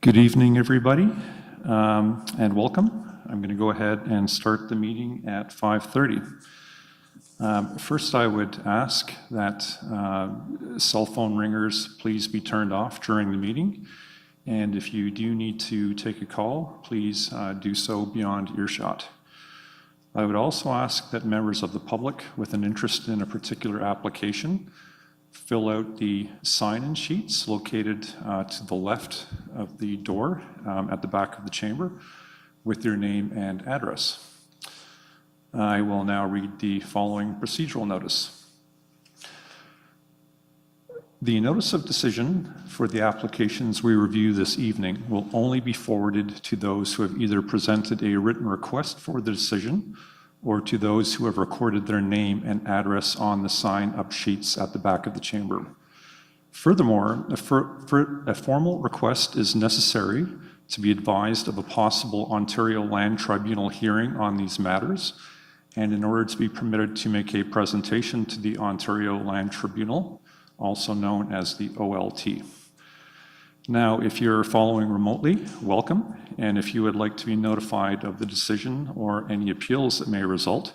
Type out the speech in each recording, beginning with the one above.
Good evening, everybody, and welcome. I'm going to go ahead and start the meeting at 5:30. First, I would ask that cell phone ringers please be turned off during the meeting, and if you do need to take a call, please do so beyond earshot. I would also ask that members of the public with an interest in a particular application fill out the sign-in sheets located to the left of the door at the back of the chamber with your name and address. I will now read the following procedural notice. The notice of decision for the applications we review this evening will only be forwarded to those who have either presented a written request for the decision or to those who have recorded their name and address on the sign-up sheets at the back of the chamber. Furthermore, a formal request is necessary to be advised of a possible Ontario Land Tribunal hearing on these matters, and in order to be permitted to make a presentation to the Ontario Land Tribunal, also known as the OLT. Now, if you're following remotely, welcome, and if you would like to be notified of the decision or any appeals that may result,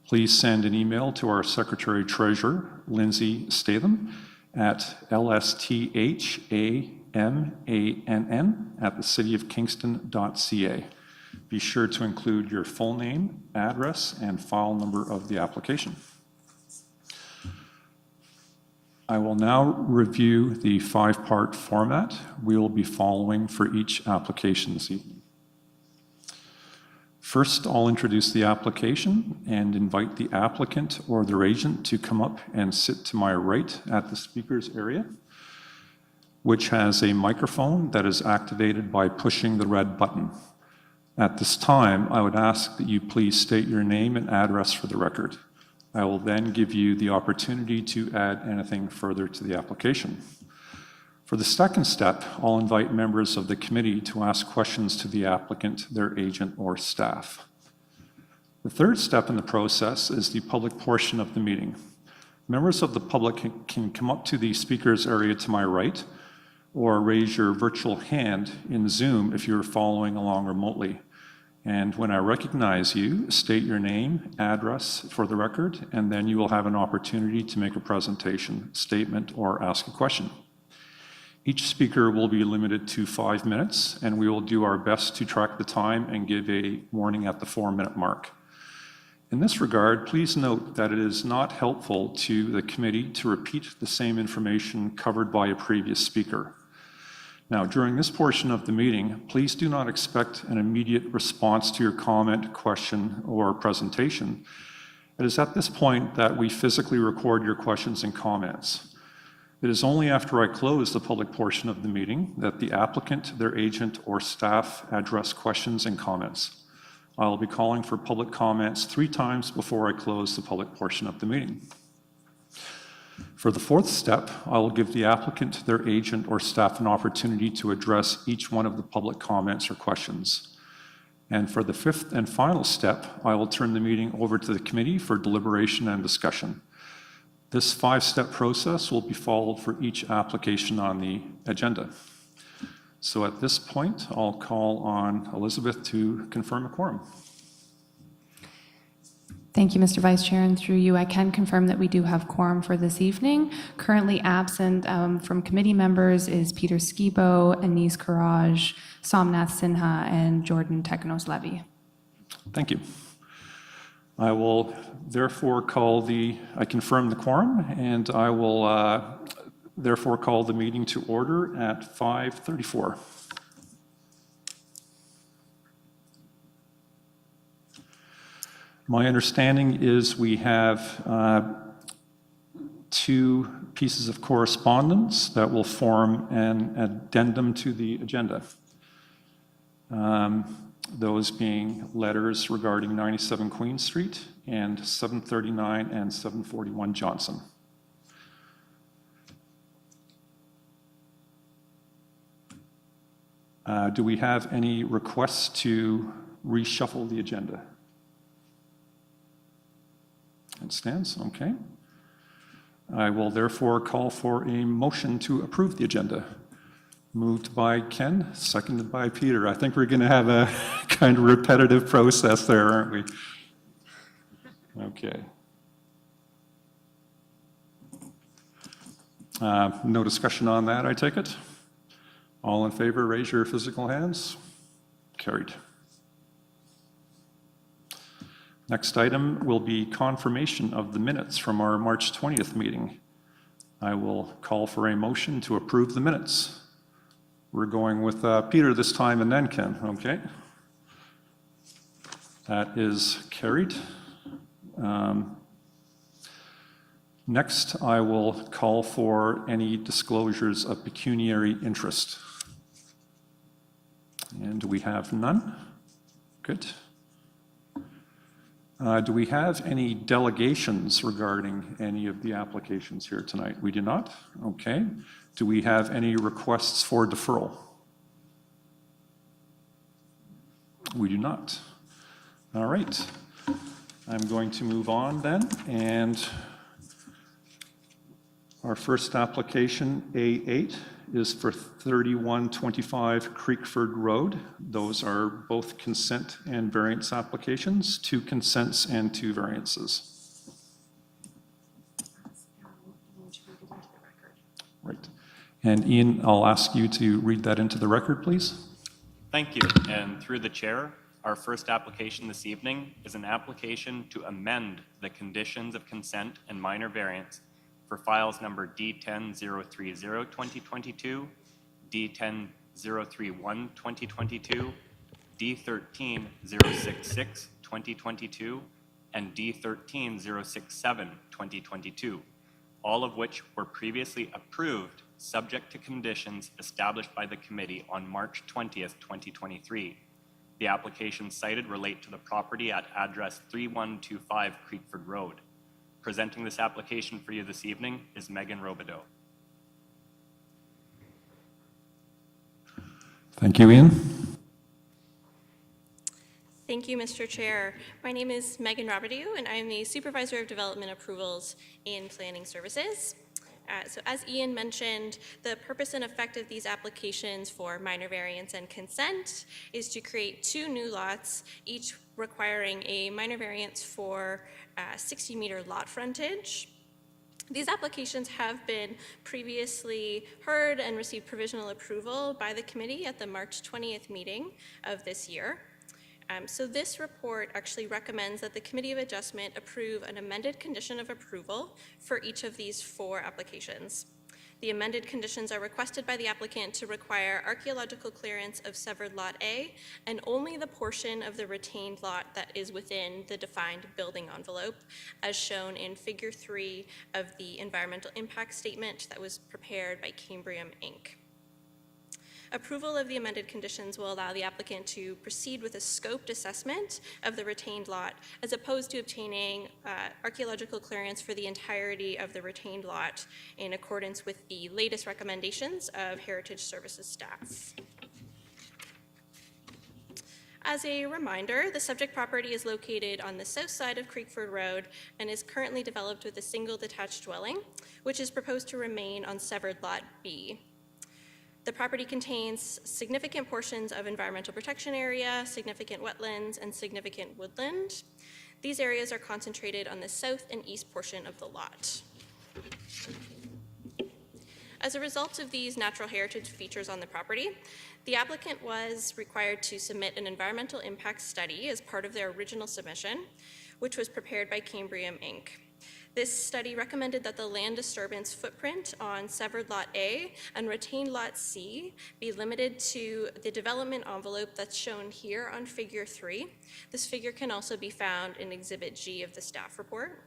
please send an email to our Secretary-Treasurer, Lindsay Statham, at lsthamann@thecityofkingston.ca. Be sure to include your full name, address, and file number of the application. I will now review the five-part format we will be following for each application this evening. First, I'll introduce the application and invite the applicant or their agent to come up and sit to my right at the speaker's area, which has a microphone that is activated by pushing the red button. At this time, I would ask that you please state your name and address for the record. I will then give you the opportunity to add anything further to the application. For the second step, I'll invite members of the committee to ask questions to the applicant, their agent, or staff. The third step in the process is the public portion of the meeting. Members of the public can come up to the speaker's area to my right, or raise your virtual hand in Zoom if you're following along remotely. And when I recognize you, state your name, address for the record, and then you will have an opportunity to make a presentation, statement, or ask a question. Each speaker will be limited to 5 minutes, and we will do our best to track the time and give a warning at the 4-minute mark. In this regard, please note that it is not helpful to the committee to repeat the same information covered by a previous speaker. Now, during this portion of the meeting, please do not expect an immediate response to your comment, question, or presentation. It is at this point that we physically record your questions and comments. It is only after I close the public portion of the meeting that the applicant, their agent, or staff address questions and comments. I will be calling for public comments 3 times before I close the public portion of the meeting. For the fourth step, I will give the applicant, their agent, or staff an opportunity to address each one of the public comments or questions. And for the fifth and final step, I will turn the meeting over to the committee for deliberation and discussion. This 5-step process will be followed for each application on the agenda. So at this point, I'll call on Elizabeth to confirm a quorum. Thank you, Mr. Vice Chair, and through you, I can confirm that we do have quorum for this evening. Currently absent from committee members is Peter Skibo, Anis Karaj, Somnath Sinha, and Jordan Teknos-Levy. Thank you. I will therefore I confirm the quorum, and I will therefore call the meeting to order at 5:34. My understanding is we have 2 pieces of correspondence that will form an addendum to the agenda. Those being letters regarding 97 Queen Street and 739 and 741 Johnson. Do we have any requests to reshuffle the agenda? It stands, okay. I will therefore call for a motion to approve the agenda. Moved by Ken, seconded by Peter. I think we're going to have a kind of repetitive process there, aren't we? Okay. No discussion on that, I take it? All in favor, raise your physical hands. Carried. Next item will be confirmation of the minutes from our March 20th meeting. I will call for a motion to approve the minutes. We're going with Peter this time and then Ken, okay? That is carried. Next, I will call for any disclosures of pecuniary interest. And do we have none? Good. Do we have any delegations regarding any of the applications here tonight? We do not? Okay. Do we have any requests for deferral? We do not. All right. I'm going to move on then, and our first application, A8, is for 3125 Creekford Road. Those are both consent and variance applications, 2 consents and 2 variances. Right. And Ian, I'll ask you to read that into the record, please. Thank you. And through the chair, our first application this evening is an application to amend the conditions of consent and minor variance for files number D10030-2022, D10031-2022, D13066-2022, and D13067-2022, all of which were previously approved subject to conditions established by the committee on March 20th, 2023. The applications cited relate to the property at address 3125 Creekford Road. Presenting this application for you this evening is Megan Robideau. Thank you, Ian. Thank you, Mr. Chair. My name is Megan Robideau, and I am the Supervisor of Development Approvals in Planning Services. So as Ian mentioned, the purpose and effect of these applications for minor variance and consent is to create 2 new lots, each requiring a minor variance for 60-meter lot frontage. These applications have been previously heard and received provisional approval by the committee at the March 20th meeting of this year. So this report actually recommends that the Committee of Adjustment approve an amended condition of approval for each of these 4 applications. The amended conditions are requested by the applicant to require archaeological clearance of severed Lot A and only the portion of the retained lot that is within the defined building envelope, as shown in Figure 3 of the environmental impact statement that was prepared by Cambrium, Inc. Approval of the amended conditions will allow the applicant to proceed with a scoped assessment of the retained lot, as opposed to obtaining archaeological clearance for the entirety of the retained lot in accordance with the latest recommendations of Heritage Services staff. As a reminder, the subject property is located on the south side of Creekford Road and is currently developed with a single detached dwelling, which is proposed to remain on severed Lot B. The property contains significant portions of environmental protection area, significant wetlands, and significant woodland. These areas are concentrated on the south and east portion of the lot. As a result of these natural heritage features on the property, the applicant was required to submit an environmental impact study as part of their original submission, which was prepared by Cambrium, Inc. This study recommended that the land disturbance footprint on severed Lot A and retained Lot C be limited to the development envelope that's shown here on Figure 3. This figure can also be found in Exhibit G of the staff report.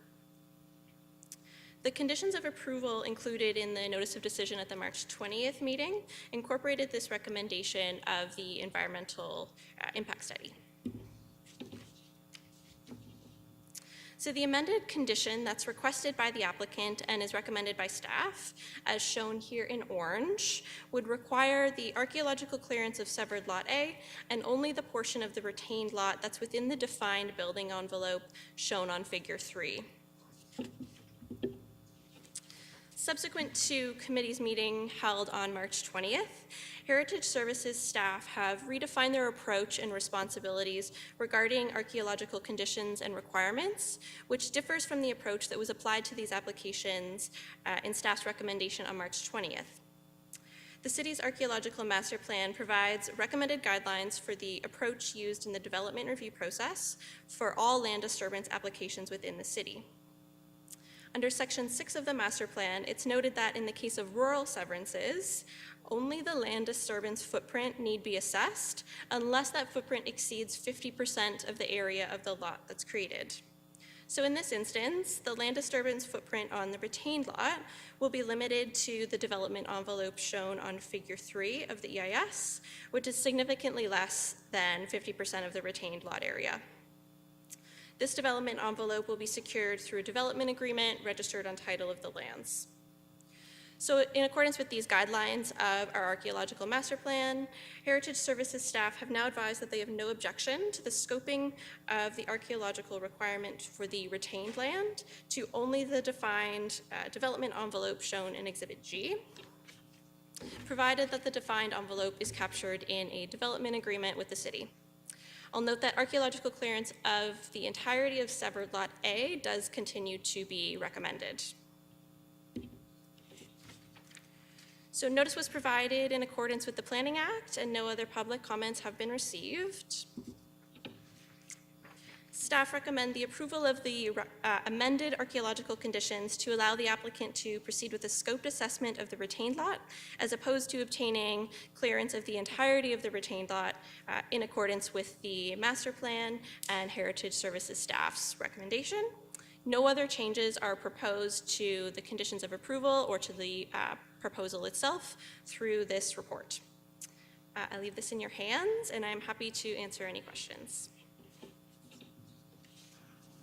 The conditions of approval included in the notice of decision at the March 20th meeting incorporated this recommendation of the environmental impact study. So the amended condition that's requested by the applicant and is recommended by staff, as shown here in orange, would require the archaeological clearance of severed Lot A and only the portion of the retained lot that's within the defined building envelope shown on Figure 3. Subsequent to committee's meeting held on March 20th, Heritage Services staff have redefined their approach and responsibilities regarding archaeological conditions and requirements, which differs from the approach that was applied to these applications in staff's recommendation on March 20th. The city's archaeological master plan provides recommended guidelines for the approach used in the development review process for all land disturbance applications within the city. Under Section 6 of the master plan, it's noted that in the case of rural severances, only the land disturbance footprint need be assessed unless that footprint exceeds 50% of the area of the lot that's created. So in this instance, the land disturbance footprint on the retained lot will be limited to the development envelope shown on Figure 3 of the EIS, which is significantly less than 50% of the retained lot area. This development envelope will be secured through a development agreement registered on title of the lands. So in accordance with these guidelines of our archaeological master plan, Heritage Services staff have now advised that they have no objection to the scoping of the archaeological requirement for the retained land to only the defined development envelope shown in Exhibit G, provided that the defined envelope is captured in a development agreement with the city. I'll note that archaeological clearance of the entirety of severed Lot A does continue to be recommended. So notice was provided in accordance with the Planning Act and no other public comments have been received. Staff recommend the approval of the amended archaeological conditions to allow the applicant to proceed with a scoped assessment of the retained lot as opposed to obtaining clearance of the entirety of the retained lot in accordance with the master plan and Heritage Services staff's recommendation. No other changes are proposed to the conditions of approval or to the proposal itself through this report. I leave this in your hands and I'm happy to answer any questions.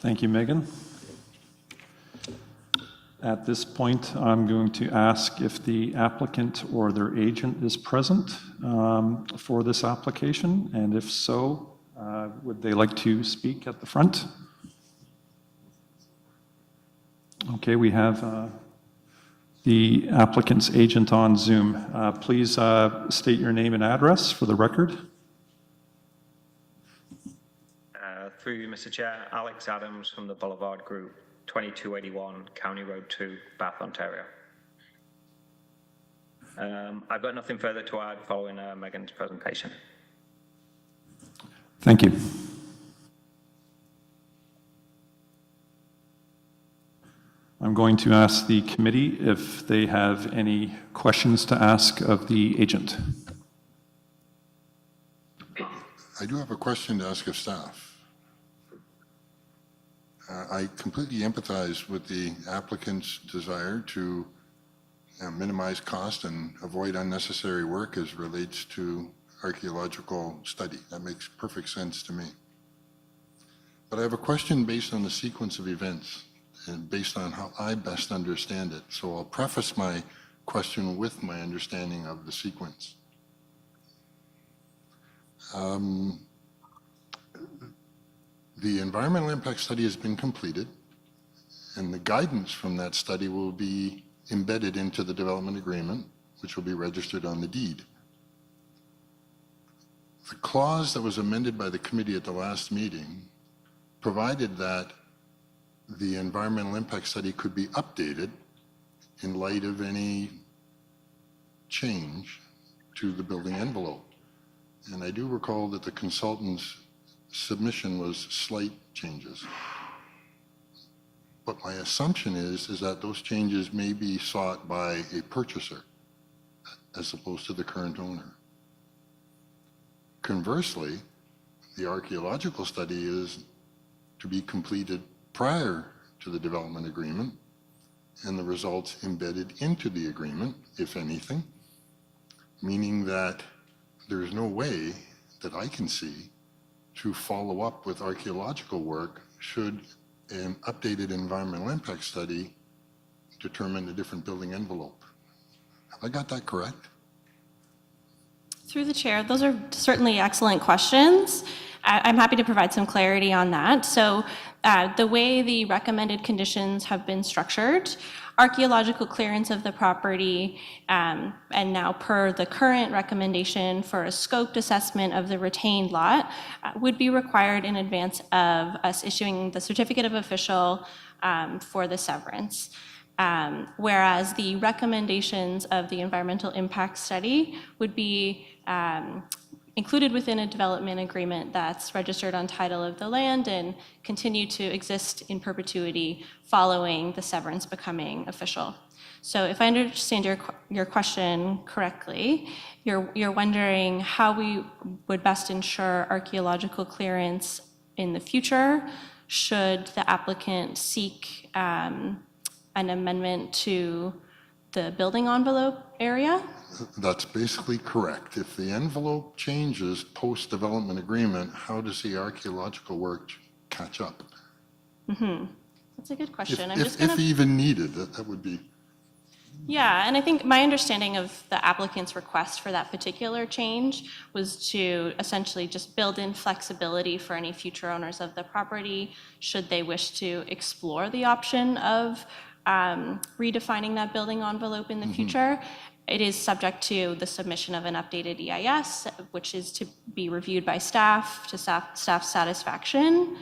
Thank you, Megan. At this point, I'm going to ask if the applicant or their agent is present for this application, and if so, would they like to speak at the front? Okay, we have the applicant's agent on Zoom. Please state your name and address for the record. Through you, Mr. Chair, Alex Adams from the Boulevard Group, 2281 County Road 2, Bath, Ontario. I've got nothing further to add following Megan's presentation. Thank you. I'm going to ask the committee if they have any questions to ask of the agent. I do have a question to ask of staff. I completely empathize with the applicant's desire to minimize cost and avoid unnecessary work as relates to archaeological study. That makes perfect sense to me. But I have a question based on the sequence of events and based on how I best understand it. So I'll preface my question with my understanding of the sequence. The environmental impact study has been completed, and the guidance from that study will be embedded into the development agreement, which will be registered on the deed. The clause that was amended by the committee at the last meeting provided that the environmental impact study could be updated in light of any change to the building envelope. And I do recall that the consultant's submission was slight changes. But my assumption is that those changes may be sought by a purchaser as opposed to the current owner. Conversely, the archaeological study is to be completed prior to the development agreement and the results embedded into the agreement, if anything, meaning that there's no way that I can see to follow up with archaeological work should an updated environmental impact study determine a different building envelope. Have I got that correct? Through the chair, those are certainly excellent questions. I'm happy to provide some clarity on that. So the way the recommended conditions have been structured archaeological clearance of the property, and now per the current recommendation for a scoped assessment of the retained lot, would be required in advance of us issuing the certificate of official for the severance. Whereas the recommendations of the environmental impact study would be included within a development agreement that's registered on title of the land and continue to exist in perpetuity following the severance becoming official. So if I understand your question correctly, you're wondering how we would best ensure archaeological clearance in the future should the applicant seek an amendment to the building envelope area? That's basically correct. If the envelope changes post-development agreement, how does the archaeological work catch up? That's a good question. If even needed, that would be. Yeah, and I think my understanding of the applicant's request for that particular change was to essentially just build in flexibility for any future owners of the property should they wish to explore the option of redefining that building envelope in the future. It is subject to the submission of an updated EIS, which is to be reviewed by staff to staff satisfaction.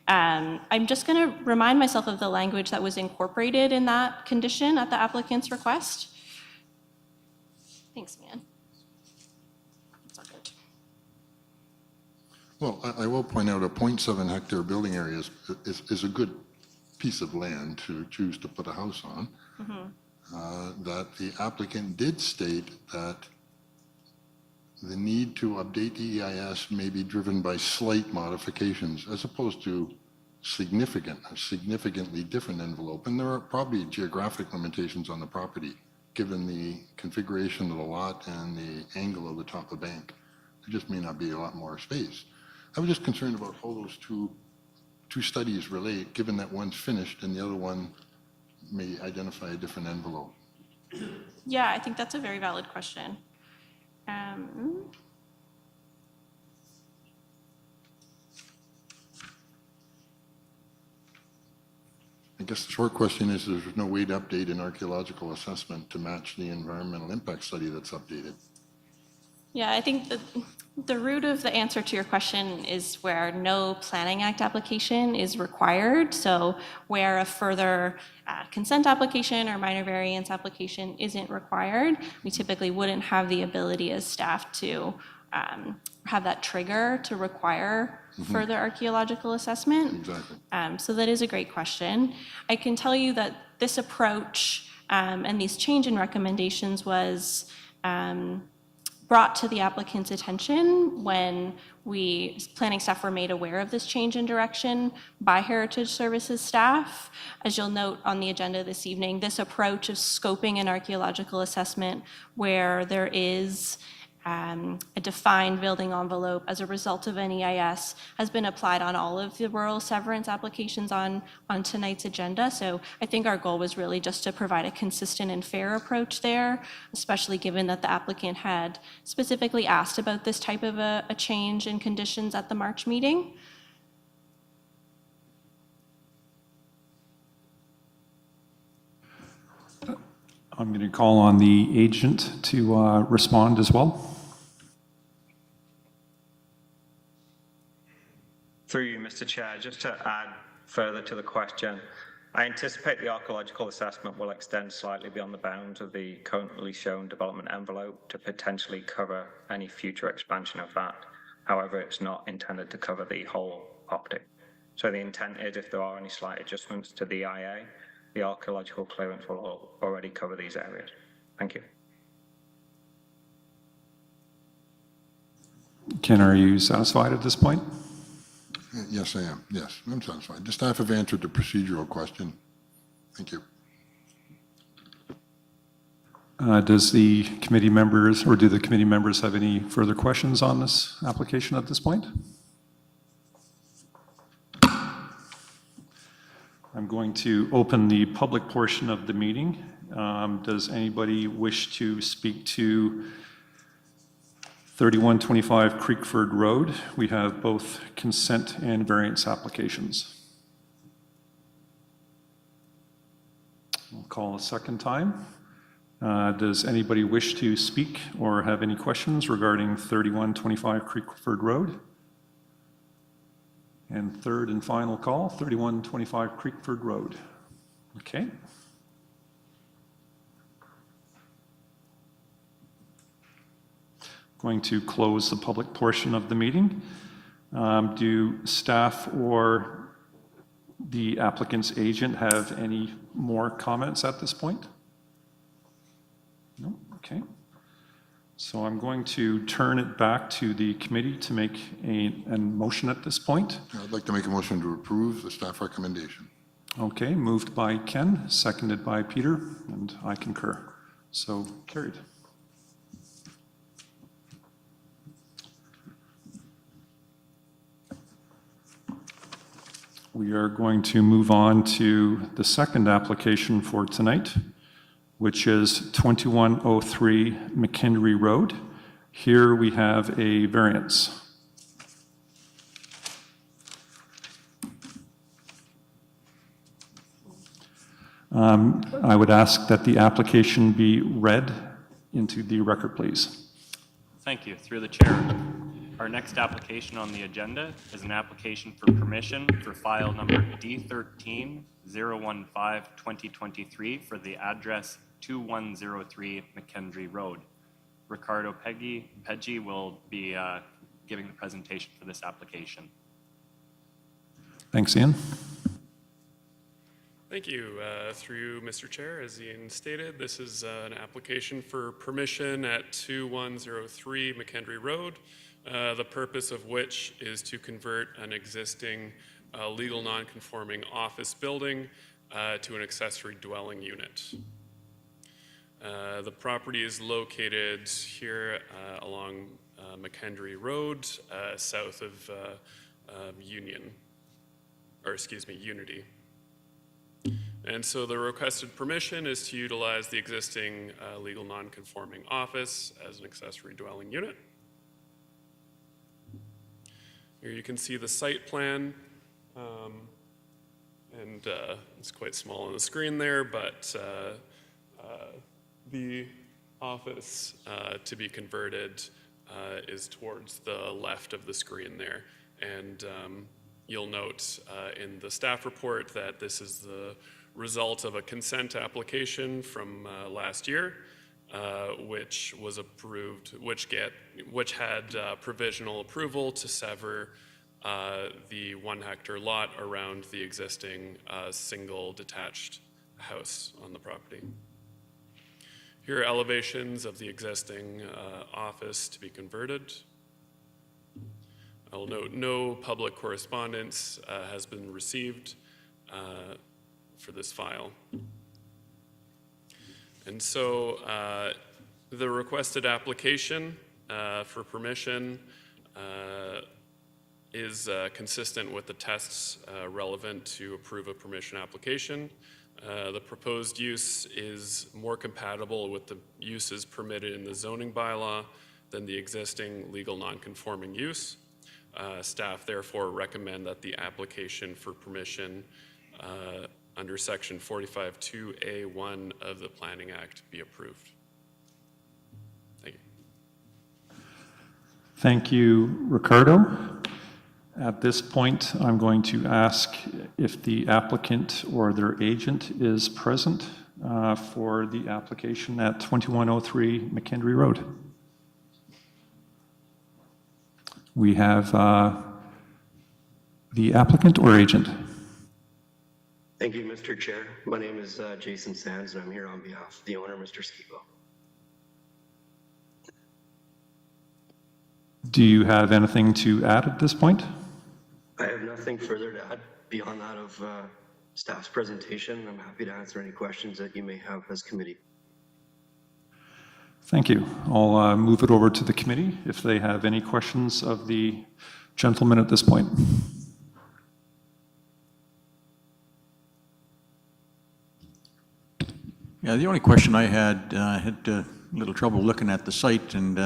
I'm just going to remind myself of the language that was incorporated in that condition at the applicant's request. Thanks, man. That's all good. Well, I will point out a 0.7 hectare building area is a good piece of land to choose to put a house on. That the applicant did state that the need to update the EIS may be driven by slight modifications as opposed to significantly different envelope. And there are probably geographic limitations on the property given the configuration of the lot and the angle of the top of the bank. There just may not be a lot more space. I was just concerned about how those two studies relate, given that one's finished and the other one may identify a different envelope. Yeah, I think that's a very valid question. I guess the short question is there's no way to update an archaeological assessment to match the environmental impact study that's updated. Yeah, I think the root of the answer to your question is where no Planning Act application is required. So where a further consent application or minor variance application isn't required, we typically wouldn't have the ability as staff to have that trigger to require further archaeological assessment. Exactly. So that is a great question. I can tell you that this approach and these change in recommendations was brought to the applicant's attention when planning staff were made aware of this change in direction by Heritage Services staff. As you'll note on the agenda this evening, this approach of scoping an archaeological assessment where there is a defined building envelope as a result of an EIS has been applied on all of the rural severance applications on tonight's agenda. So I think our goal was really just to provide a consistent and fair approach there, especially given that the applicant had specifically asked about this type of a change in conditions at the March meeting. I'm going to call on the agent to respond as well. Through you, Mr. Chair, just to add further to the question, I anticipate the archaeological assessment will extend slightly beyond the bounds of the currently shown development envelope to potentially cover any future expansion of that. However, it's not intended to cover the whole optic. So the intent is if there are any slight adjustments to the IA, the archaeological clearance will already cover these areas. Thank you. Ken, are you satisfied at this point? Yes, I am. Yes, I'm satisfied. The staff have answered the procedural question. Thank you. Does the committee members, or do the committee members have any further questions on this application at this point? I'm going to open the public portion of the meeting. Does anybody wish to speak to 3125 Creekford Road? We have both consent and variance applications. I'll call a second time. Does anybody wish to speak or have any questions regarding 3125 Creekford Road? And third and final call, 3125 Creekford Road. Okay. Going to close the public portion of the meeting. Do staff or the applicant's agent have any more comments at this point? No? Okay. So I'm going to turn it back to the committee to make a motion at this point. I'd like to make a motion to approve the staff recommendation. Okay, moved by Ken, seconded by Peter, and I concur. So carried. We are going to move on to the second application for tonight, which is 2103 McHenry Road. Here we have a variance. I would ask that the application be read into the record, please. Thank you. Through the chair. Our next application on the agenda is an application for permission for file number D13-015-2023 for the address 2103 McHenry Road. Ricardo Peggy will be giving the presentation for this application. Thanks, Ian. Thank you. Through Mr. Chair, as Ian stated, this is an application for permission at 2103 McHenry Road, the purpose of which is to convert an existing legal non-conforming office building to an accessory dwelling unit. The property is located here along McHenry Road, south of Unity. And so the requested permission is to utilize the existing legal non-conforming office as an accessory dwelling unit. Here you can see the site plan, and it's quite small on the screen there, but the office to be converted is towards the left of the screen there. And you'll note in the staff report that this is the result of a consent application from last year, which was approved, which had provisional approval to sever the 1 hectare lot around the existing single detached house on the property. Here are elevations of the existing office to be converted. I'll note no public correspondence has been received for this file. And so the requested application for permission is consistent with the tests relevant to approve a permission application. The proposed use is more compatible with the uses permitted in the zoning bylaw than the existing legal non-conforming use. Staff therefore recommend that the application for permission under section 45(2)(a)(1) of the Planning Act be approved. Thank you. Thank you, Ricardo. At this point, I'm going to ask if the applicant or their agent is present for the application at 2103 McHenry Road. We have the applicant or agent. Thank you, Mr. Chair. My name is Jason Sands, and I'm here on behalf of the owner, Mr. Skibo. Do you have anything to add at this point? I have nothing further to add beyond that of staff's presentation. I'm happy to answer any questions that you may have as committee. Thank you. I'll move it over to the committee if they have any questions of the gentleman at this point. Yeah, the only question I had a little trouble looking at the site and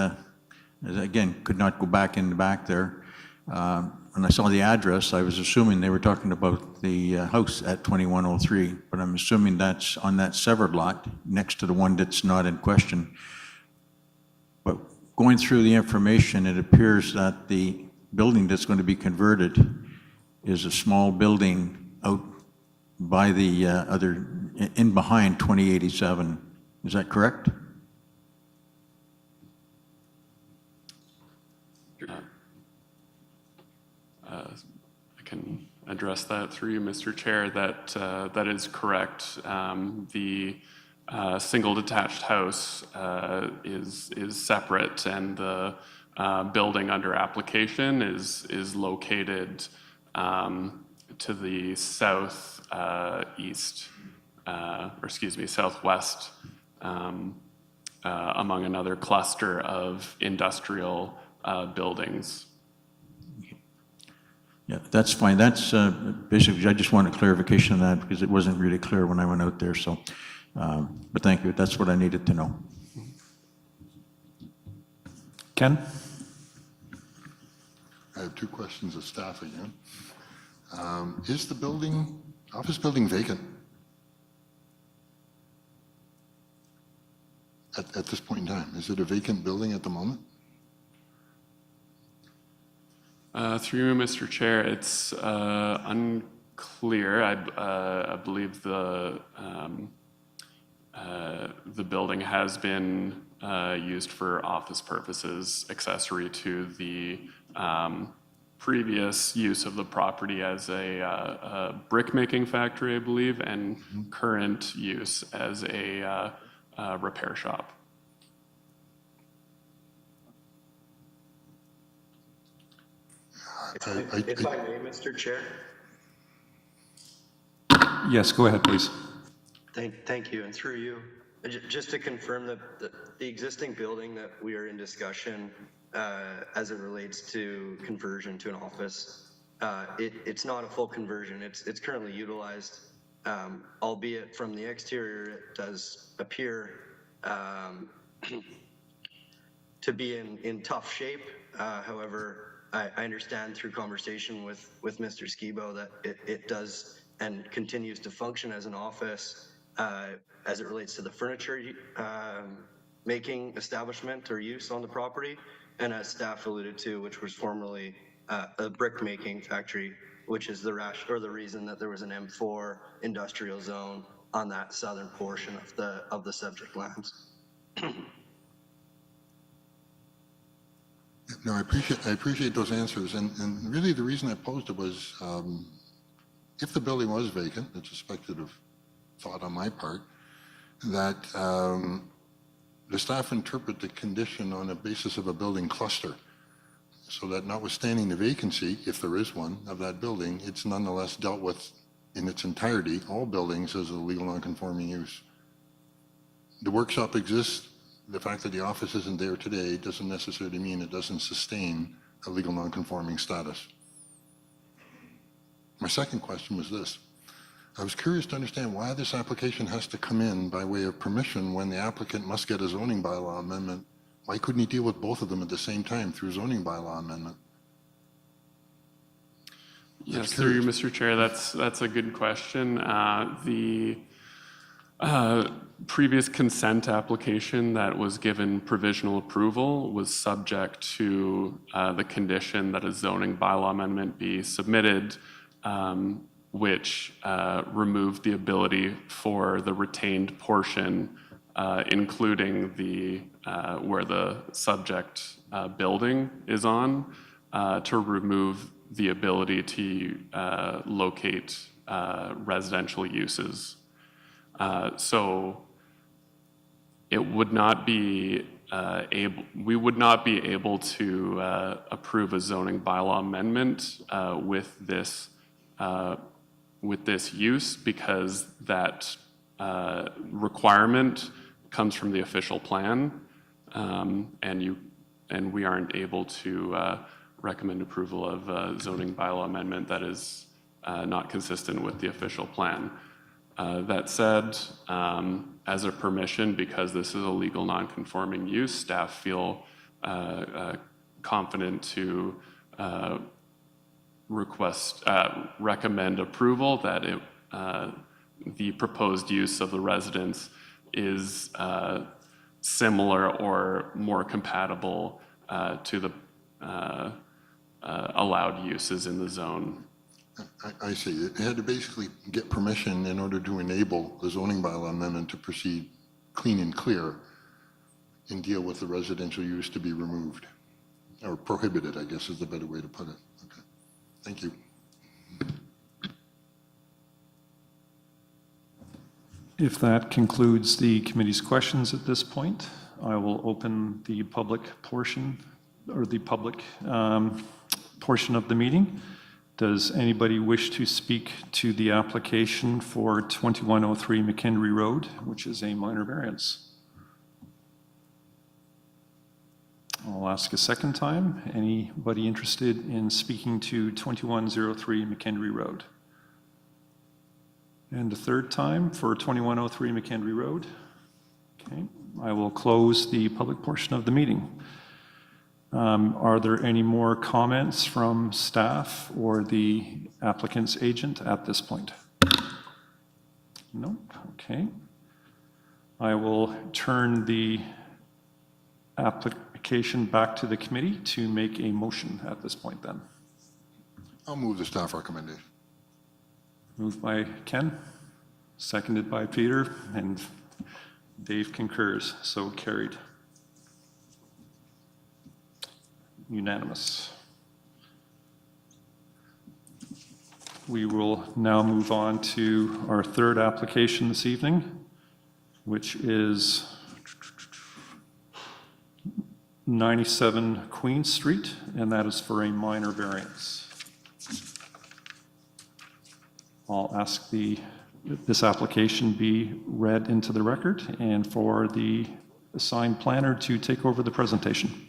again, could not go back in the back there. When I saw the address, I was assuming they were talking about the house at 2103, but I'm assuming that's on that severed lot next to the one that's not in question. But going through the information, it appears that the building that's going to be converted is a small building out by the in behind 2087. Is that correct? I can address that through you, Mr. Chair. That is correct. The single detached house is separate, and the building under application is located to the southwest, among another cluster of industrial buildings. Yeah, that's fine. That's basically, I just wanted clarification on that because it wasn't really clear when I went out there. So, but thank you. That's what I needed to know. Ken? I have two questions of staff again. Is the building, office building vacant at this point in time? Is it a vacant building at the moment? Through you, Mr. Chair, it's unclear. I believe the building has been used for office purposes, accessory to the previous use of the property as a brick-making factory, I believe, and current use as a repair shop. If I may, Mr. Chair? Yes, go ahead, please. Thank you, and through you, just to confirm that the existing building that we are in discussion as it relates to conversion to an office, it's not a full conversion. It's currently utilized, albeit from the exterior, it does appear to be in tough shape. However, I understand through conversation with Mr. Skibo that it does and continues to function as an office as it relates to the furniture making establishment or use on the property, and as staff alluded to, which was formerly a brick making factory, which is the reason that there was an M4 industrial zone on that southern portion of the subject lands. No, I appreciate those answers, and really the reason I posed it was, if the building was vacant, it's a speculative thought on my part, that the staff interpret the condition on a basis of a building cluster, so that notwithstanding the vacancy, if there is one, of that building, it's nonetheless dealt with in its entirety, all buildings, as a legal non-conforming use. The workshop exists. The fact that the office isn't there today doesn't necessarily mean it doesn't sustain a legal non-conforming status. My second question was this. I was curious to understand why this application has to come in by way of permission when the applicant must get a zoning bylaw amendment. Why couldn't he deal with both of them at the same time through zoning bylaw amendment? Yes, through you, Mr. Chair, that's a good question. The previous consent application that was given provisional approval was subject to the condition that a zoning bylaw amendment be submitted, which removed the ability for the retained portion, including the where the subject building is on, to remove the ability to locate residential uses. So it would not be we would not be able to approve a zoning bylaw amendment with this use, because that requirement comes from the official plan, and we aren't able to recommend approval of a zoning bylaw amendment that is not consistent with the official plan. That said, as a permission, because this is a legal non-conforming use, staff feel confident to recommend approval that the proposed use of the residence is similar or more compatible to the allowed uses in the zone. I see. It had to basically get permission in order to enable the zoning bylaw amendment to proceed clean and clear and deal with the residential use to be removed, or prohibited, I guess is the better way to put it. Okay. Thank you. If that concludes the committee's questions at this point, I will open the public portion, or the public portion of the meeting. Does anybody wish to speak to the application for 2103 McHenry Road, which is a minor variance? I'll ask a second time. Anybody interested in speaking to 2103 McHenry Road? And a third time for 2103 McHenry Road. Okay, I will close the public portion of the meeting. Are there any more comments from staff or the applicant's agent at this point? Nope, okay. I will turn the application back to the committee to make a motion at this point then. I'll move the staff recommendation. Moved by Ken, seconded by Peter, and Dave concurs, so carried. Unanimous. We will now move on to our third application this evening, which is 97 Queen Street, and that is for a minor variance. I'll ask this application be read into the record and for the assigned planner to take over the presentation.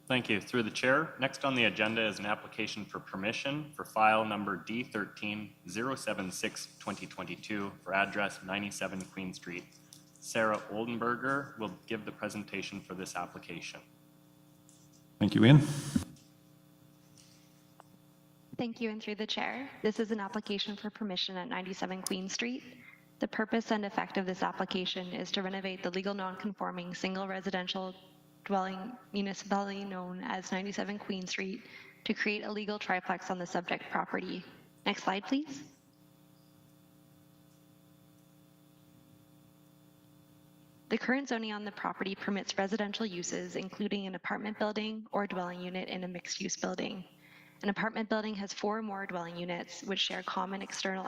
Thank you. Through the chair, next on the agenda is an application for permission for file number D13-076-2022 for address 97 Queen Street. Sarah Oldenberger will give the presentation for this application. Thank you, Ian. Thank you, and through the chair, this is an application for permission at 97 Queen Street. The purpose and effect of this application is to renovate the legal non-conforming single residential dwelling municipality known as 97 Queen Street to create a legal triplex on the subject property. Next slide, please. The current zoning on the property permits residential uses, including an apartment building or dwelling unit in a mixed-use building. An apartment building has 4 or more dwelling units which share common external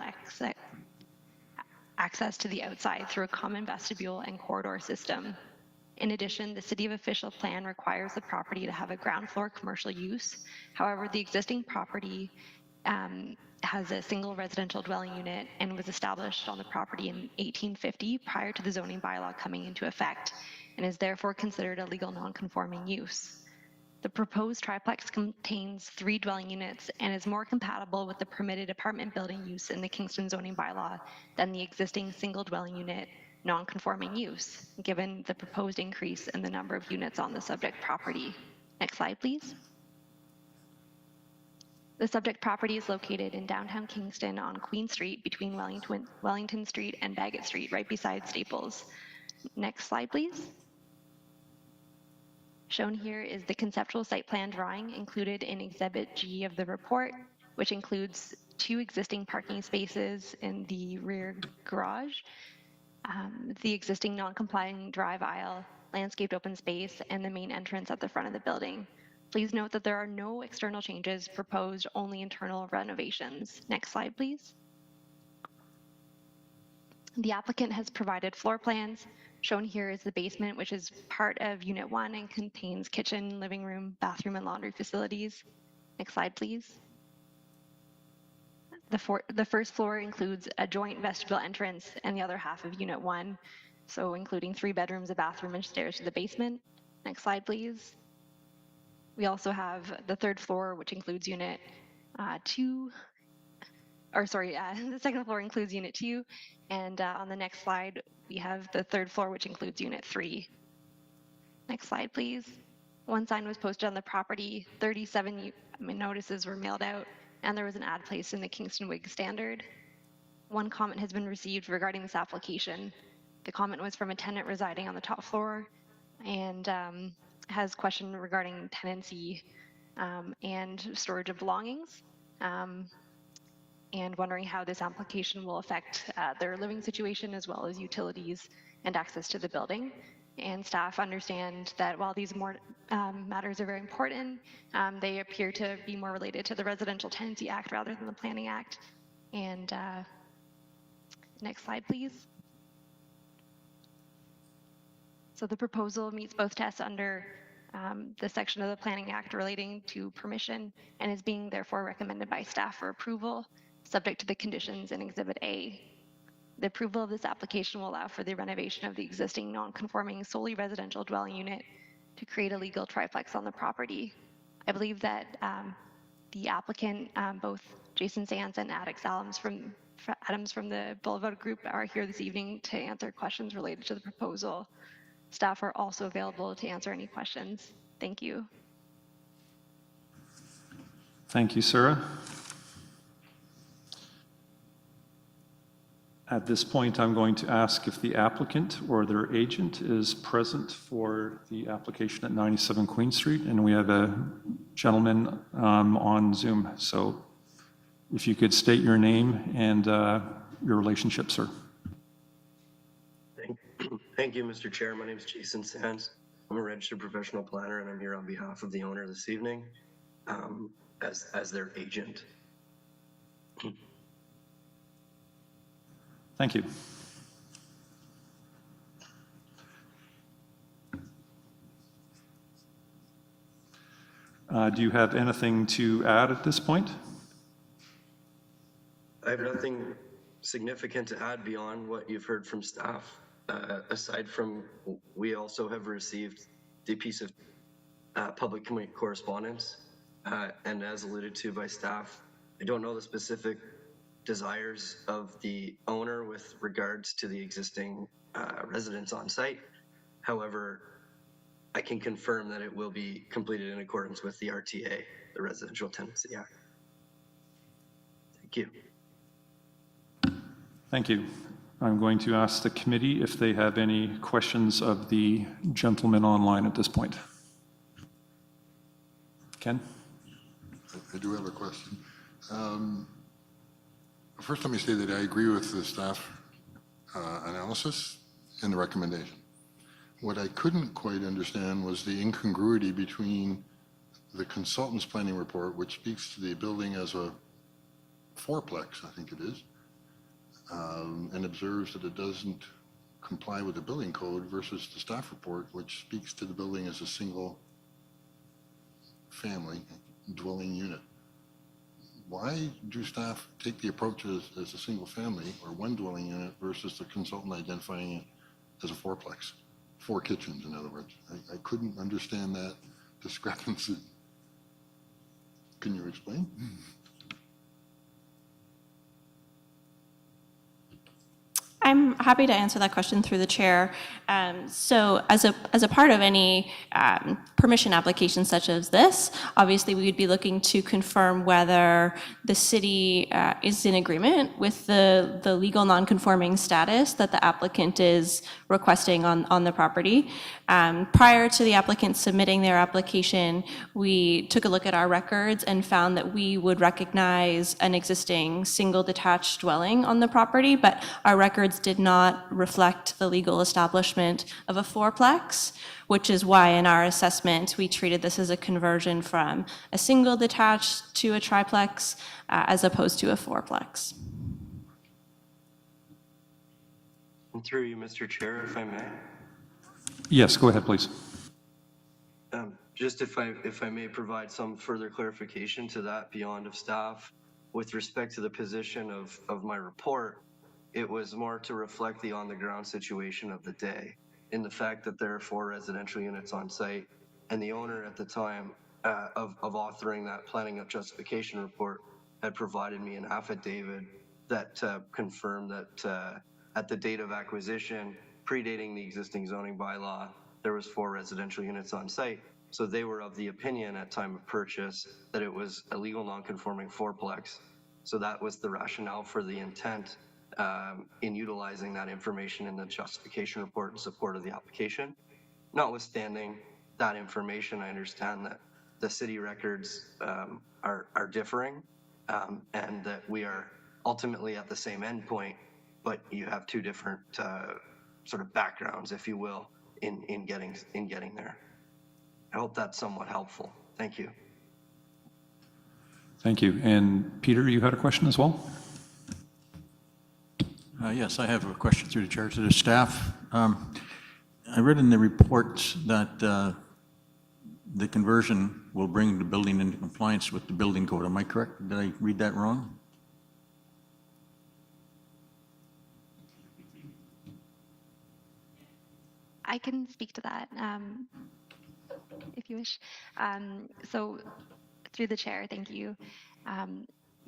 access to the outside through a common vestibule and corridor system. In addition, the City of Official Plan requires the property to have a ground floor commercial use. However, the existing property has a single residential dwelling unit and was established on the property in 1850 prior to the zoning bylaw coming into effect and is therefore considered a legal non-conforming use. The proposed triplex contains 3 dwelling units and is more compatible with the permitted apartment building use in the Kingston zoning bylaw than the existing single dwelling unit non-conforming use, given the proposed increase in the number of units on the subject property. Next slide, please. The subject property is located in downtown Kingston on Queen Street between Wellington Street and Bagot Street, right beside Staples. Next slide, please. Shown here is the conceptual site plan drawing included in Exhibit G of the report, which includes 2 existing parking spaces in the rear garage, the existing non-complying drive aisle, landscaped open space, and the main entrance at the front of the building. Please note that there are no external changes proposed, only internal renovations. Next slide, please. The applicant has provided floor plans. Shown here is the basement, which is part of Unit 1 and contains kitchen, living room, bathroom, and laundry facilities. Next slide, please. The first floor includes a joint vestibule entrance and the other half of Unit 1, so including 3 bedrooms, a bathroom, and stairs to the basement. Next slide, please. We also have the 3rd floor, which includes Unit 2, or sorry, the 2nd floor includes Unit 2, and on the next slide, we have the 3rd floor, which includes Unit 3. Next slide, please. One sign was posted on the property, 37 notices were mailed out, and there was an ad placed in the Kingston Whig Standard. One comment has been received regarding this application. The comment was from a tenant residing on the top floor and has question regarding tenancy and storage of belongings, and wondering how this application will affect their living situation as well as utilities and access to the building. And staff understand that while these matters are very important, they appear to be more related to the Residential Tenancy Act rather than the Planning Act. And next slide, please. So the proposal meets both tests under the section of the Planning Act relating to permission and is being therefore recommended by staff for approval, subject to the conditions in Exhibit A. The approval of this application will allow for the renovation of the existing non-conforming solely residential dwelling unit to create a legal triplex on the property. I believe that the applicant, both Jason Sands and Adams from the Boulevard Group, are here this evening to answer questions related to the proposal. Staff are also available to answer any questions. Thank you. Thank you, Sarah. At this point, I'm going to ask if the applicant or their agent is present for the application at 97 Queen Street, and we have a gentleman on Zoom. So if you could state your name and your relationship, sir. Thank you, Mr. Chair. My name is Jason Sands. I'm a registered professional planner, and I'm here on behalf of the owner this evening as their agent. Thank you. Do you have anything to add at this point? I have nothing significant to add beyond what you've heard from staff. Aside from, we also have received the piece of public correspondence, and as alluded to by staff, I don't know the specific desires of the owner with regards to the existing residents on site. However, I can confirm that it will be completed in accordance with the RTA, the Residential Tenancy Act. Thank you. Thank you. I'm going to ask the committee if they have any questions of the gentleman online at this point. Ken? I do have a question. First, let me say that I agree with the staff analysis and the recommendation. What I couldn't quite understand was the incongruity between the consultant's planning report, which speaks to the building as a fourplex, I think it is, and observes that it doesn't comply with the building code, versus the staff report, which speaks to the building as a single family dwelling unit. Why do staff take the approach as a single family or one dwelling unit versus the consultant identifying it as a fourplex? 4 kitchens, in other words. I couldn't understand that discrepancy. Can you explain? I'm happy to answer that question through the chair. So as a part of any permission application such as this, obviously we would be looking to confirm whether the city is in agreement with the legal non-conforming status that the applicant is requesting on the property. Prior to the applicant submitting their application, we took a look at our records and found that we would recognize an existing single detached dwelling on the property, but our records did not reflect the legal establishment of a fourplex, which is why in our assessment we treated this as a conversion from a single detached to a triplex as opposed to a fourplex. And through you, Mr. Chair, if I may. Yes, go ahead, please. Just if I may provide some further clarification to that beyond of staff with respect to the position of my report. It was more to reflect the on-the-ground situation of the day, in the fact that there are 4 residential units on site, and the owner at the time of authoring that planning of justification report had provided me an affidavit that confirmed that at the date of acquisition, predating the existing zoning bylaw, there was 4 residential units on site. So they were of the opinion at time of purchase that it was a legal non-conforming fourplex. So that was the rationale for the intent in utilizing that information in the justification report in support of the application. Notwithstanding that information, I understand that the city records are differing and that we are ultimately at the same endpoint, but you have two different sort of backgrounds, if you will, in getting there. I hope that's somewhat helpful. Thank you. Thank you. And Peter, you had a question as well? Yes, I have a question through the chair to the staff. I read in the reports that the conversion will bring the building into compliance with the building code. Am I correct? Did I read that wrong? I can speak to that if you wish. So through the chair, thank you.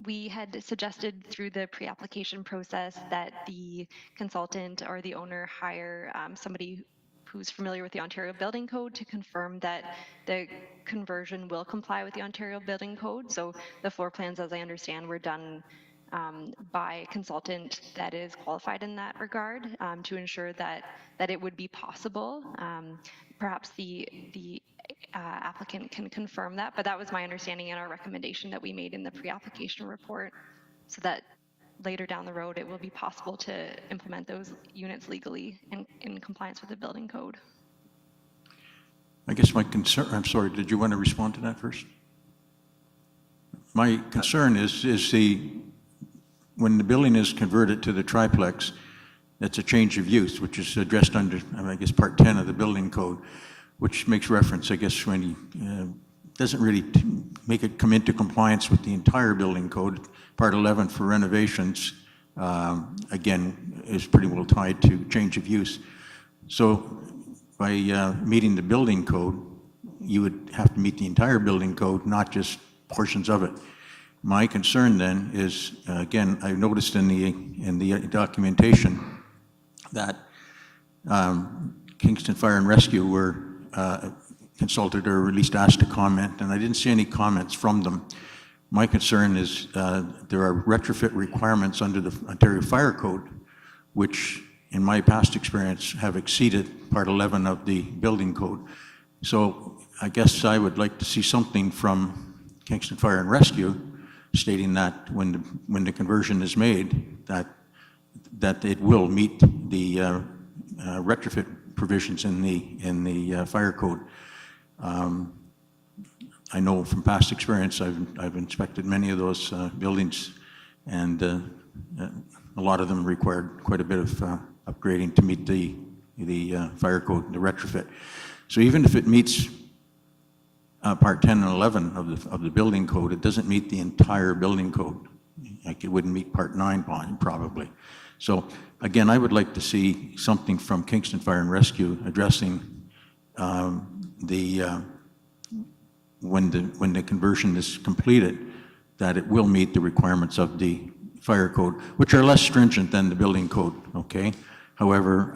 We had suggested through the pre-application process that the consultant or the owner hire somebody who's familiar with the Ontario Building Code to confirm that the conversion will comply with the Ontario Building Code. So the floor plans, as I understand, were done by a consultant that is qualified in that regard to ensure that it would be possible. Perhaps the applicant can confirm that, but that was my understanding and our recommendation that we made in the pre-application report, so that later down the road it will be possible to implement those units legally in compliance with the building code. I guess my concern, I'm sorry, did you want to respond to that first? My concern is when the building is converted to the triplex, that's a change of use, which is addressed under, I guess, Part 10 of the building code, which makes reference, I guess, when he doesn't really make it come into compliance with the entire building code. Part 11 for renovations, again, is pretty well tied to change of use. So by meeting the building code, you would have to meet the entire building code, not just portions of it. My concern then is, again, I noticed in the documentation that Kingston Fire and Rescue were consulted or at least asked to comment, and I didn't see any comments from them. My concern is there are retrofit requirements under the Ontario Fire Code, which in my past experience have exceeded Part 11 of the building code. So I guess I would like to see something from Kingston Fire and Rescue stating that when the conversion is made, that it will meet the retrofit provisions in the fire code. I know from past experience, I've inspected many of those buildings, and a lot of them required quite a bit of upgrading to meet the fire code, the retrofit. So even if it meets Part 10 and 11 of the building code, it doesn't meet the entire building code. Like it wouldn't meet Part 9 probably. So again, I would like to see something from Kingston Fire and Rescue addressing when the conversion is completed, that it will meet the requirements of the fire code, which are less stringent than the building code, okay? However,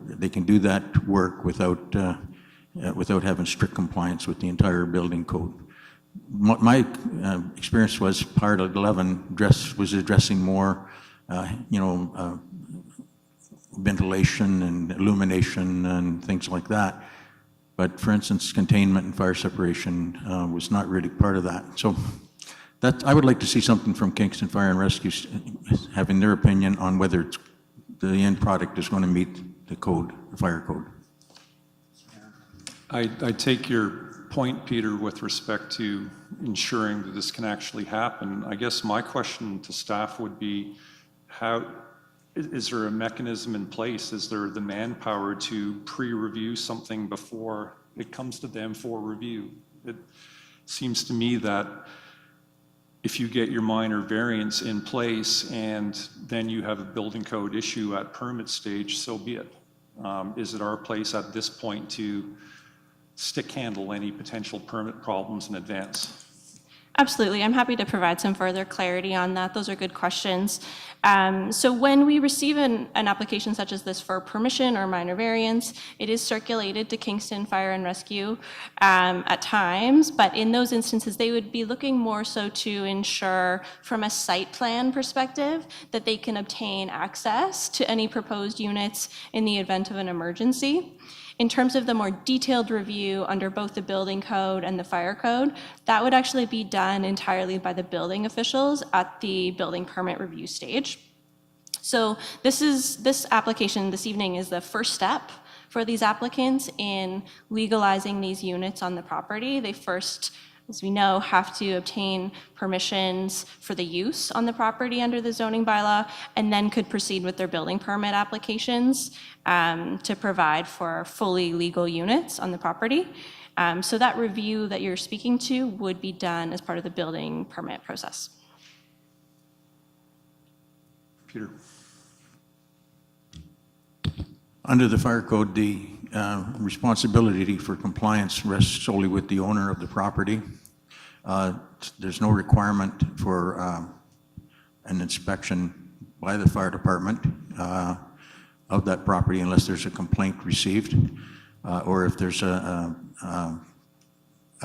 they can do that work without having strict compliance with the entire building code. My experience was Part 11 was addressing more, ventilation and illumination and things like that. But for instance, containment and fire separation was not really part of that. So I would like to see something from Kingston Fire and Rescue having their opinion on whether the end product is going to meet the code, the fire code. I take your point, Peter, with respect to ensuring that this can actually happen. I guess my question to staff would be, is there a mechanism in place? Is there the manpower to pre-review something before it comes to them for review? It seems to me that if you get your minor variance in place and then you have a building code issue at permit stage, so be it. Is it our place at this point to stick handle any potential permit problems in advance? Absolutely. I'm happy to provide some further clarity on that. Those are good questions. So when we receive an application such as this for permission or minor variance, it is circulated to Kingston Fire and Rescue at times, but in those instances, they would be looking more so to ensure from a site plan perspective that they can obtain access to any proposed units in the event of an emergency. In terms of the more detailed review under both the building code and the fire code, that would actually be done entirely by the building officials at the building permit review stage. So this application this evening is the first step for these applicants in legalizing these units on the property. They first, as we know, have to obtain permissions for the use on the property under the zoning bylaw, and then could proceed with their building permit applications to provide for fully legal units on the property. So that review that you're speaking to would be done as part of the building permit process. Peter. Under the fire code, the responsibility for compliance rests solely with the owner of the property. There's no requirement for an inspection by the fire department of that property unless there's a complaint received, or if there's a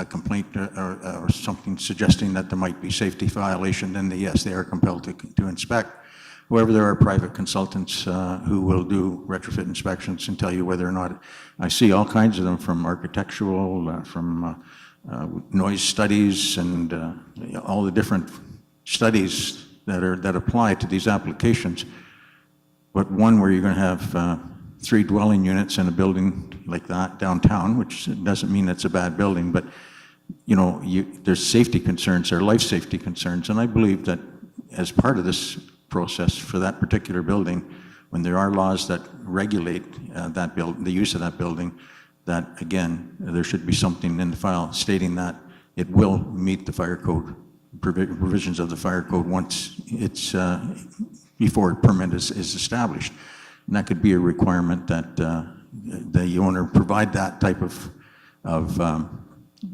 complaint or something suggesting that there might be safety violation, then yes, they are compelled to inspect. However, there are private consultants who will do retrofit inspections and tell you whether or not. I see all kinds of them, from architectural, from noise studies, and all the different studies that apply to these applications. But one where you're going to have 3 dwelling units in a building like that downtown, which doesn't mean it's a bad building, but there's safety concerns, there are life safety concerns, and I believe that as part of this process for that particular building, when there are laws that regulate the use of that building, that again, there should be something in the file stating that it will meet the fire code, provisions of the fire code once it's, before a permit is established. And that could be a requirement that the owner provide that type of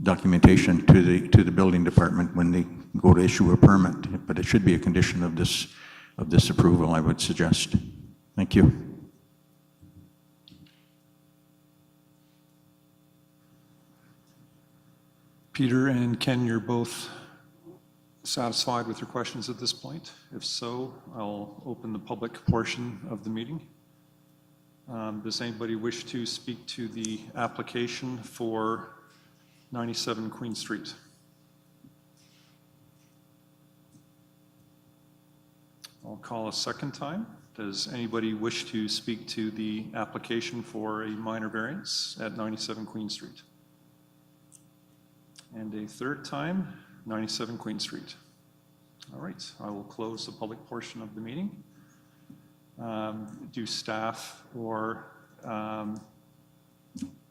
documentation to the building department when they go to issue a permit. But it should be a condition of this approval, I would suggest. Thank you. Peter and Ken, you're both satisfied with your questions at this point? If so, I'll open the public portion of the meeting. Does anybody wish to speak to the application for 97 Queen Street? I'll call a second time. Does anybody wish to speak to the application for a minor variance at 97 Queen Street? And a third time, 97 Queen Street. All right, I will close the public portion of the meeting. Do staff or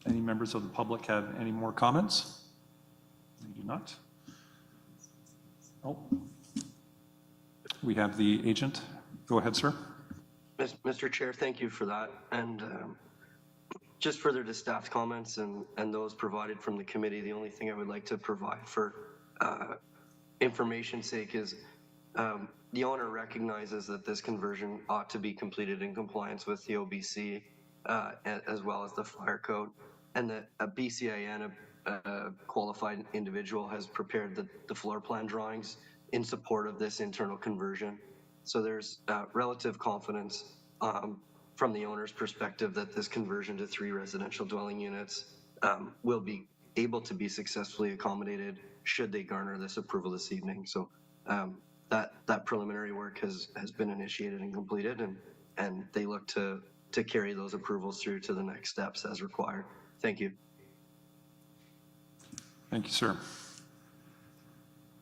any members of the public have any more comments? They do not. Oh, we have the agent. Go ahead, sir. Mr. Chair, thank you for that. And just further to staff's comments and those provided from the committee, the only thing I would like to provide for information's sake is the owner recognizes that this conversion ought to be completed in compliance with the OBC as well as the fire code, and that a BCIN, a qualified individual, has prepared the floor plan drawings in support of this internal conversion. So there's relative confidence from the owner's perspective that this conversion to 3 residential dwelling units will be able to be successfully accommodated should they garner this approval this evening. So that preliminary work has been initiated and completed, and they look to carry those approvals through to the next steps as required. Thank you. Thank you, sir.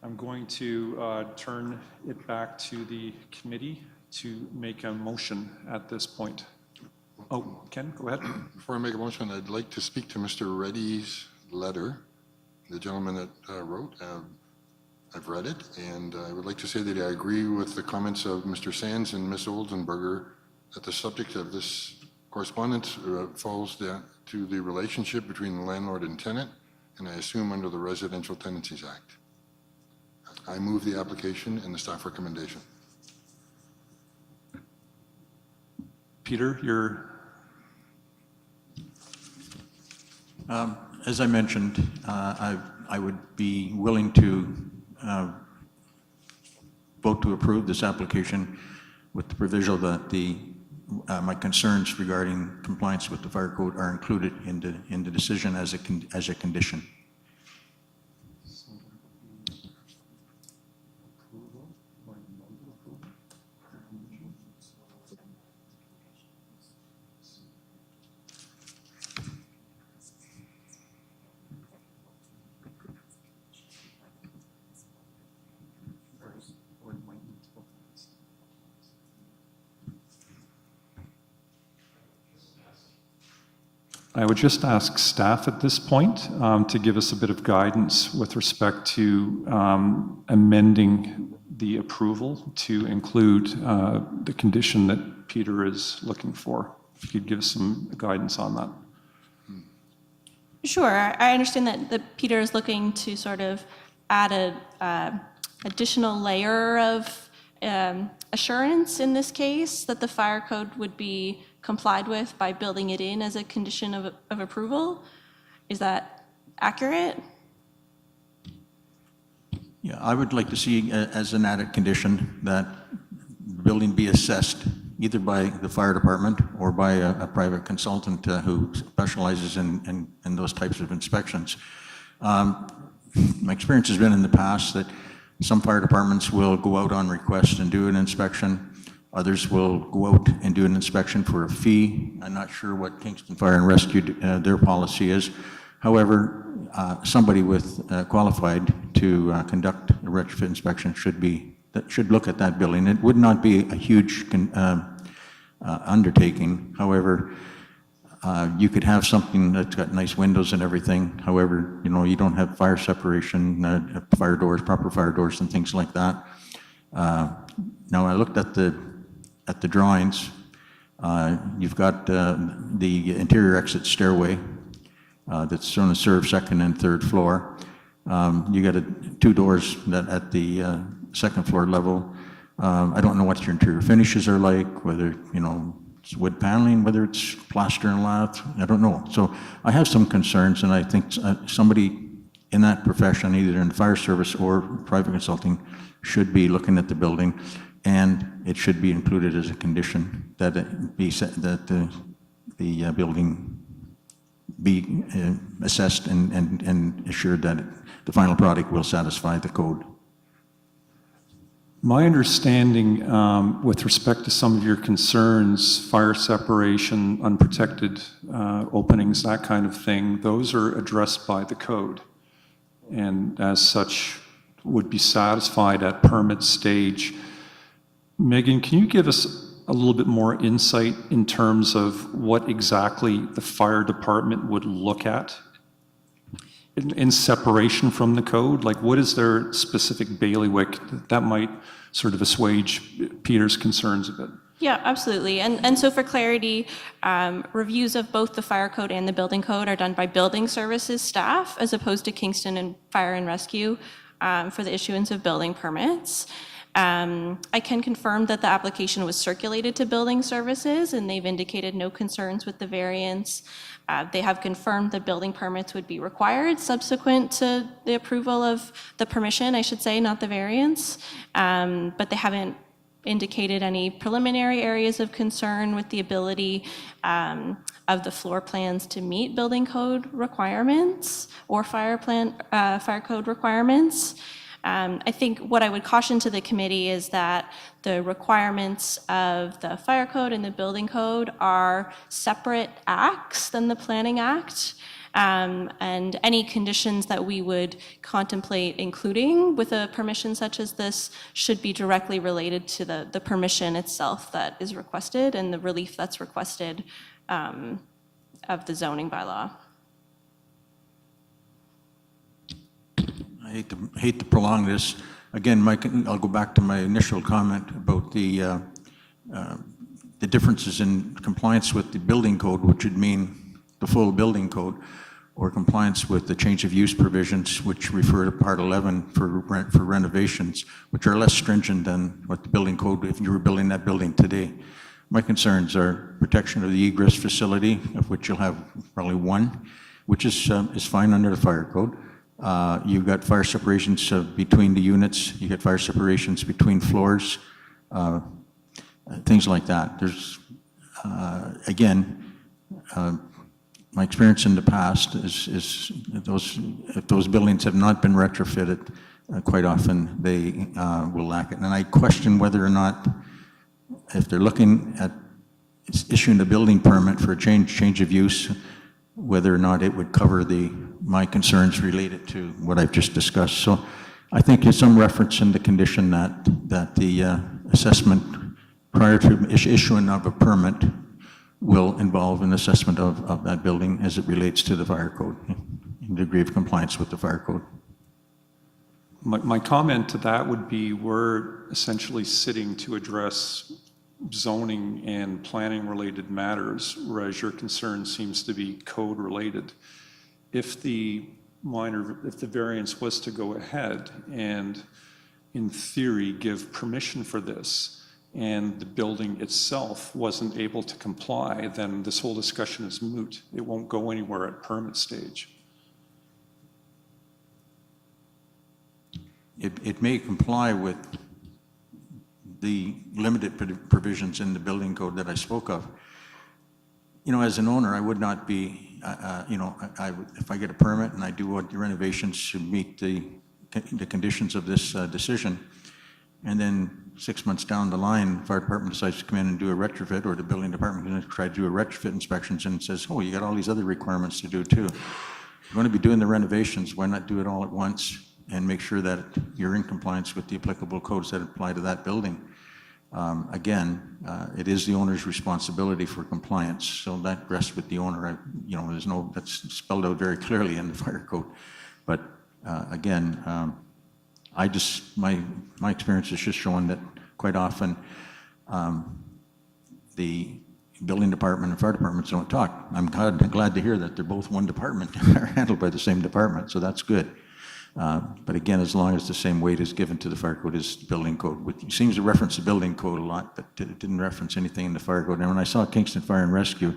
I'm going to turn it back to the committee to make a motion at this point. Oh, Ken, go ahead. Before I make a motion, I'd like to speak to Mr. Reddy's letter, the gentleman that wrote. I've read it, and I would like to say that I agree with the comments of Mr. Sands and Ms. Oldenburger that the subject of this correspondence falls to the relationship between the landlord and tenant, and I assume under the Residential Tenancies Act. I move the application and the staff recommendation. Peter, you're, As I mentioned, I would be willing to vote to approve this application with the proviso that my concerns regarding compliance with the fire code are included in the decision as a condition. I would just ask staff at this point to give us a bit of guidance with respect to amending the approval to include the condition that Peter is looking for. If you could give us some guidance on that. Sure. I understand that Peter is looking to sort of add a additional layer of assurance in this case that the fire code would be complied with by building it in as a condition of approval. Is that accurate? Yeah, I would like to see as an added condition that the building be assessed either by the fire department or by a private consultant who specializes in those types of inspections. My experience has been in the past that some fire departments will go out on request and do an inspection. Others will go out and do an inspection for a fee. I'm not sure what Kingston Fire and Rescue, their policy is. However, somebody with qualified to conduct a retrofit inspection should look at that building. It would not be a huge undertaking. However, you could have something that's got nice windows and everything. However, you don't have fire separation, fire doors, proper fire doors and things like that. Now I looked at the drawings. You've got the interior exit stairway that's going to serve second and third floor. You got two doors that at the second floor level. I don't know what your interior finishes are like, whether it's wood paneling, whether it's plaster and lath. I don't know. So I have some concerns, and I think somebody in that profession, either in the fire service or private consulting, should be looking at the building, and it should be included as a condition that the building be assessed and assured that the final product will satisfy the code. My understanding with respect to some of your concerns, fire separation, unprotected openings, that kind of thing, those are addressed by the code, and as such would be satisfied at permit stage. Megan, can you give us a little bit more insight in terms of what exactly the fire department would look at in separation from the code? Like, what is their specific bailiwick that might sort of assuage Peter's concerns a bit? Yeah, absolutely. And so for clarity, reviews of both the fire code and the building code are done by building services staff as opposed to Kingston and Fire and Rescue for the issuance of building permits. I can confirm that the application was circulated to building services and they've indicated no concerns with the variance. They have confirmed that building permits would be required subsequent to the approval of the permission, I should say, not the variance. But they haven't indicated any preliminary areas of concern with the ability of the floor plans to meet building code requirements or fire code requirements. I think what I would caution to the committee is that the requirements of the fire code and the building code are separate acts than the planning act. And any conditions that we would contemplate including with a permission such as this should be directly related to the permission itself that is requested and the relief that's requested of the zoning bylaw. I hate to prolong this. Again, Mike, I'll go back to my initial comment about the differences in compliance with the building code, which would mean the full building code. or compliance with the change of use provisions, which refer to Part 11 for renovations, which are less stringent than what the building code, if you were building that building today. My concerns are protection of the egress facility, of which you'll have probably one, which is fine under the fire code. You've got fire separations between the units. You get fire separations between floors, things like that. There's, again, my experience in the past is if those buildings have not been retrofitted, quite often they will lack it. And I question whether or not, if they're looking at issuing a building permit for a change of use, whether or not it would cover my concerns related to what I've just discussed. So I think there's some reference in the condition that the assessment prior to issuing of a permit will involve an assessment of that building as it relates to the fire code, in degree of compliance with the fire code. My comment to that would be we're essentially sitting to address zoning and planning related matters, whereas your concern seems to be code related. If the variance was to go ahead and in theory give permission for this, and the building itself wasn't able to comply, then this whole discussion is moot. It won't go anywhere at permit stage. It may comply with the limited provisions in the building code that I spoke of. You know, as an owner, I would not be, if I get a permit and I do what the renovations should meet the conditions of this decision, and then 6 months down the line, the fire department decides to come in and do a retrofit, or the building department is going to try to do a retrofit inspections and says, oh, you got all these other requirements to do too. You're going to be doing the renovations, why not do it all at once and make sure that you're in compliance with the applicable codes that apply to that building? Again, it is the owner's responsibility for compliance, so that rests with the owner. That's spelled out very clearly in the fire code. But again, my experience is just showing that quite often the building department and fire departments don't talk. I'm glad to hear that they're both one department, they're handled by the same department, so that's good. But again, as long as the same weight is given to the fire code as the building code, which seems to reference the building code a lot, but it didn't reference anything in the fire code. And when I saw Kingston Fire and Rescue,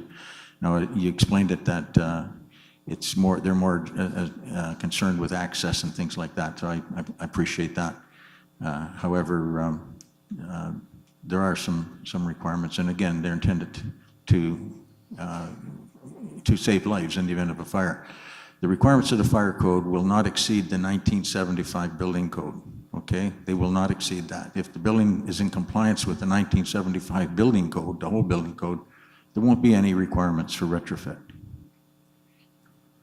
you explained it that they're more concerned with access and things like that. So I appreciate that. However, there are some requirements, and again, they're intended to save lives in the event of a fire. The requirements of the fire code will not exceed the 1975 building code, okay? They will not exceed that. If the building is in compliance with the 1975 building code, the whole building code, there won't be any requirements for retrofit.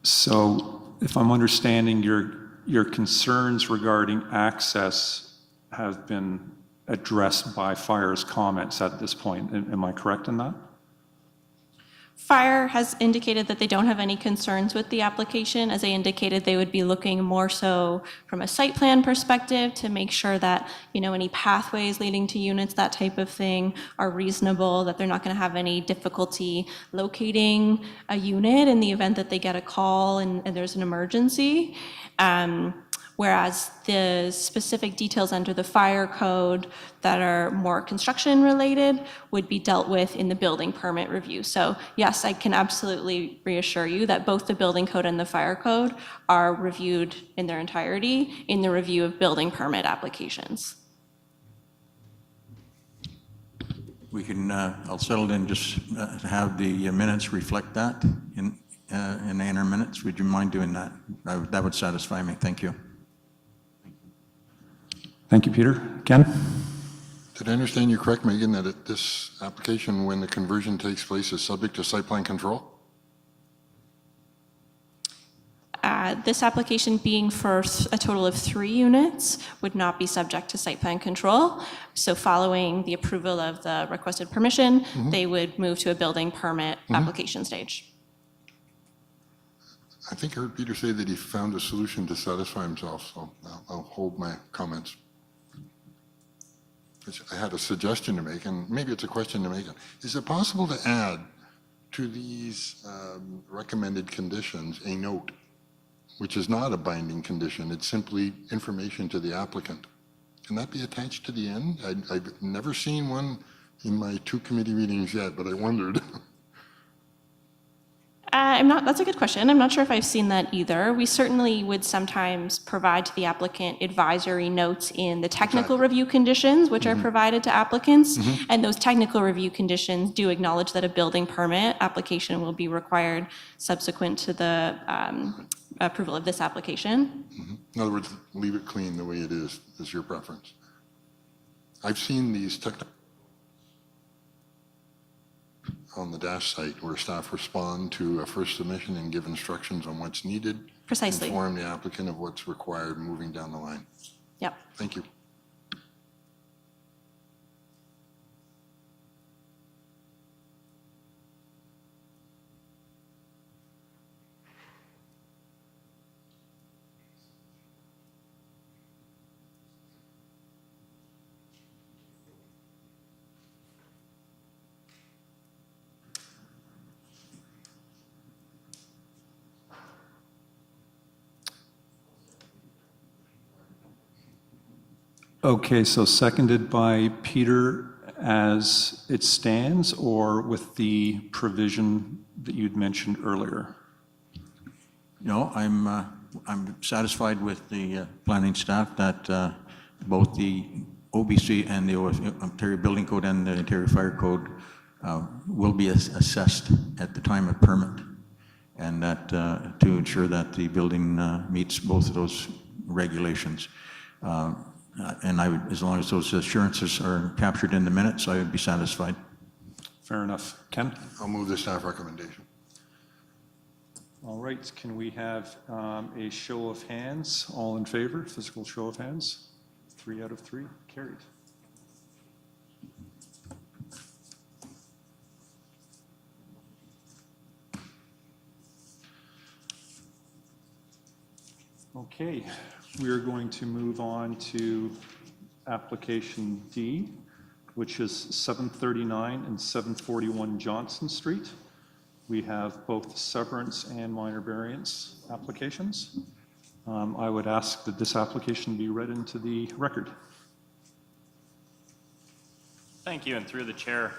So if I'm understanding, your concerns regarding access have been addressed by Fire's comments at this point. Am I correct in that? Fire has indicated that they don't have any concerns with the application. As they indicated, they would be looking more so from a site plan perspective to make sure that, any pathways leading to units, that type of thing, are reasonable, that they're not going to have any difficulty locating a unit in the event that they get a call and there's an emergency. Whereas the specific details under the fire code that are more construction related would be dealt with in the building permit review. So yes, I can absolutely reassure you that both the building code and the fire code are reviewed in their entirety in the review of building permit applications. We can, I'll settle in just have the minutes reflect that in our minutes. Would you mind doing that? That would satisfy me. Thank you. Thank you, Peter. Ken? Did I understand you correct, Megan, that this application, when the conversion takes place, is subject to site plan control? This application being for a total of 3 units would not be subject to site plan control. So following the approval of the requested permission, they would move to a building permit application stage. I think I heard Peter say that he found a solution to satisfy himself, so I'll hold my comments. I had a suggestion to make, and maybe it's a question to make. Is it possible to add to these recommended conditions a note, which is not a binding condition. It's simply information to the applicant. Can that be attached to the end? I've never seen one in my 2 committee meetings yet, but I wondered. That's a good question. I'm not sure if I've seen that either. We certainly would sometimes provide to the applicant advisory notes in the technical review conditions, which are provided to applicants. And those technical review conditions do acknowledge that a building permit application will be required subsequent to the approval of this application. In other words, leave it clean the way it is your preference. I've seen these on the dash site where staff respond to a first submission and give instructions on what's needed. Precisely. Inform the applicant of what's required moving down the line. Yep. Thank you. Okay, so seconded by Peter as it stands, or with the provision that you'd mentioned earlier? No, I'm satisfied with the planning staff that both the OBC and the Ontario Building Code and the Ontario Fire Code will be assessed at the time of permit, and that to ensure that the building meets both of those regulations. And I would, as long as those assurances are captured in the minutes, I would be satisfied. Fair enough. Ken? I'll move the staff recommendation. All right, can we have a show of hands? All in favor, physical show of hands? 3 out of 3, carried. Okay, we are going to move on to application D, which is 739 and 741 Johnson Street. We have both severance and minor variance applications. I would ask that this application be read into the record. Thank you, and through the chair,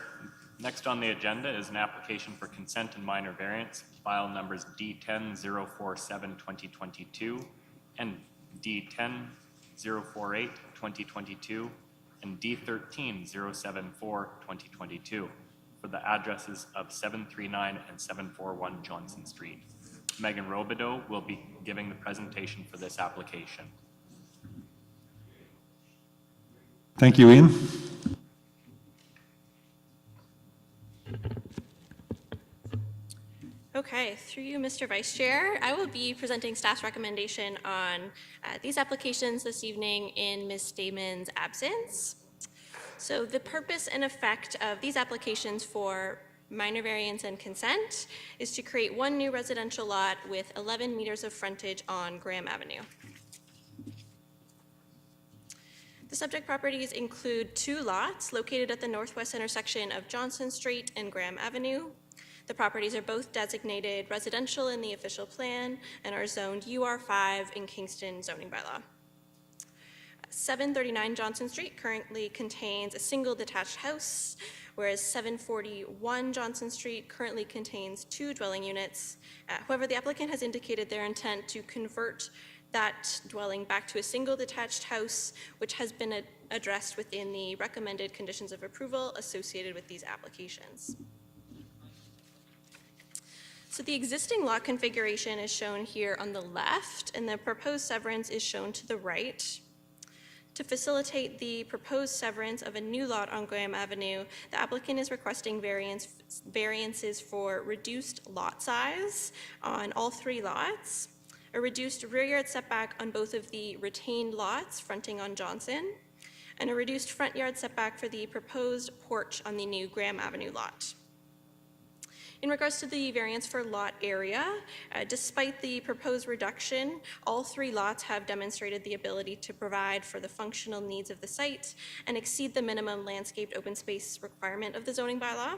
next on the agenda is an application for consent and minor variance, file numbers D10-047-2022 and D10-048-2022 and D13-074-2022 for the addresses of 739 and 741 Johnson Street. Megan Robideau will be giving the presentation for this application. Thank you, Ian. Okay, through you, Mr. Vice Chair, I will be presenting staff's recommendation on these applications this evening in Ms. Stamon's absence. So the purpose and effect of these applications for minor variance and consent is to create one new residential lot with 11 meters of frontage on Graham Avenue. The subject properties include 2 lots located at the northwest intersection of Johnson Street and Graham Avenue. The properties are both designated residential in the official plan and are zoned UR5 in Kingston zoning bylaw. 739 Johnson Street currently contains a single detached house, whereas 741 Johnson Street currently contains 2 dwelling units. However, the applicant has indicated their intent to convert that dwelling back to a single detached house, which has been addressed within the recommended conditions of approval associated with these applications. So the existing lot configuration is shown here on the left, and the proposed severance is shown to the right. To facilitate the proposed severance of a new lot on Graham Avenue, the applicant is requesting variances for reduced lot size on all 3 lots, a reduced rear yard setback on both of the retained lots fronting on Johnson, and a reduced front yard setback for the proposed porch on the new Graham Avenue lot. In regards to the variance for lot area, despite the proposed reduction, all 3 lots have demonstrated the ability to provide for the functional needs of the site and exceed the minimum landscaped open space requirement of the zoning bylaw.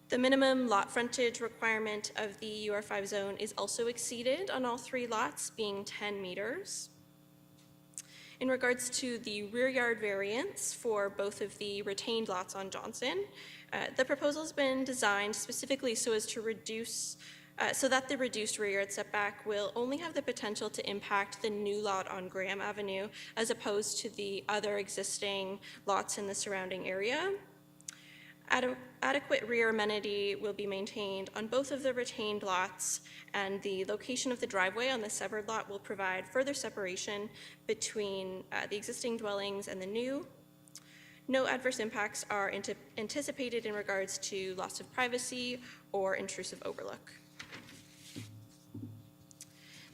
The minimum lot frontage requirement of the UR5 zone is also exceeded on all 3 lots, being 10 meters. In regards to the rear yard variance for both of the retained lots on Johnson, the proposal has been designed specifically so as to reduce, so that the reduced rear yard setback will only have the potential to impact the new lot on Graham Avenue as opposed to the other existing lots in the surrounding area. Adequate rear amenity will be maintained on both of the retained lots, and the location of the driveway on the severed lot will provide further separation between the existing dwellings and the new. No adverse impacts are anticipated in regards to loss of privacy or intrusive overlook.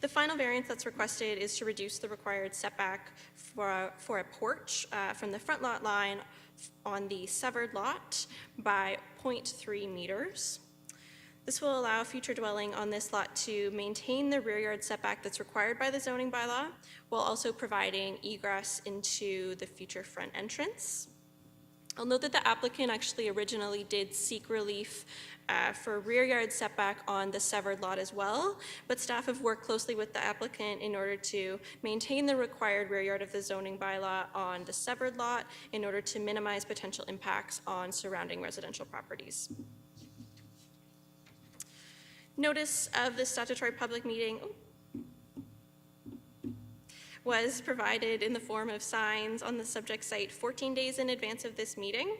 The final variance that's requested is to reduce the required setback for a porch from the front lot line on the severed lot by 0.3 meters. This will allow future dwelling on this lot to maintain the rear yard setback that's required by the zoning bylaw, while also providing egress into the future front entrance. I'll note that the applicant actually originally did seek relief for rear yard setback on the severed lot as well, but staff have worked closely with the applicant in order to maintain the required rear yard of the zoning bylaw on the severed lot in order to minimize potential impacts on surrounding residential properties. Notice of the statutory public meeting was provided in the form of signs on the subject site 14 days in advance of this meeting.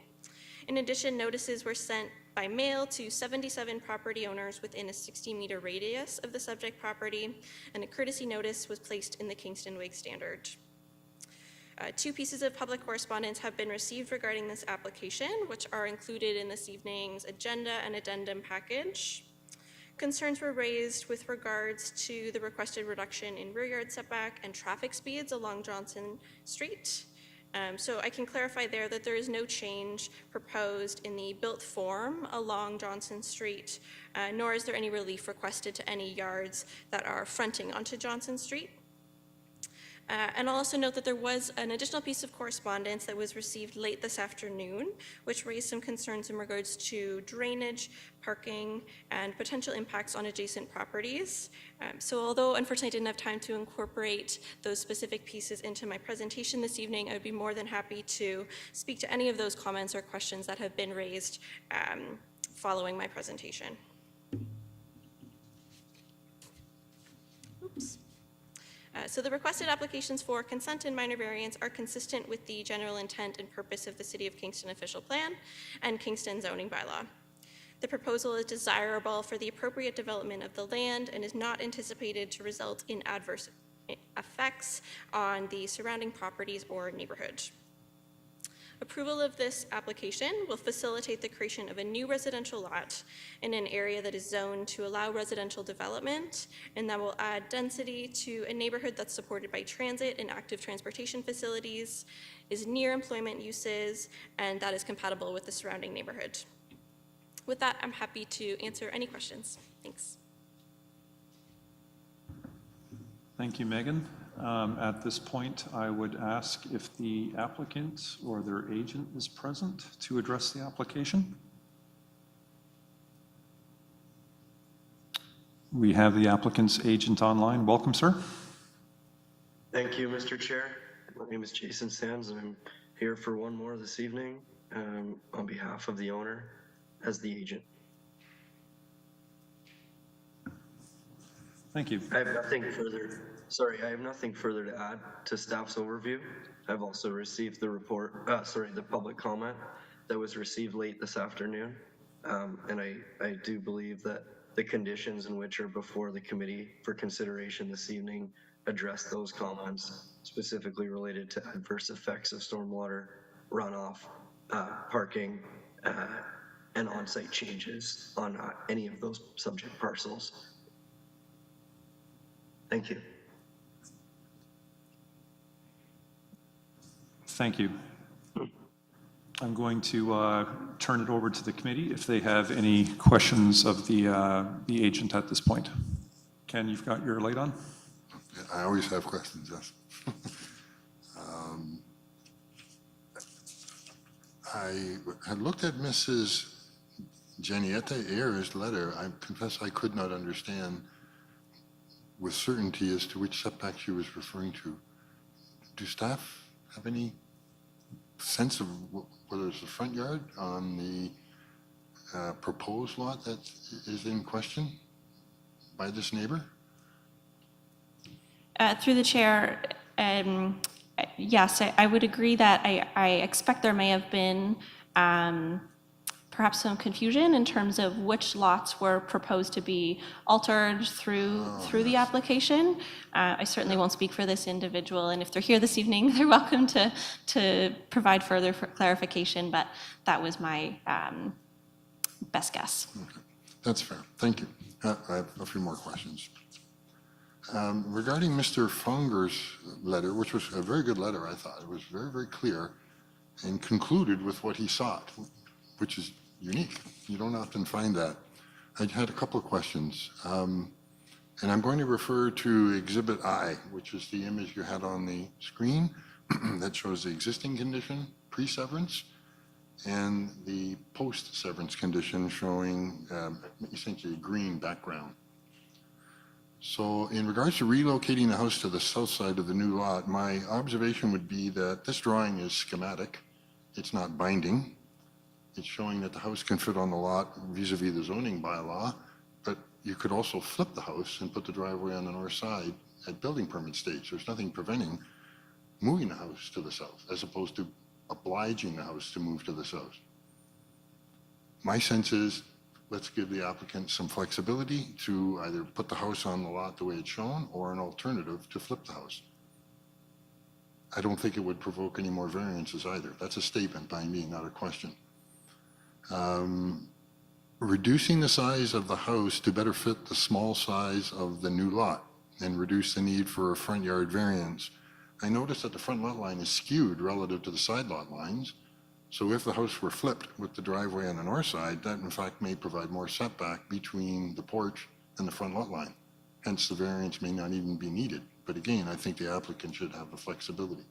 In addition, notices were sent by mail to 77 property owners within a 60-meter radius of the subject property, and a courtesy notice was placed in the Kingston Whig Standard. 2 pieces of public correspondence have been received regarding this application, which are included in this evening's agenda and addendum package. Concerns were raised with regards to the requested reduction in rear yard setback and traffic speeds along Johnson Street. So I can clarify there that there is no change proposed in the built form along Johnson Street, nor is there any relief requested to any yards that are fronting onto Johnson Street. And I'll also note that there was an additional piece of correspondence that was received late this afternoon, which raised some concerns in regards to drainage, parking, and potential impacts on adjacent properties. So although unfortunately I didn't have time to incorporate those specific pieces into my presentation this evening, I would be more than happy to speak to any of those comments or questions that have been raised following my presentation. Oops. So the requested applications for consent and minor variance are consistent with the general intent and purpose of the City of Kingston official plan and Kingston zoning bylaw. The proposal is desirable for the appropriate development of the land and is not anticipated to result in adverse effects on the surrounding properties or neighborhood. Approval of this application will facilitate the creation of a new residential lot in an area that is zoned to allow residential development, and that will add density to a neighborhood that's supported by transit and active transportation facilities, is near employment uses, and that is compatible with the surrounding neighborhood. With that, I'm happy to answer any questions. Thanks. Thank you, Megan. At this point, I would ask if the applicant or their agent is present to address the application. We have the applicant's agent online. Welcome, sir. Thank you, Mr. Chair. My name is Jason Sands, and I'm here for one more this evening on behalf of the owner as the agent. Thank you. I have nothing further. Sorry, I have nothing further to add to staff's overview. I've also received the report, the public comment that was received late this afternoon. And I do believe that the conditions in which are before the committee for consideration this evening address those comments, specifically related to adverse effects of stormwater runoff, parking, and on-site changes on any of those subject parcels. Thank you. Thank you. I'm going to turn it over to the committee if they have any questions of the agent at this point. Ken, you've got your light on? I always have questions, yes. I had looked at Mrs. Janietta Ayer's letter, I confess I could not understand with certainty as to which setback she was referring to. Do staff have any sense of whether it's the front yard on the proposed lot that is in question by this neighbor? Through the chair, yes, I would agree that I expect there may have been perhaps some confusion in terms of which lots were proposed to be altered through the application. I certainly won't speak for this individual, and if they're here this evening, they're welcome to provide further clarification, but that was my best guess. Okay. That's fair. Thank you. I have a few more questions. Regarding Mr. Funger's letter, which was a very good letter, I thought. It was very, very clear and concluded with what he sought, which is unique. You don't often find that. I had a couple of questions. And I'm going to refer to Exhibit I, which is the image you had on the screen that shows the existing condition, pre-severance, and the post-severance condition showing essentially a green background. So in regards to relocating the house to the south side of the new lot, my observation would be that this drawing is schematic. It's not binding. It's showing that the house can fit on the lot vis-a-vis the zoning bylaw, but you could also flip the house and put the driveway on the north side at building permit stage. There's nothing preventing moving the house to the south as opposed to obliging the house to move to the south. My sense is, let's give the applicant some flexibility to either put the house on the lot the way it's shown or an alternative to flip the house. I don't think it would provoke any more variances either. That's a statement by me, not a question. Reducing the size of the house to better fit the small size of the new lot and reduce the need for a front yard variance. I noticed that the front lot line is skewed relative to the side lot lines. So if the house were flipped with the driveway on the north side, that in fact may provide more setback between the porch and the front lot line. Hence the variance may not even be needed. But again, I think the applicant should have the flexibility.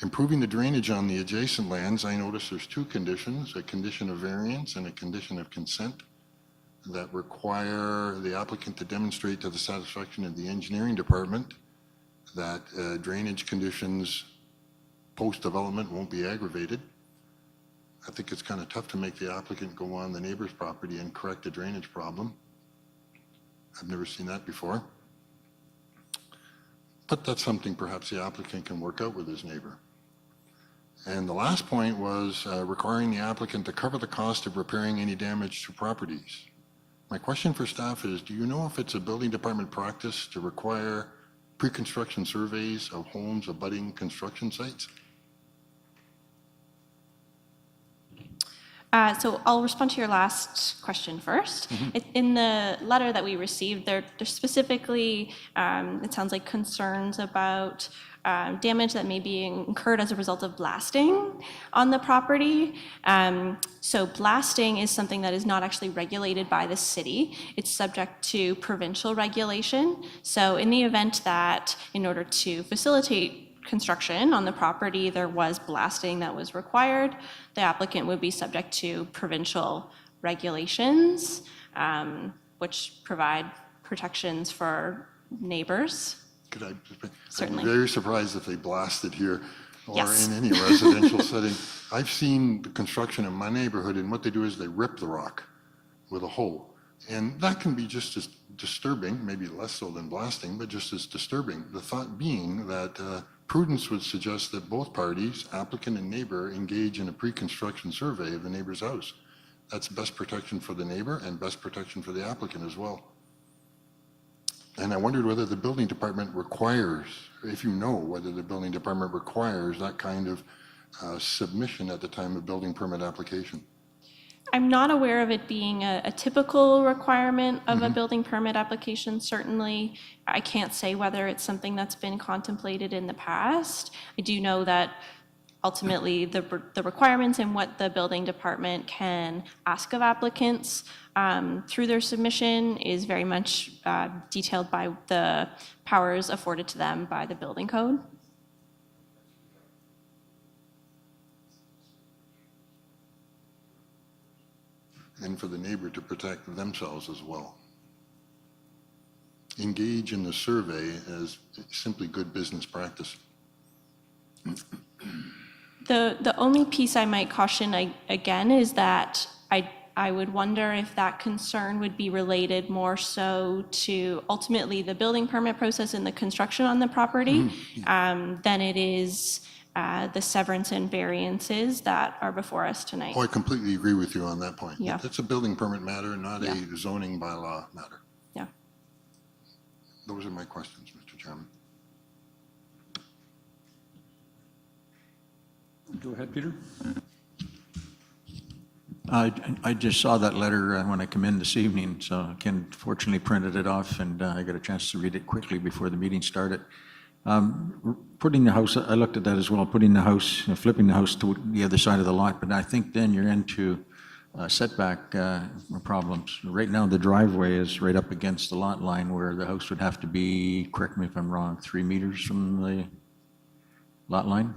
Improving the drainage on the adjacent lands, I notice there's two conditions, a condition of variance and a condition of consent that require the applicant to demonstrate to the satisfaction of the engineering department that drainage conditions post-development won't be aggravated. I think it's kind of tough to make the applicant go on the neighbor's property and correct a drainage problem. I've never seen that before. But that's something perhaps the applicant can work out with his neighbor. And the last point was requiring the applicant to cover the cost of repairing any damage to properties. My question for staff is, do you know if it's a building department practice to require pre-construction surveys of homes abutting construction sites? So I'll respond to your last question first. In the letter that we received, there's specifically, it sounds like concerns about damage that may be incurred as a result of blasting on the property. So blasting is something that is not actually regulated by the city. It's subject to provincial regulation. So in the event that in order to facilitate construction on the property, there was blasting that was required, the applicant would be subject to provincial regulations, which provide protections for neighbors. Could I? Certainly. I'm very surprised if they blasted here or Yes. in any residential setting. I've seen the construction in my neighborhood, and what they do is they rip the rock with a hoe. And that can be just as disturbing, maybe less so than blasting, but just as disturbing. The thought being that prudence would suggest that both parties, applicant and neighbor, engage in a pre-construction survey of the neighbor's house. That's best protection for the neighbor and best protection for the applicant as well. And I wondered whether the building department requires, if you know whether the building department requires that kind of submission at the time of building permit application. I'm not aware of it being a typical requirement of a building permit application, certainly. I can't say whether it's something that's been contemplated in the past. I do know that ultimately the requirements and what the building department can ask of applicants through their submission is very much detailed by the powers afforded to them by the building code. and for the neighbor to protect themselves as well. Engage in the survey as simply good business practice. The only piece I might caution again is that I would wonder if that concern would be related more so to ultimately the building permit process and the construction on the property than it is the severance and variances that are before us tonight. Oh, I completely agree with you on that point. Yeah. It's a building permit matter, not Yeah. a zoning bylaw matter. Yeah. Those are my questions, Mr. Chairman. Go ahead, Peter. I just saw that letter when I come in this evening, so Ken fortunately printed it off, and I got a chance to read it quickly before the meeting started. Putting the house, I looked at that as well, putting the house, flipping the house to the other side of the lot, but I think then you're into setback problems. Right now, the driveway is right up against the lot line where the house would have to be, correct me if I'm wrong, 3 meters from the lot line?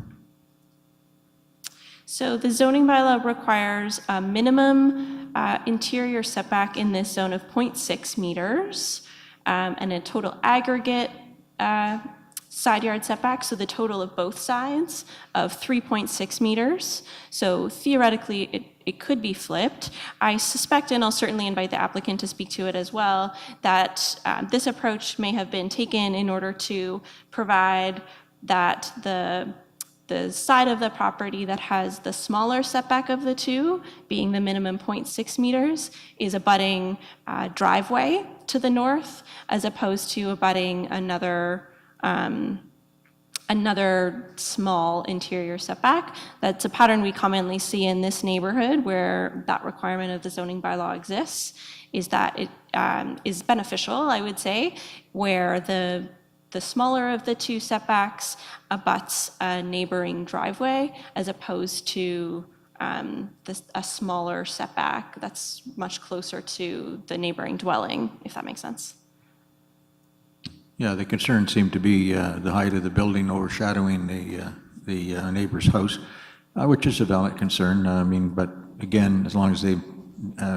So the zoning bylaw requires a minimum interior setback in this zone of 0.6 meters and a total aggregate side yard setback, so the total of both sides of 3.6 meters. So theoretically, it could be flipped. I suspect, and I'll certainly invite the applicant to speak to it as well, that this approach may have been taken in order to provide that the side of the property that has the smaller setback of the two, being the minimum 0.6 meters, is abutting driveway to the north, as opposed to abutting another small interior setback. That's a pattern we commonly see in this neighborhood where that requirement of the zoning bylaw exists, is that it is beneficial, I would say, where the smaller of the two setbacks abuts a neighboring driveway as opposed to a smaller setback that's much closer to the neighboring dwelling, if that makes sense. Yeah, the concern seemed to be the height of the building overshadowing the neighbor's house, which is a valid concern. I mean, but again, as long as they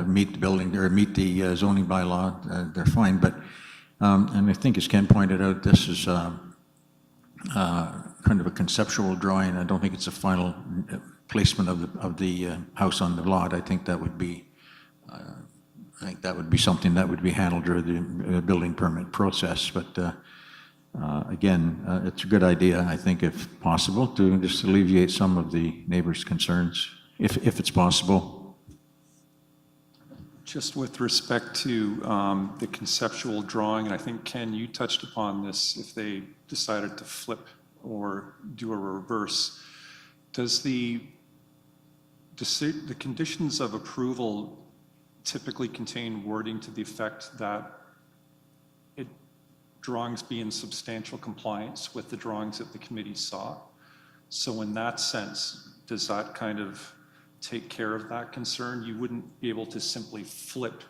meet the building or meet the zoning bylaw, they're fine. But and I think, as Ken pointed out, this is kind of a conceptual drawing. I don't think it's a final placement of the house on the lot. I think that would be something that would be handled during the building permit process. But again, it's a good idea, I think, if possible, to just alleviate some of the neighbors' concerns, if it's possible. Just with respect to the conceptual drawing, and I think, Ken, you touched upon this, if they decided to flip or do a reverse, does the conditions of approval typically contain wording to the effect that drawings be in substantial compliance with the drawings that the committee saw? So in that sense, does that kind of take care of that concern? You wouldn't be able to simply flip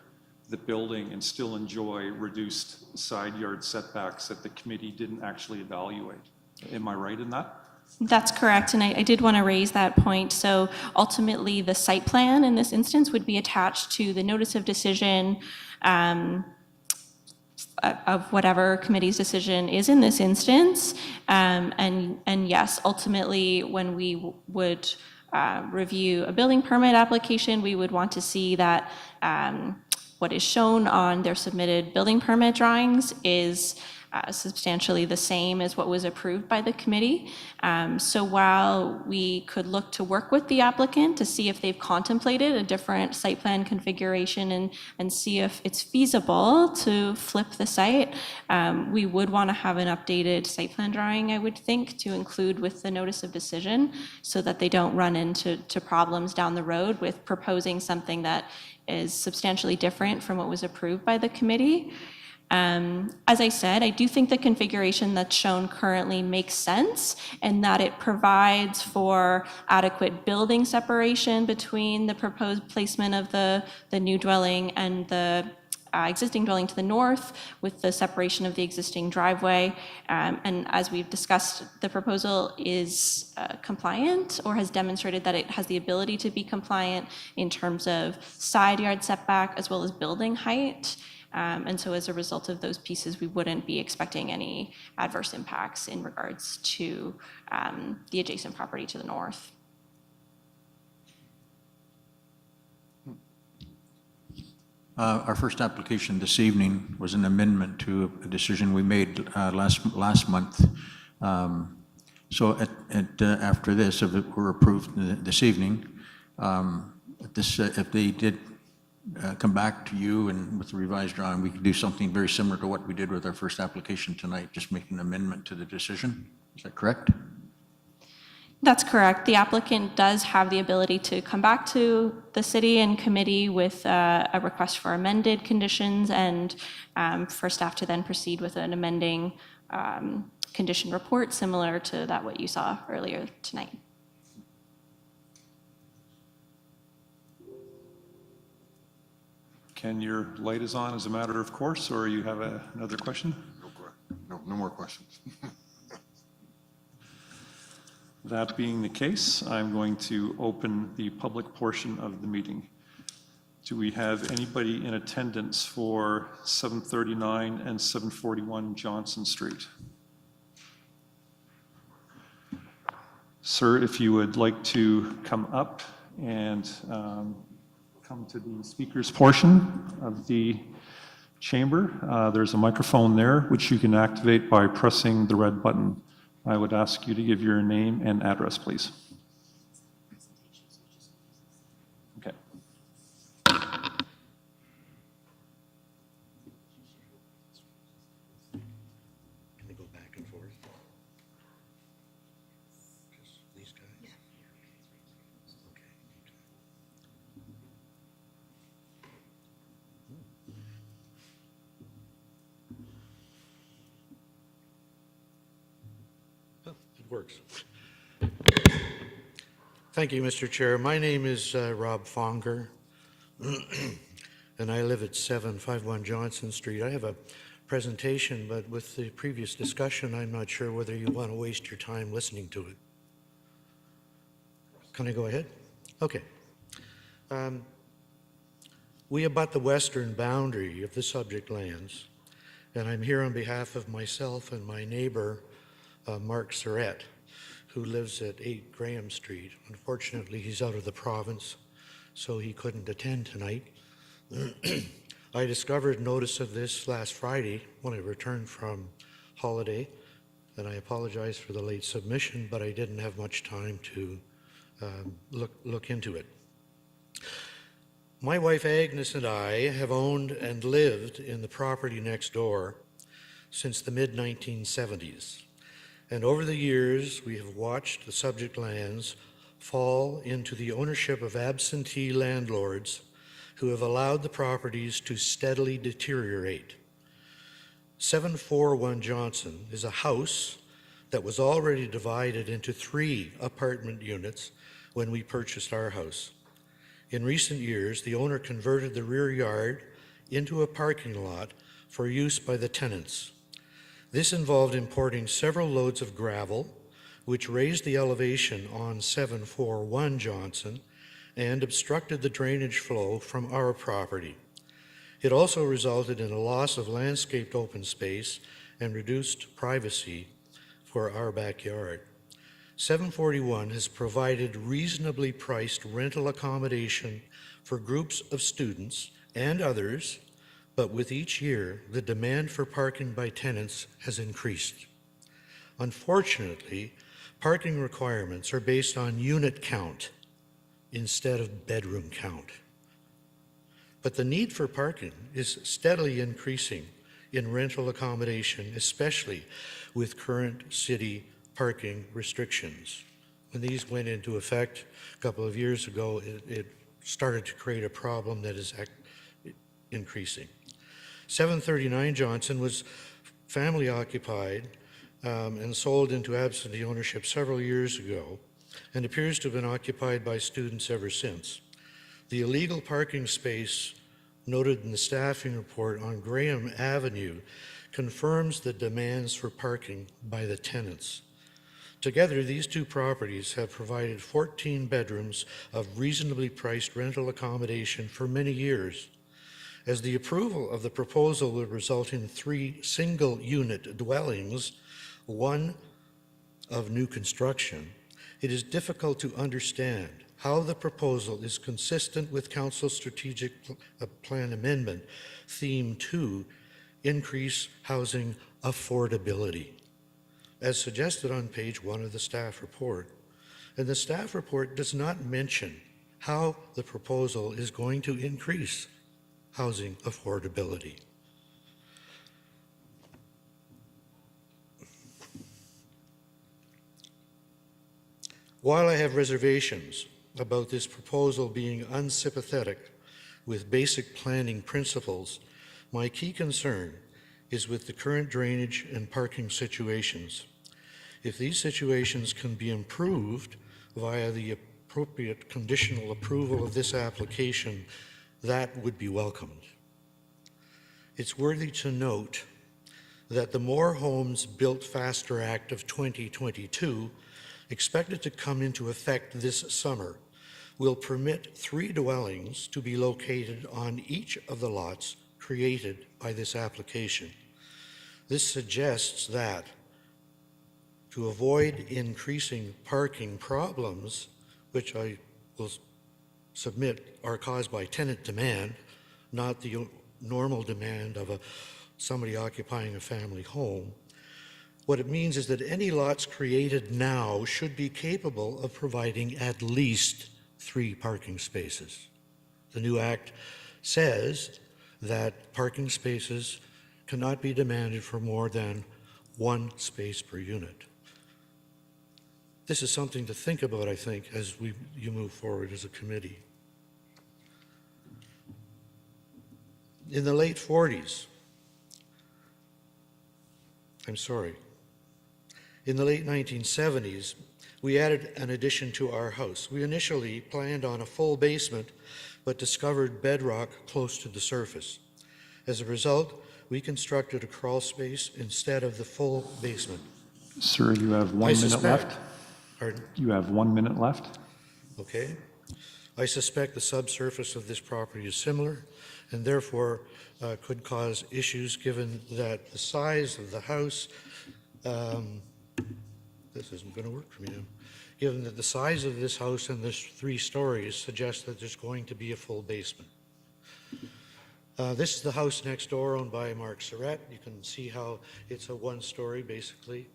the building and still enjoy reduced side yard setbacks that the committee didn't actually evaluate. Am I right in that? That's correct, and I did want to raise that point. So ultimately, the site plan in this instance would be attached to the notice of decision of whatever committee's decision is in this instance. And yes, ultimately, when we would review a building permit application, we would want to see that what is shown on their submitted building permit drawings is substantially the same as what was approved by the committee. So while we could look to work with the applicant to see if they've contemplated a different site plan configuration and see if it's feasible to flip the site, we would want to have an updated site plan drawing, I would think, to include with the notice of decision so that they don't run into problems down the road with proposing something that is substantially different from what was approved by the committee. As I said, I do think the configuration that's shown currently makes sense and that it provides for adequate building separation between the proposed placement of the new dwelling and the existing dwelling to the north with the separation of the existing driveway. And as we've discussed, the proposal is compliant or has demonstrated that it has the ability to be compliant in terms of side yard setback as well as building height. And so as a result of those pieces, we wouldn't be expecting any adverse impacts in regards to the adjacent property to the north. Our first application this evening was an amendment to a decision we made last month. So after this, if it were approved this evening, if they did come back to you and with the revised drawing, we could do something very similar to what we did with our first application tonight, just make an amendment to the decision. Is that correct? That's correct. The applicant does have the ability to come back to the city and committee with a request for amended conditions and for staff to then proceed with an amending condition report similar to that what you saw earlier tonight. Ken, your light is on as a matter of course, or you have another question? No more questions. That being the case, I'm going to open the public portion of the meeting. Do we have anybody in attendance for 739 and 741 Johnson Street? Sir, if you would like to come up and come to the speakers portion of the chamber, there's a microphone there which you can activate by pressing the red button. I would ask you to give your name and address, please. Okay. Can they go back and forth? Just these guys? Okay. It works. Thank you, Mr. Chair. My name is Rob Fonger, and I live at 751 Johnson Street. I have a presentation, but with the previous discussion, I'm not sure whether you want to waste your time listening to it. Can I go ahead? Okay. We abut the western boundary of the subject lands, and I'm here on behalf of myself and my neighbor, Mark Surrett, who lives at 8 Graham Street. Unfortunately, he's out of the province, so he couldn't attend tonight. I discovered notice of this last Friday when I returned from holiday, and I apologize for the late submission, but I didn't have much time to look into it. My wife Agnes and I have owned and lived in the property next door since the mid-1970s. And over the years, we have watched the subject lands fall into the ownership of absentee landlords who have allowed the properties to steadily deteriorate. 741 Johnson is a house that was already divided into 3 apartment units when we purchased our house. In recent years, the owner converted the rear yard into a parking lot for use by the tenants. This involved importing several loads of gravel, which raised the elevation on 741 Johnson and obstructed the drainage flow from our property. It also resulted in a loss of landscaped open space and reduced privacy for our backyard. 741 has provided reasonably priced rental accommodation for groups of students and others, but with each year, the demand for parking by tenants has increased. Unfortunately, parking requirements are based on unit count instead of bedroom count. But the need for parking is steadily increasing in rental accommodation, especially with current city parking restrictions. When these went into effect a couple of years ago, it started to create a problem that is increasing. 739 Johnson was family occupied and sold into absentee ownership several years ago and appears to have been occupied by students ever since. The illegal parking space noted in the staffing report on Graham Avenue confirms the demands for parking by the tenants. Together, these two properties have provided 14 bedrooms of reasonably priced rental accommodation for many years. As the approval of the proposal would result in 3 single-unit dwellings, one of new construction, it is difficult to understand how the proposal is consistent with Council's Strategic Plan Amendment, Theme 2, Increase Housing Affordability, as suggested on page 1 of the staff report. And the staff report does not mention how the proposal is going to increase housing affordability. While I have reservations about this proposal being unsympathetic with basic planning principles, my key concern is with the current drainage and parking situations. If these situations can be improved via the appropriate conditional approval of this application, that would be welcomed. It's worthy to note that the More Homes Built Faster Act of 2022, expected to come into effect this summer, will permit 3 dwellings to be located on each of the lots created by this application. This suggests that to avoid increasing parking problems, which I will submit are caused by tenant demand, not the normal demand of somebody occupying a family home, what it means is that any lots created now should be capable of providing at least 3 parking spaces. The new act says that parking spaces cannot be demanded for more than 1 space per unit. This is something to think about, I think, as you move forward as a committee. In the late 40s, in the late 1970s, we added an addition to our house. We initially planned on a full basement, but discovered bedrock close to the surface. As a result, we constructed a crawl space instead of the full basement. Sir, you have 1 minute left. Pardon? You have 1 minute left. Okay. I suspect the subsurface of this property is similar and therefore could cause issues given that the size of the house, this isn't going to work for me now, given that the size of this house and this 3 stories suggests that there's going to be a full basement. This is the house next door owned by Mark Surratt. You can see how it's a 1-story basically,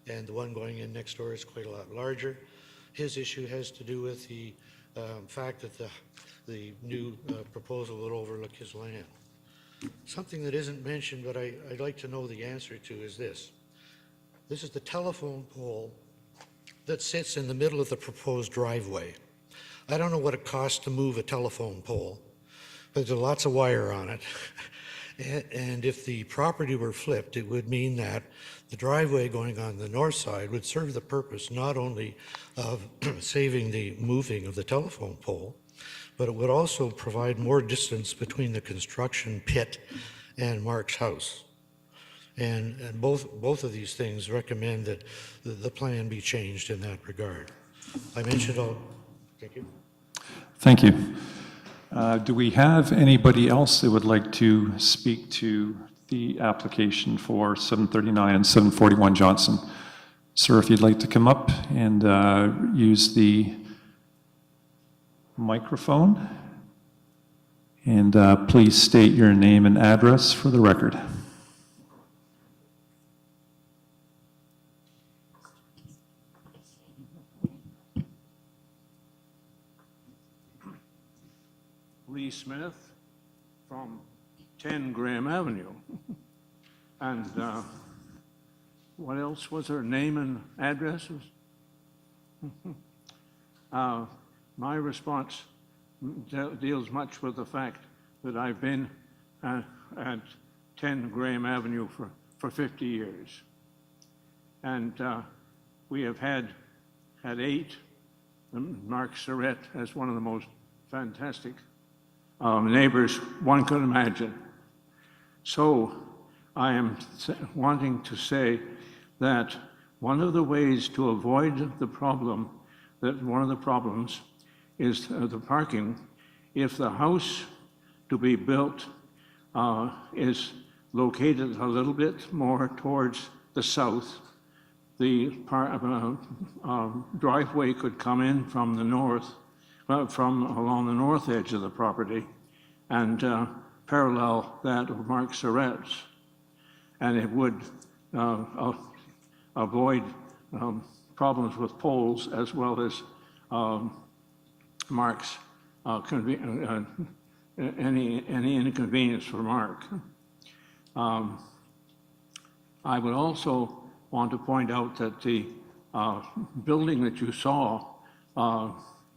and the one going in next door is quite a lot larger. His issue has to do with the fact that the new proposal would overlook his land. Something that isn't mentioned, but I'd like to know the answer to is this. This is the telephone pole that sits in the middle of the proposed driveway. I don't know what it costs to move a telephone pole, but there's lots of wire on it. And if the property were flipped, it would mean that the driveway going on the north side would serve the purpose not only of saving the moving of the telephone pole, but it would also provide more distance between the construction pit and Mark's house. And both of these things recommend that the plan be changed in that regard. I mentioned all. Thank you. Thank you. Do we have anybody else that would like to speak to the application for 739 and 741 Johnson? Sir, if you'd like to come up and use the microphone, and please state your name and address for the record. Lee Smith from 10 Graham Avenue. And what else was her name and addresses? My response deals much with the fact that I've been at 10 Graham Avenue for 50 years. And we have had 8, Mark Surratt as one of the most fantastic neighbors one could imagine. So I am wanting to say that one of the ways to avoid the problem, that one of the problems is the parking. If the house to be built is located a little bit more towards the south, the driveway could come in from the north, from along the north edge of the property and parallel that of Mark Surratt's. And it would avoid problems with poles as well as Mark's, any inconvenience for Mark. I would also want to point out that the building that you saw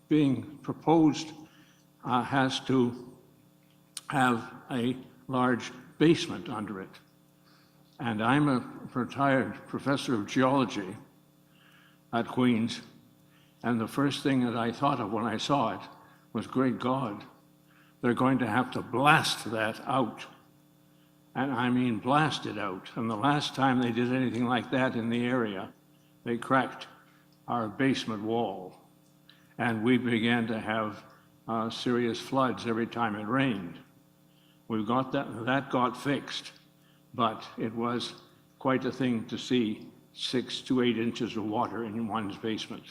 being proposed has to have a large basement under it. And I'm a retired professor of geology at Queen's, and the first thing that I thought of when I saw it was, great God, they're going to have to blast that out. And I mean blast it out. And the last time they did anything like that in the area, they cracked our basement wall. And we began to have serious floods every time it rained. We got that got fixed, but it was quite a thing to see 6 to 8 inches of water in one's basement.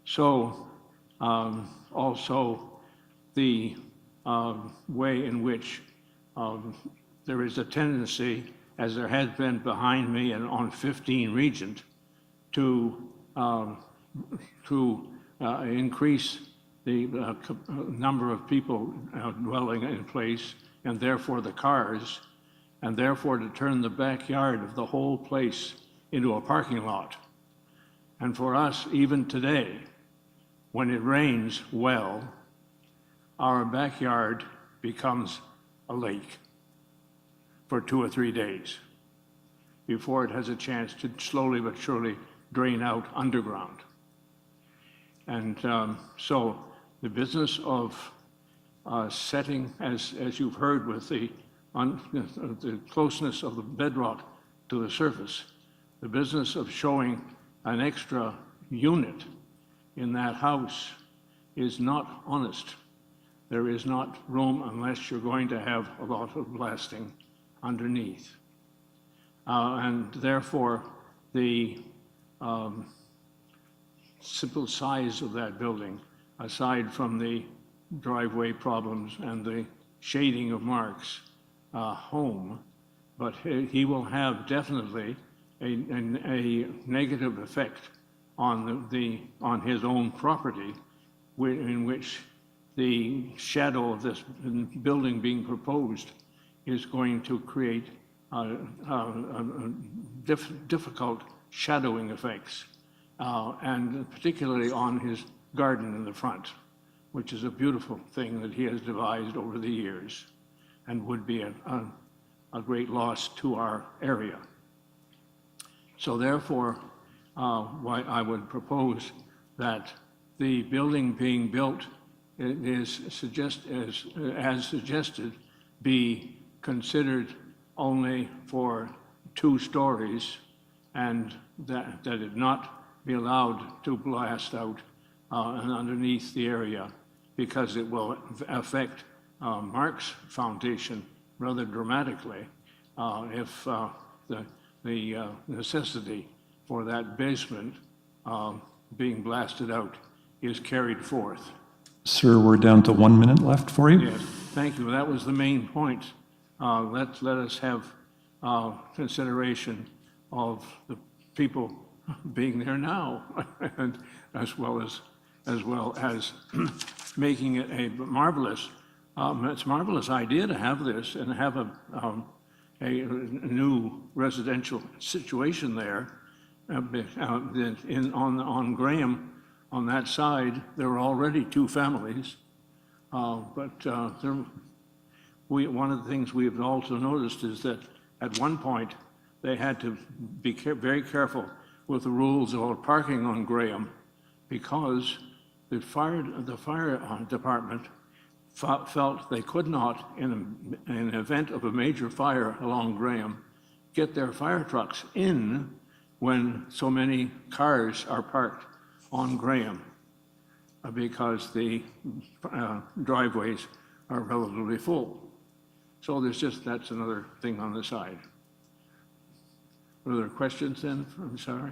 So also the way in which there is a tendency, as there has been behind me and on 15 Regent, to increase the number of people dwelling in place, and therefore the cars, and therefore to turn the backyard of the whole place into a parking lot. And for us, even today, when it rains well, our backyard becomes a lake for 2 or 3 days before it has a chance to slowly but surely drain out underground. And so the business of setting, as you've heard with the closeness of the bedrock to the surface, the business of showing an extra unit in that house is not honest. There is not room unless you're going to have a lot of blasting underneath. And therefore, the simple size of that building, aside from the driveway problems and the shading of Mark's home, but he will have definitely a negative effect on his own property, in which the shadow of this building being proposed is going to create difficult shadowing effects, and particularly on his garden in the front, which is a beautiful thing that he has devised over the years and would be a great loss to our area. So therefore, I would propose that the building being built is as suggested, be considered only for 2 stories, and that it not be allowed to blast out and underneath the area, because it will affect Mark's foundation rather dramatically if the necessity for that basement being blasted out is carried forth. Sir, we're down to 1 minute left for you. Yes, thank you. That was the main point. Let us have consideration of the people being there now, and as well as making it a marvelous. It's a marvelous idea to have this and have a new residential situation there. On Graham, on that side, there were already 2 families, but one of the things we've also noticed is that at one point they had to be very careful with the rules about parking on Graham, because the fire department felt they could not, in an event of a major fire along Graham, get their fire trucks in when so many cars are parked on Graham because the driveways are relatively full. So that's another thing on the side. Are there questions then? I'm sorry.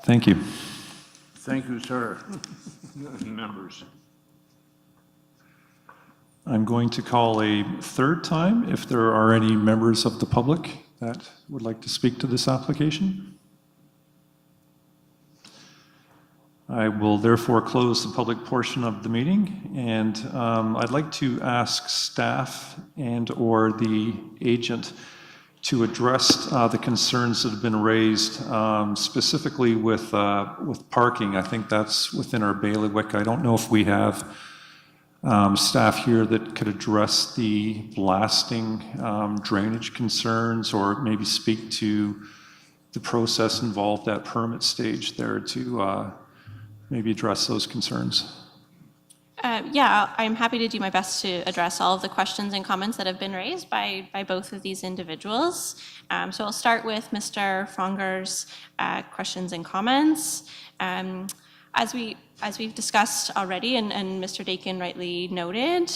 Thank you. Thank you, sir. Members. I'm going to call a third time if there are any members of the public that would like to speak to this application. I will therefore close the public portion of the meeting, and I'd like to ask staff and/or the agent to address the concerns that have been raised, specifically with parking. I think that's within our bailiwick. I don't know if we have staff here that could address the blasting drainage concerns, or maybe speak to the process involved at permit stage there to maybe address those concerns. Yeah, I'm happy to do my best to address all of the questions and comments that have been raised by both of these individuals. So I'll start with Mr. Fonger's questions and comments. As we've discussed already, and Mr. Dakin rightly noted,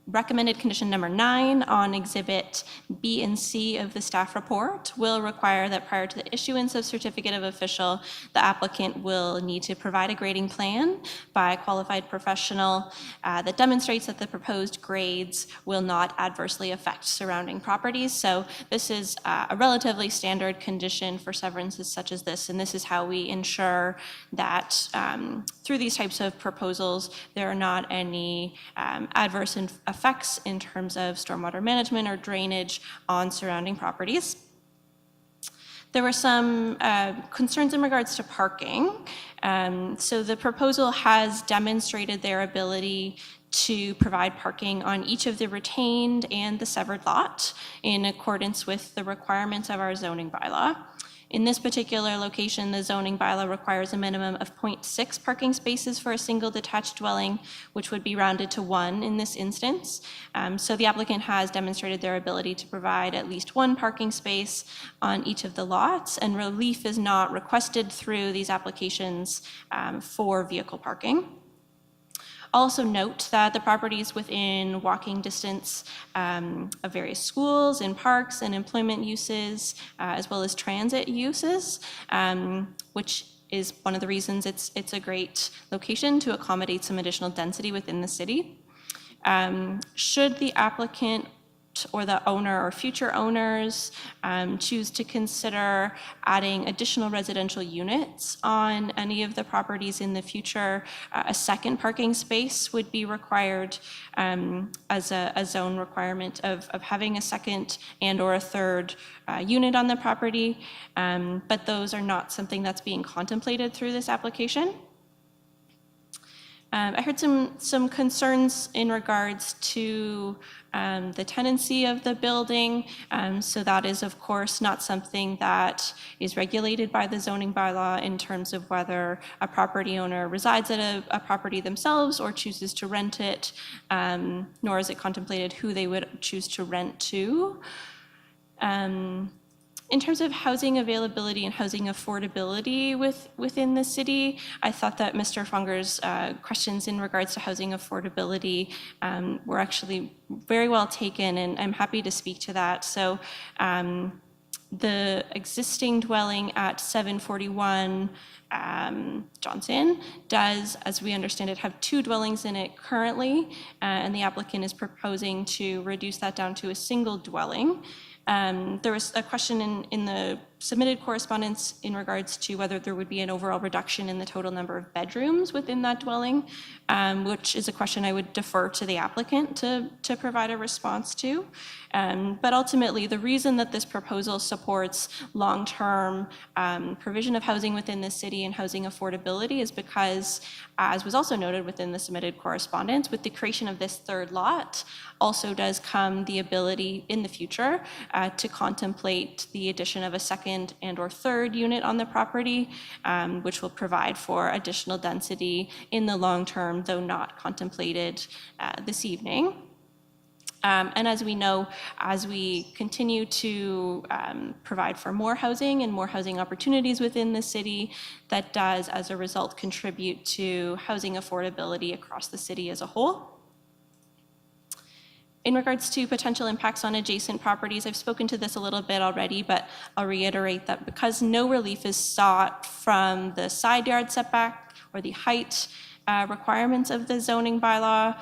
recommended condition number 9 on exhibit B and C of the staff report will require that prior to the issuance of certificate of official, the applicant will need to provide a grading plan by a qualified professional that demonstrates that the proposed grades will not adversely affect surrounding properties. So this is a relatively standard condition for severances such as this, and this is how we ensure that through these types of proposals, there are not any adverse effects in terms of stormwater management or drainage on surrounding properties. There were some concerns in regards to parking. So the proposal has demonstrated their ability to provide parking on each of the retained and the severed lot in accordance with the requirements of our zoning bylaw. In this particular location, the zoning bylaw requires a minimum of 0.6 parking spaces for a single detached dwelling, which would be rounded to 1 in this instance. So the applicant has demonstrated their ability to provide at least 1 parking space on each of the lots, and relief is not requested through these applications for vehicle parking. Also note that the property is within walking distance of various schools and parks and employment uses, as well as transit uses, which is one of the reasons it's a great location to accommodate some additional density within the city. Should the applicant or the owner or future owners choose to consider adding additional residential units on any of the properties in the future, a second parking space would be required as a zone requirement of having a second and or a third unit on the property, but those are not something that's being contemplated through this application. I heard some concerns in regards to the tenancy of the building. So that is, of course, not something that is regulated by the zoning bylaw in terms of whether a property owner resides at a property themselves or chooses to rent it, nor is it contemplated who they would choose to rent to. In terms of housing availability and housing affordability within the city, I thought that Mr. Fonger's questions in regards to housing affordability were actually very well taken, and I'm happy to speak to that. So the existing dwelling at 741 Johnson does, as we understand it, have 2 dwellings in it currently, and the applicant is proposing to reduce that down to a single dwelling. There was a question in the submitted correspondence in regards to whether there would be an overall reduction in the total number of bedrooms within that dwelling, which is a question I would defer to the applicant to provide a response to. But ultimately, the reason that this proposal supports long-term provision of housing within the city and housing affordability is because, as was also noted within the submitted correspondence, with the creation of this third lot also does come the ability in the future to contemplate the addition of a second second and or third unit on the property, which will provide for additional density in the long term, though not contemplated this evening. And as we know, as we continue to provide for more housing and more housing opportunities within the city, that does, as a result, contribute to housing affordability across the city as a whole. In regards to potential impacts on adjacent properties, I've spoken to this a little bit already, but I'll reiterate that because no relief is sought from the side yard setback or the height requirements of the zoning bylaw,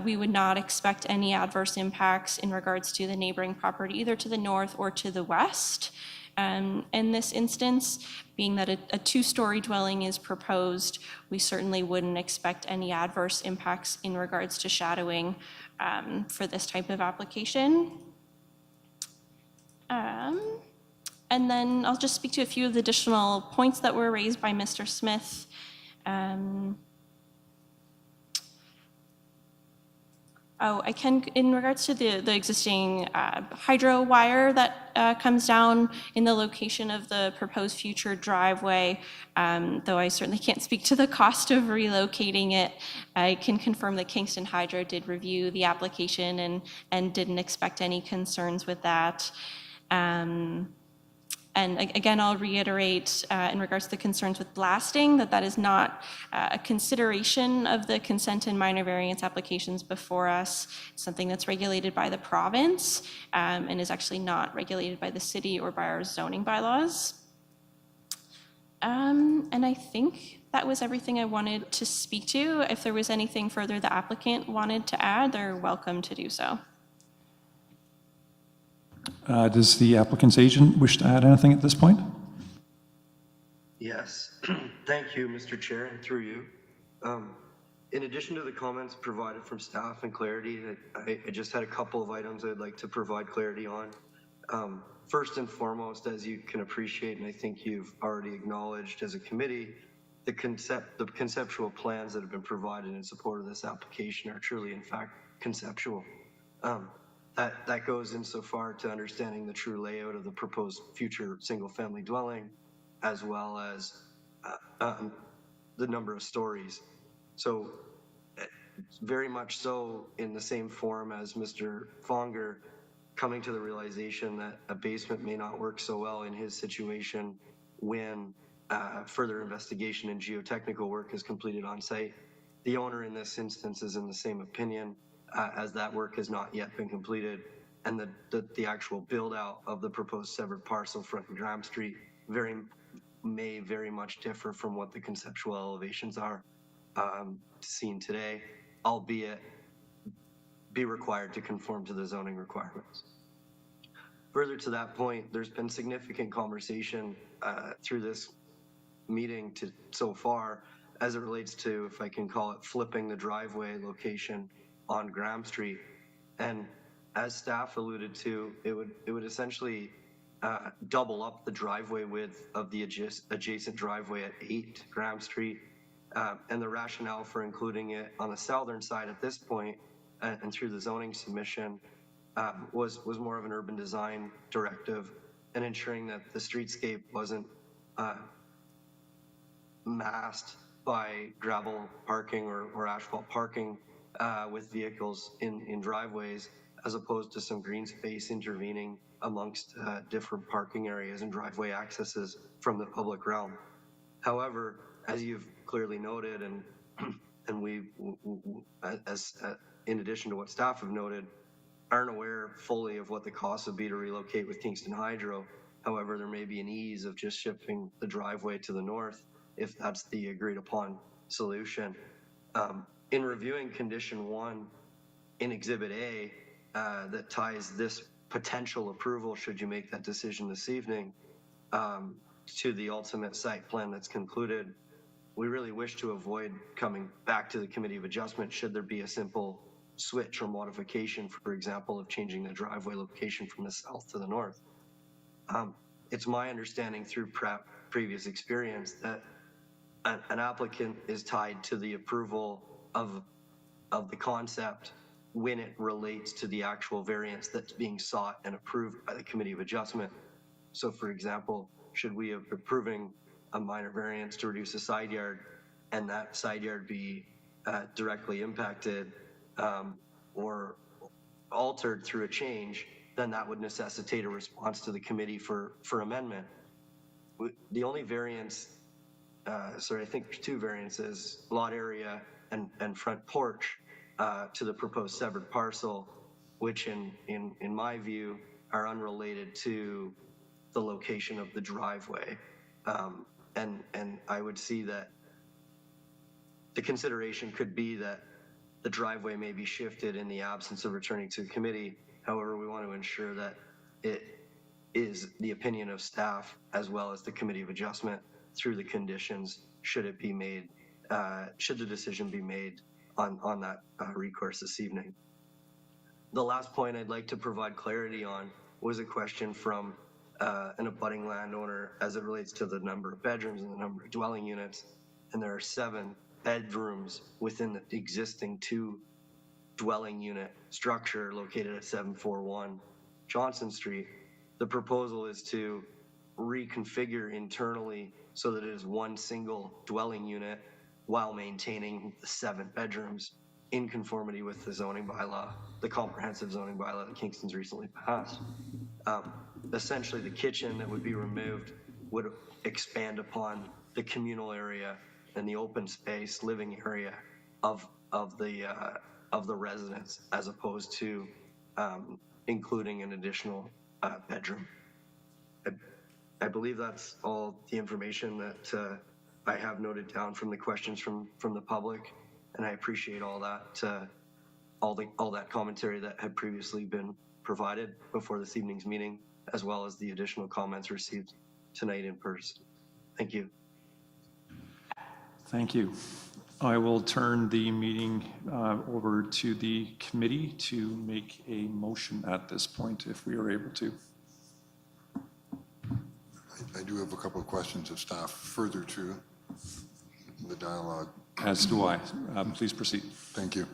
we would not expect any adverse impacts in regards to the neighboring property, either to the north or to the west. In this instance, being that a two-story dwelling is proposed, we certainly wouldn't expect any adverse impacts in regards to shadowing for this type of application. And then I'll just speak to a few of the additional points that were raised by Mr. Smith. I can, in regards to the existing hydro wire that comes down in the location of the proposed future driveway, though I certainly can't speak to the cost of relocating it, I can confirm that Kingston Hydro did review the application and didn't expect any concerns with that. And again, I'll reiterate in regards to the concerns with blasting, that is not a consideration of the consent and minor variance applications before us. It's something that's regulated by the province and is actually not regulated by the city or by our zoning bylaws. And I think that was everything I wanted to speak to. If there was anything further the applicant wanted to add, they're welcome to do so. Does the applicant's agent wish to add anything at this point? Yes, thank you, Mr. Chair, and through you. In addition to the comments provided from staff and clarity, I just had a couple of items I'd like to provide clarity on. First and foremost, as you can appreciate, and I think you've already acknowledged as a committee, the conceptual plans that have been provided in support of this application are truly, in fact, conceptual. That goes insofar to understanding the true layout of the proposed future single-family dwelling, as well as the number of stories. So very much so in the same form as Mr. Fonger coming to the realization that a basement may not work so well in his situation when further investigation and geotechnical work is completed on site. The owner in this instance is in the same opinion, as that work has not yet been completed, and the actual build out of the proposed severed parcel fronting Graham Street may very much differ from what the conceptual elevations are seen today, albeit be required to conform to the zoning requirements. Further to that point, there's been significant conversation through this meeting so far as it relates to, if I can call it, flipping the driveway location on Graham Street. And as staff alluded to, it would essentially double up the driveway width of the adjacent driveway at 8 Graham Street. And the rationale for including it on the southern side at this point and through the zoning submission was more of an urban design directive and ensuring that the streetscape wasn't masked by gravel parking or asphalt parking with vehicles in driveways, as opposed to some green space intervening amongst different parking areas and driveway accesses from the public realm. However, as you've clearly noted, and we, in addition to what staff have noted, aren't aware fully of what the cost would be to relocate with Kingston Hydro. However, there may be an ease of just shifting the driveway to the north if that's the agreed upon solution. In reviewing condition 1 in Exhibit A that ties this potential approval, should you make that decision this evening, to the ultimate site plan that's concluded, we really wish to avoid coming back to the Committee of Adjustment should there be a simple switch or modification, for example, of changing the driveway location from the south to the north. It's my understanding through previous experience that an applicant is tied to the approval of the concept when it relates to the actual variance that's being sought and approved by the Committee of Adjustment. So for example, should we be approving a minor variance to reduce a side yard and that side yard be directly impacted or altered through a change, then that would necessitate a response to the committee for amendment. The only variance, I think there's two variances, lot area and front porch to the proposed severed parcel, which in my view are unrelated to the location of the driveway. And I would see that the consideration could be that the driveway may be shifted in the absence of returning to the committee. However, we want to ensure that it is the opinion of staff as well as the Committee of Adjustment through the conditions should it be made, should the decision be made on that recourse this evening. The last point I'd like to provide clarity on was a question from an abutting landowner as it relates to the number of bedrooms and the number of dwelling units. And there are 7 bedrooms within the existing 2 dwelling unit structure located at 741 Johnson Street. The proposal is to reconfigure internally so that it is one single dwelling unit while maintaining the 7 bedrooms in conformity with the zoning bylaw, the comprehensive zoning bylaw that Kingston's recently passed. Essentially, the kitchen that would be removed would expand upon the communal area and the open space living area of the residence, as opposed to including an additional bedroom. I believe that's all the information that I have noted down from the questions from the public, and I appreciate all that all that commentary that had previously been provided before this evening's meeting, as well as the additional comments received tonight in person. Thank you. Thank you. I will turn the meeting over to the committee to make a motion at this point, if we are able to. I do have a couple of questions of staff further to the dialogue. As do I. Please proceed. Thank you.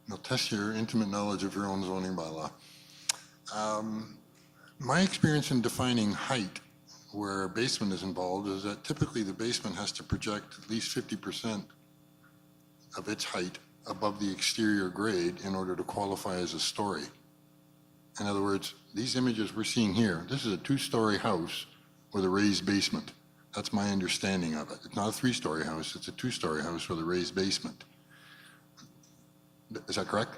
Now, test your intimate knowledge of your own zoning bylaw. My experience in defining height where a basement is involved is that typically the basement has to project at least 50% of its height above the exterior grade in order to qualify as a story. In other words, these images we're seeing here, this is a 2-story house with a raised basement. That's my understanding of it. It's not a 3-story house, it's a 2-story house with a raised basement. Is that correct?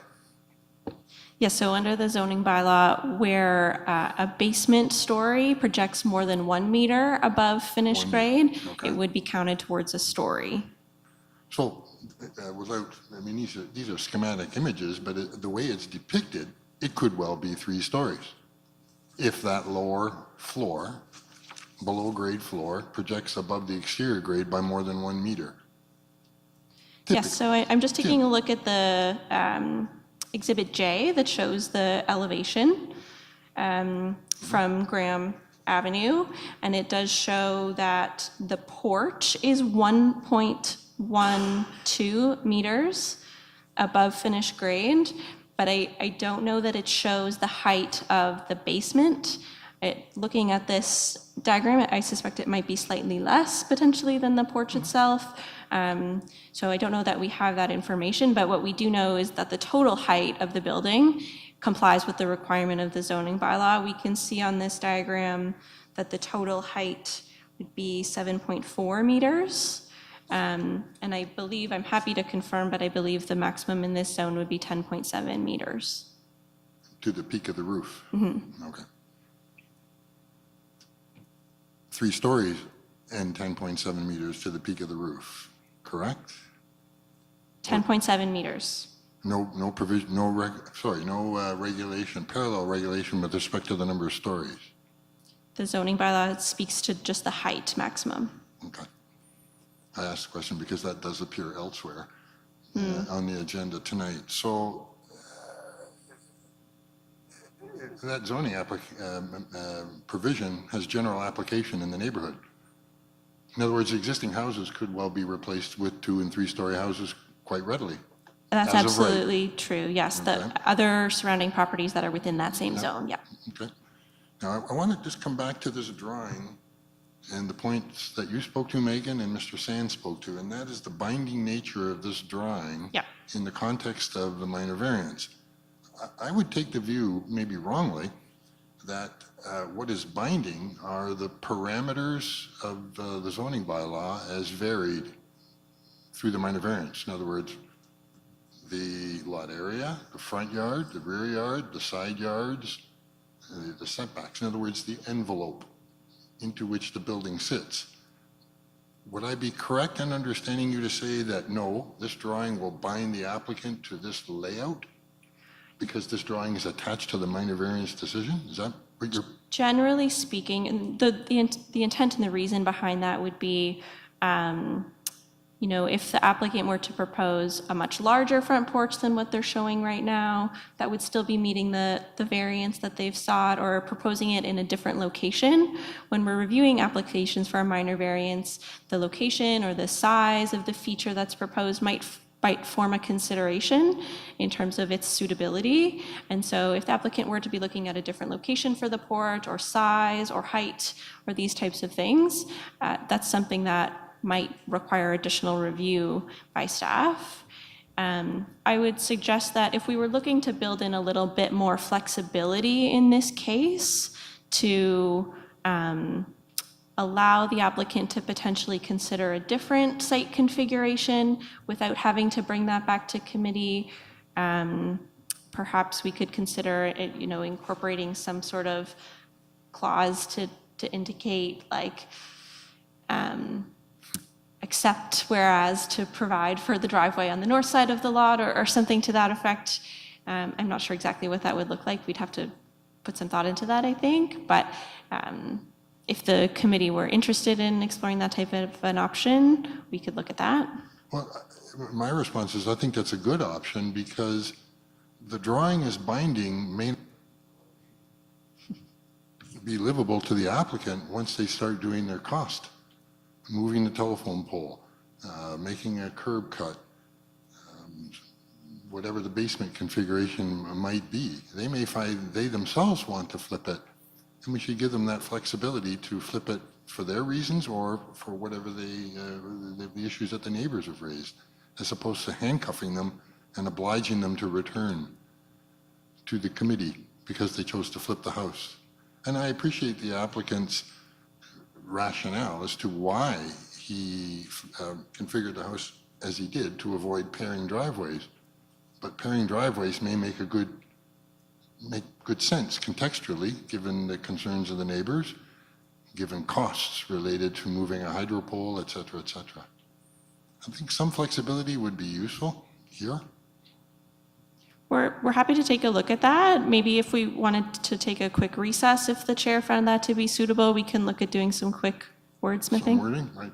Yes, so under the zoning bylaw, where a basement story projects more than 1 meter above finished grade, Okay. it would be counted towards a story. So, I mean, these are schematic images, but the way it's depicted, it could well be 3 stories. If that lower floor, below grade floor, projects above the exterior grade by more than 1 meter. Yes, so I'm just taking a look at the Exhibit J that shows the elevation from Graham Avenue, and it does show that the porch is 1.12 meters above finished grade, but I don't know that it shows the height of the basement. Looking at this diagram, I suspect it might be slightly less potentially than the porch itself. So I don't know that we have that information, but what we do know is that the total height of the building complies with the requirement of the zoning bylaw. We can see on this diagram that the total height would be 7.4 meters. And I believe, I'm happy to confirm, but I believe the maximum in this zone would be 10.7 meters. To the peak of the roof? Mm-hmm. Okay. 3 stories and 10.7 meters to the peak of the roof, correct? 10.7 meters. No provision, no regulation, parallel regulation with respect to the number of stories. The zoning bylaw speaks to just the height maximum. Okay. I asked the question because that does appear elsewhere on the agenda tonight. So that zoning provision has general application in the neighborhood. In other words, existing houses could well be replaced with 2- and 3-story houses quite readily. That's As of right. absolutely true, yes. The Okay. other surrounding properties that are within that same zone, yeah. Okay. Now, I want to just come back to this drawing and the points that you spoke to, Megan, and Mr. Sand spoke to, and that is the binding nature of this drawing Yeah. in the context of the minor variance. I would take the view, maybe wrongly, that what is binding are the parameters of the zoning bylaw as varied through the minor variance. In other words, the lot area, the front yard, the rear yard, the side yards, the setbacks. In other words, the envelope into which the building sits. Would I be correct in understanding you to say that no, this drawing will bind the applicant to this layout because this drawing is attached to the minor variance decision? Is that what you're? Generally speaking, and the intent and the reason behind that would be, you know, if the applicant were to propose a much larger front porch than what they're showing right now, that would still be meeting the variance that they've sought, or proposing it in a different location. When we're reviewing applications for a minor variance, the location or the size of the feature that's proposed might form a consideration in terms of its suitability. And so if the applicant were to be looking at a different location for the porch, or size, or height, or these types of things, that's something that might require additional review by staff. I would suggest that if we were looking to build in a little bit more flexibility in this case to allow the applicant to potentially consider a different site configuration without having to bring that back to committee, perhaps we could consider it, you know, incorporating some sort of clause to indicate like, except whereas to provide for the driveway on the north side of the lot, or something to that effect. I'm not sure exactly what that would look like. We'd have to put some thought into that, I think. But if the committee were interested in exploring that type of an option, we could look at that. Well, my response is I think that's a good option because the drawing is binding may be livable to the applicant once they start doing their cost. Moving the telephone pole, making a curb cut, whatever the basement configuration might be. They may find they themselves want to flip it, and we should give them that flexibility to flip it for their reasons or for whatever the issues that the neighbors have raised, as opposed to handcuffing them and obliging them to return to the committee because they chose to flip the house. And I appreciate the applicant's rationale as to why he configured the house as he did to avoid pairing driveways. But pairing driveways may make good sense contextually, given the concerns of the neighbors, given costs related to moving a hydro pole, et cetera, et cetera. I think some flexibility would be useful here. We're happy to take a look at that. Maybe if we wanted to take a quick recess, if the chair found that to be suitable, we can look at doing some quick wordsmithing. Some wording, right?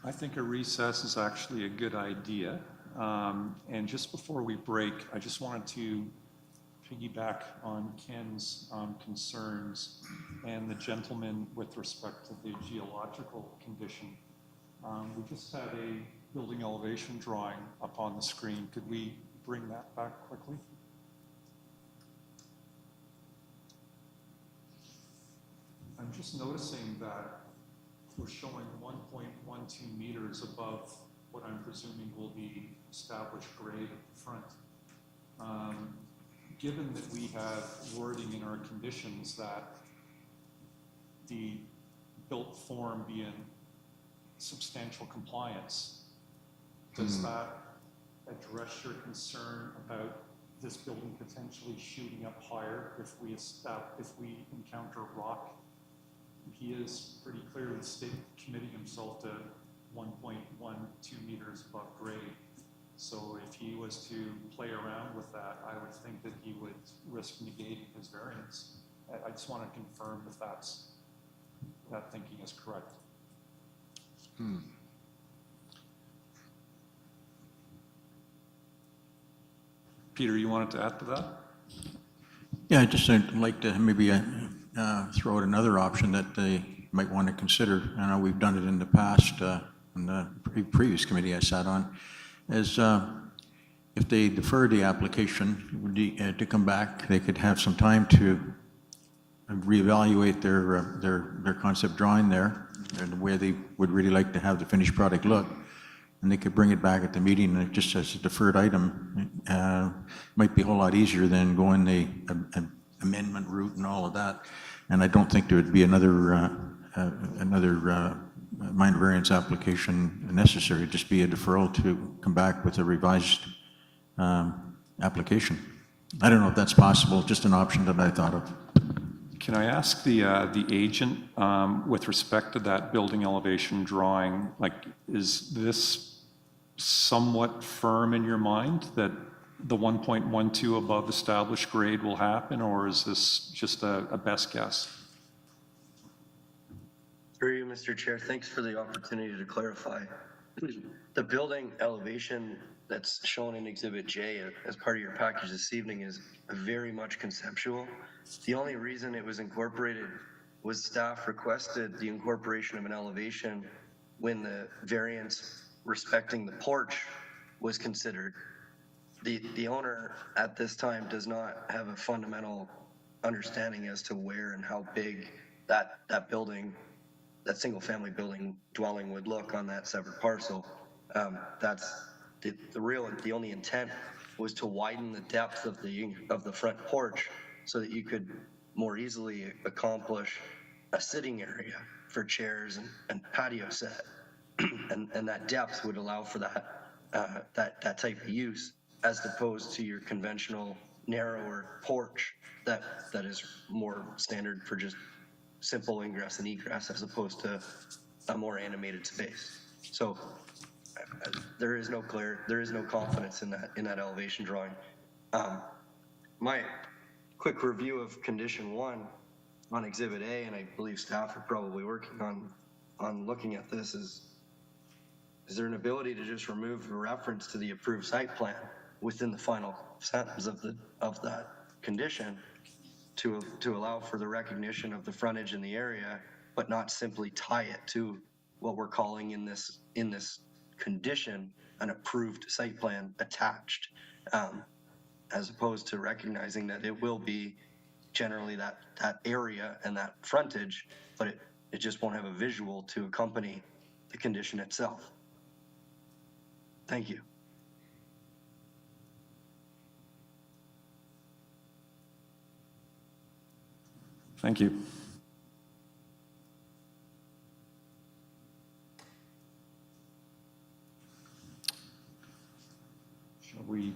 I think a recess is actually a good idea. And just before we break, I just wanted to piggyback on Ken's concerns and the gentleman with respect to the geological condition. We just had a building elevation drawing up on the screen. Could we bring that back quickly? I'm just noticing that we're showing 1.12 meters above what I'm presuming will be established grade at the front. Given that we have wording in our conditions that the built form be in substantial compliance, does that address your concern about this building potentially shooting up higher if we encounter rock? He is pretty clearly committing himself to 1.12 meters above grade. So if he was to play around with that, I would think that he would risk negating his variance. I just want to confirm if that thinking is correct. Peter, you wanted to add to that? Yeah, I'd just like to maybe throw out another option that they might want to consider. I know we've done it in the past, in the previous committee I sat on. Is if they defer the application to come back, they could have some time to reevaluate their concept drawing there and where they would really like to have the finished product look. And they could bring it back at the meeting and just as a deferred item. Might be a whole lot easier than going the amendment route and all of that. And I don't think there would be another minor variance application necessary, just be a deferral to come back with a revised application. I don't know if that's possible, just an option that I thought of. Can I ask the agent, with respect to that building elevation drawing, like, is this somewhat firm in your mind that the 1.12 above established grade will happen, or is this just a best guess? Through you, Mr. Chair, thanks for the opportunity to clarify. The building elevation that's shown in Exhibit J as part of your package this evening is very much conceptual. The only reason it was incorporated was staff requested the incorporation of an elevation when the variance respecting the porch was considered. The owner at this time does not have a fundamental understanding as to where and how big that building, that single family building dwelling would look on that separate parcel. That's the only intent was to widen the depth of the front porch so that you could more easily accomplish a sitting area for chairs and patio set. and that depth would allow for that type of use, as opposed to your conventional narrower porch that is more standard for just simple ingress and egress, as opposed to a more animated space. So there is no confidence in that elevation drawing. My quick review of condition 1 on Exhibit A, and I believe staff are probably working on looking at this, is there an ability to just remove the reference to the approved site plan within the final sentence of that condition to allow for the recognition of the frontage in the area, but not simply tie it to what we're calling in this condition an approved site plan attached, as opposed to recognizing that it will be generally that area and that frontage, but it just won't have a visual to accompany the condition itself. Thank you. Thank you. Shall we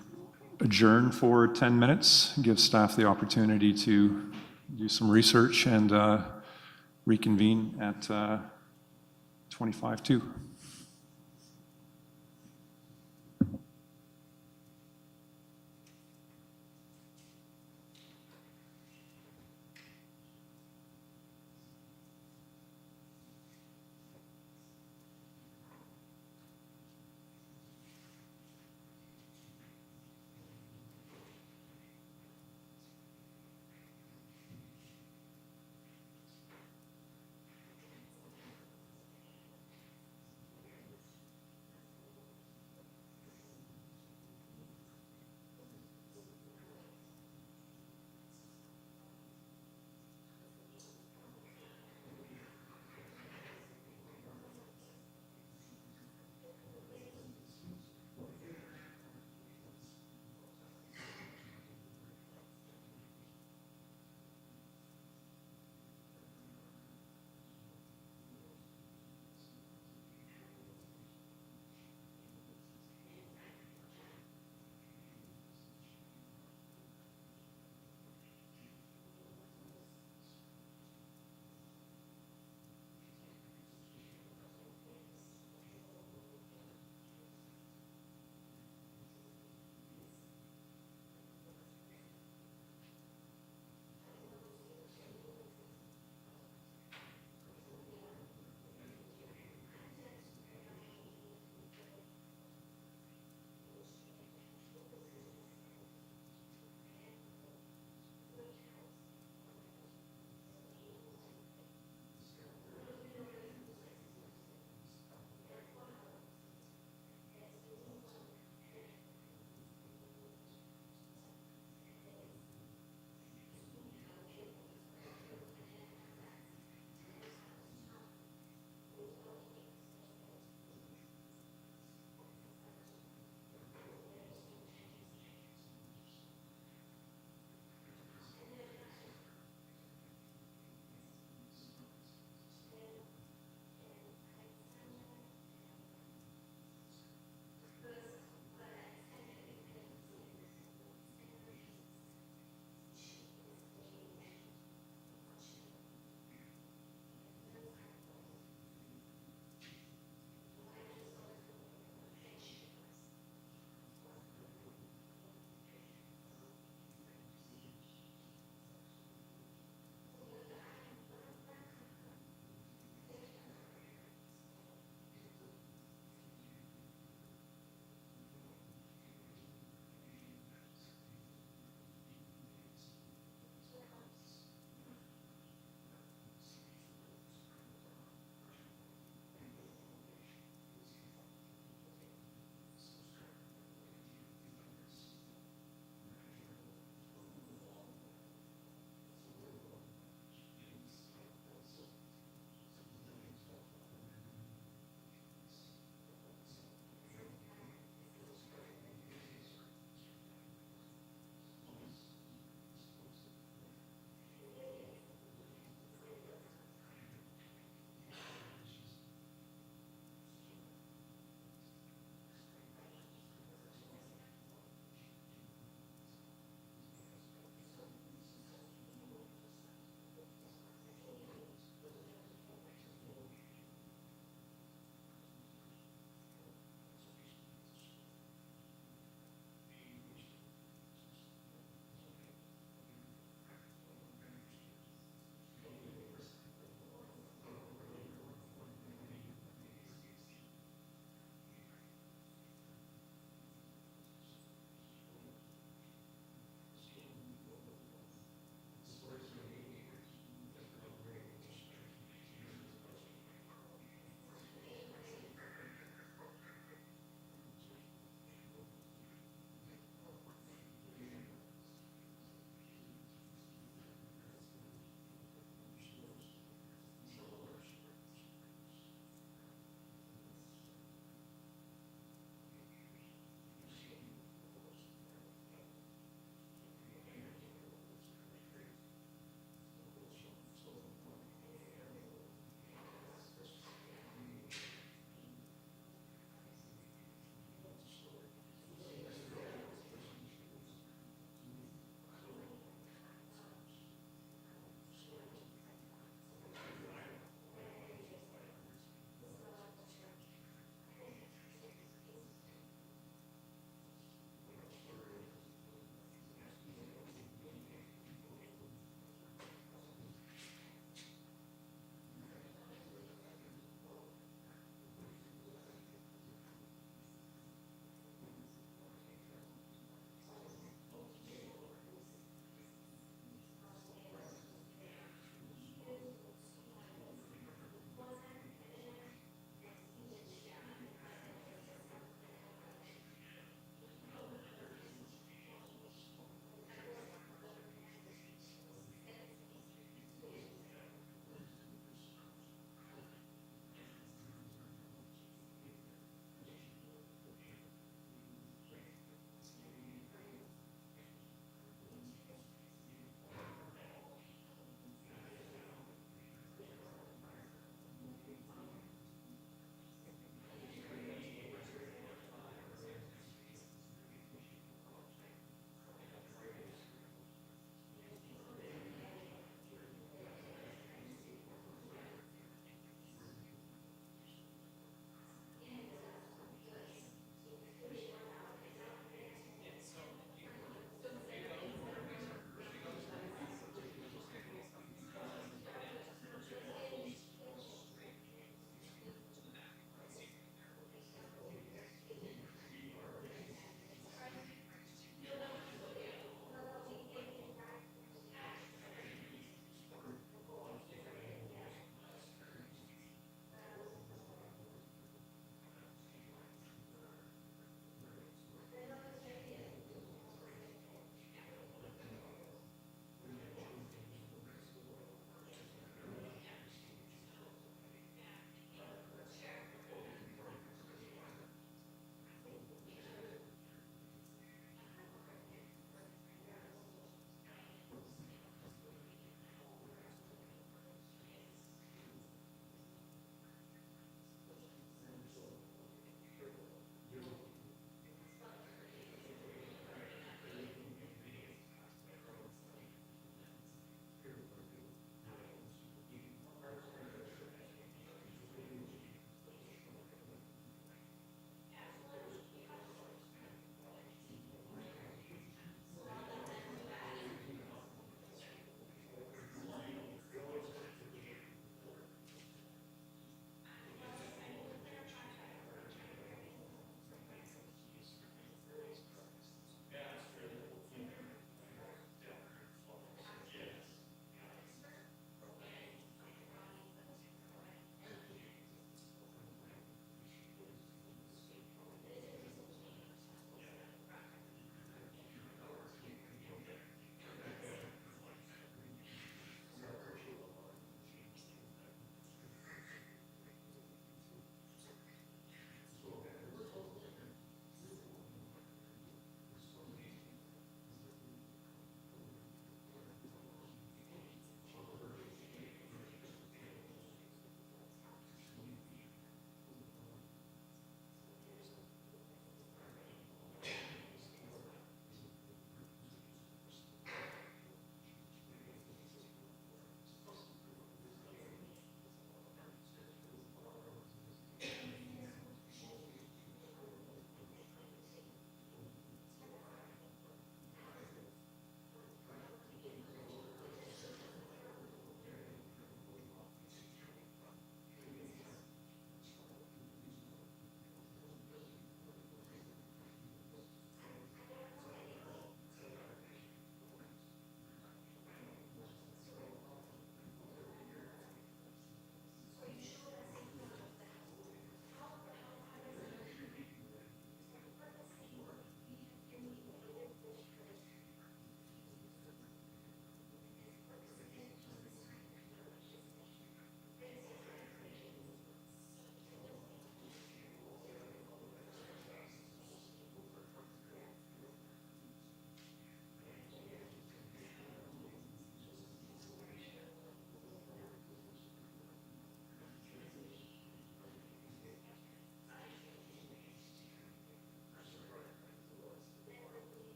adjourn for 10 minutes, give staff the opportunity to do some research and reconvene at 25:02?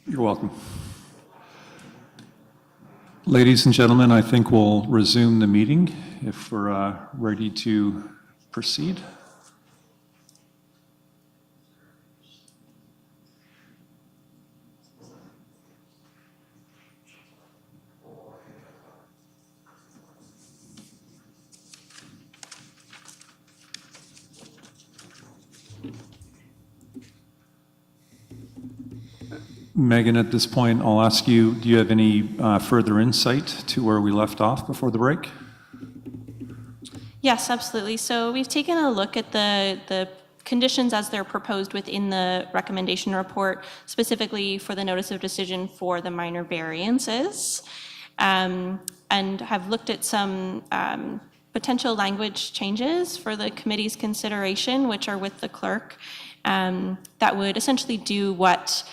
You're welcome. Ladies and gentlemen, I think we'll resume the meeting if we're ready to proceed. Megan, at this point, I'll ask you, do you have any further insight to where we left off before the break? Yes, absolutely. So we've taken a look at the conditions as they're proposed within the recommendation report, specifically for the notice of decision for the minor variances, and have looked at some potential language changes for the committee's consideration, which are with the clerk, that would essentially do what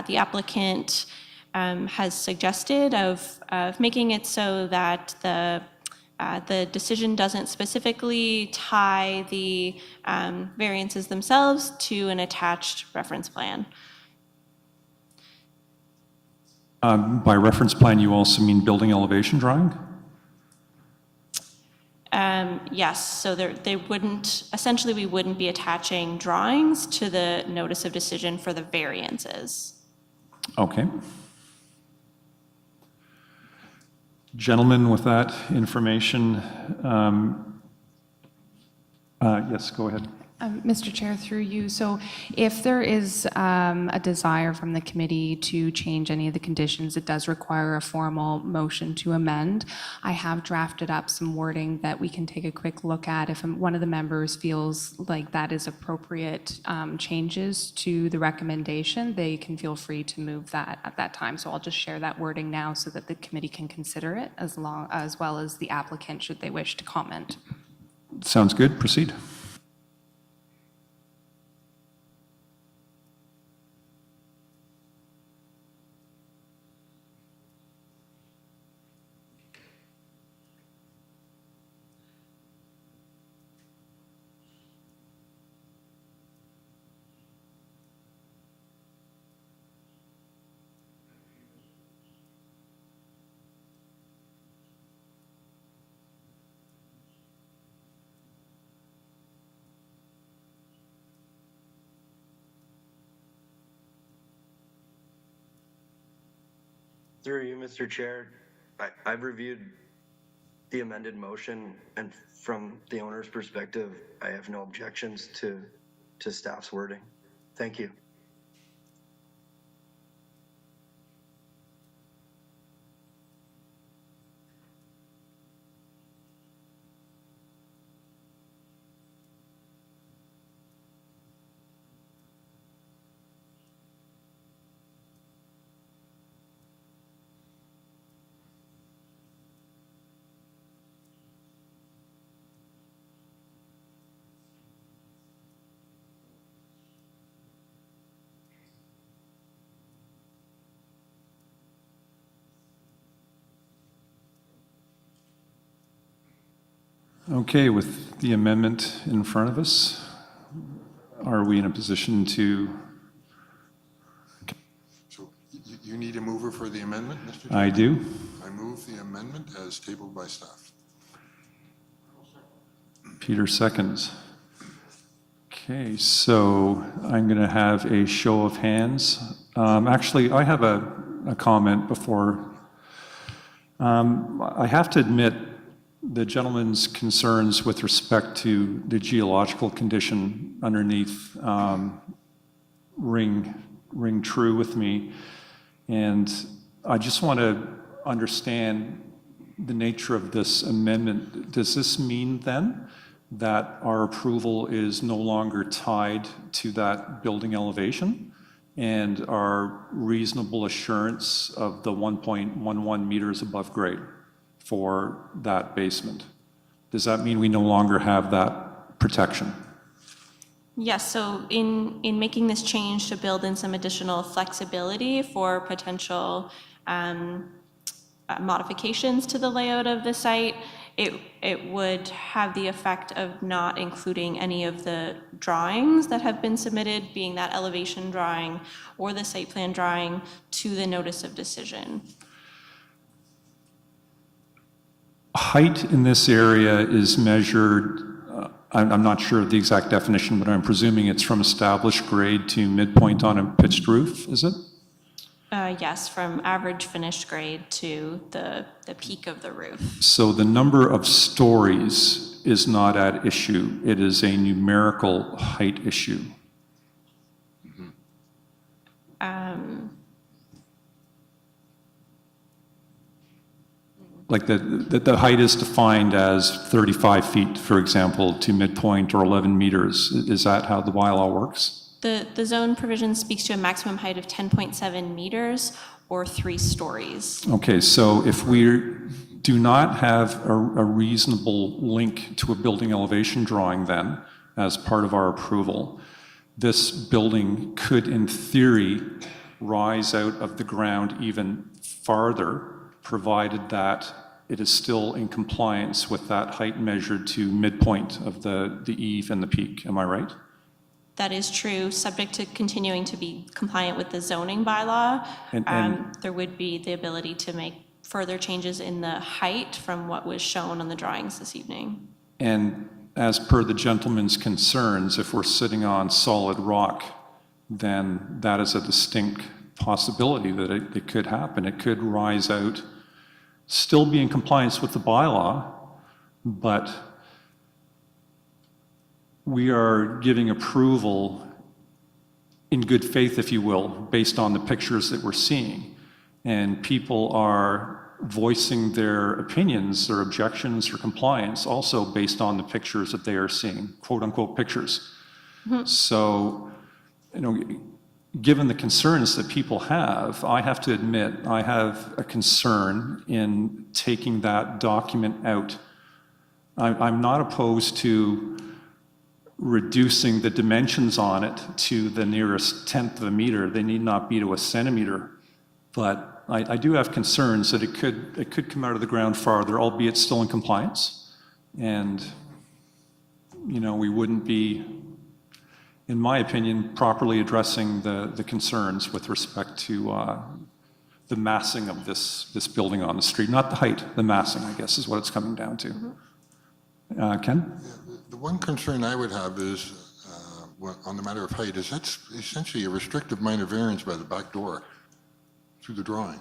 the applicant has suggested of making it so that the decision doesn't specifically tie the variances themselves to an attached reference plan. By reference plan, you also mean building elevation drawing? Yes, so they wouldn't, essentially we wouldn't be attaching drawings to the notice of decision for the variances. Okay. Gentlemen, with that information, yes, go ahead. Mr. Chair, through you, so if there is a desire from the committee to change any of the conditions, it does require a formal motion to amend. I have drafted up some wording that we can take a quick look at. If one of the members feels like that is appropriate changes to the recommendation, they can feel free to move that at that time. So I'll just share that wording now so that the committee can consider it as well as the applicant should they wish to comment. Sounds good. Proceed. Through you, Mr. Chair, I've reviewed the amended motion, and from the owner's perspective, I have no objections to staff's wording. Thank you. Okay, with the amendment in front of us, are we in a position to? So you need a mover for the amendment, Mr. Chair? I do. I move the amendment as tabled by staff. Peter seconds. Okay, so I'm going to have a show of hands. Actually, I have a comment before. I have to admit, the gentleman's concerns with respect to the geological condition underneath ring true with me. And I just want to understand the nature of this amendment. Does this mean then that our approval is no longer tied to that building elevation and our reasonable assurance of the 1.11 meters above grade for that basement? Does that mean we no longer have that protection? Yes, so in making this change to build in some additional flexibility for potential modifications to the layout of the site, It would have the effect of not including any of the drawings that have been submitted, being that elevation drawing or the site plan drawing, to the notice of decision. Height in this area is measured, I'm not sure of the exact definition, but I'm presuming it's from established grade to midpoint on a pitched roof, is it? Yes, from average finished grade to the peak of the roof. So the number of stories is not at issue. It is a numerical height issue. Like the height is defined as 35 feet, for example, to midpoint, or 11 meters. Is that how the bylaw works? The zone provision speaks to a maximum height of 10.7 meters or 3 stories. Okay, so if we do not have a reasonable link to a building elevation drawing then, as part of our approval, this building could, in theory, rise out of the ground even farther, provided that it is still in compliance with that height measured to midpoint of the eave and the peak. Am I right? That is true, subject to continuing to be compliant with the zoning bylaw. And There would be the ability to make further changes in the height from what was shown on the drawings this evening. And as per the gentleman's concerns, if we're sitting on solid rock, then that is a distinct possibility that it could happen. It could rise out, still be in compliance with the bylaw, but we are giving approval in good faith, if you will, based on the pictures that we're seeing. And people are voicing their opinions, their objections or compliance, also based on the pictures that they are seeing, quote unquote pictures. So, given the concerns that people have, I have to admit, I have a concern in taking that document out. I'm not opposed to reducing the dimensions on it to the nearest tenth of a meter. They need not be to a centimeter. But I do have concerns that it could come out of the ground farther, albeit still in compliance. And, we wouldn't be, in my opinion, properly addressing the concerns with respect to the massing of this building on the street. Not the height, the massing, I guess, is what it's coming down to. Ken? The one concern I would have is, on the matter of height, is that's essentially a restrictive minor variance by the back door through the drawing.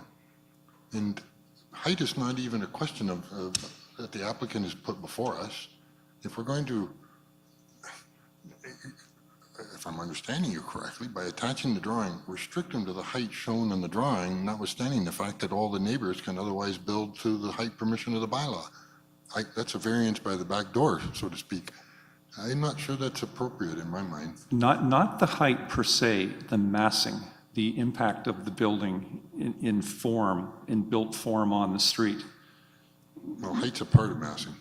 And height is not even a question of that the applicant has put before us. If we're going to, if I'm understanding you correctly, by attaching the drawing, restrict them to the height shown in the drawing, notwithstanding the fact that all the neighbors can otherwise build to the height permission of the bylaw. That's a variance by the back door, so to speak. I'm not sure that's appropriate in my mind. Not the height per se, the massing, the impact of the building in form, in built form on the street. Well, height's a part of massing.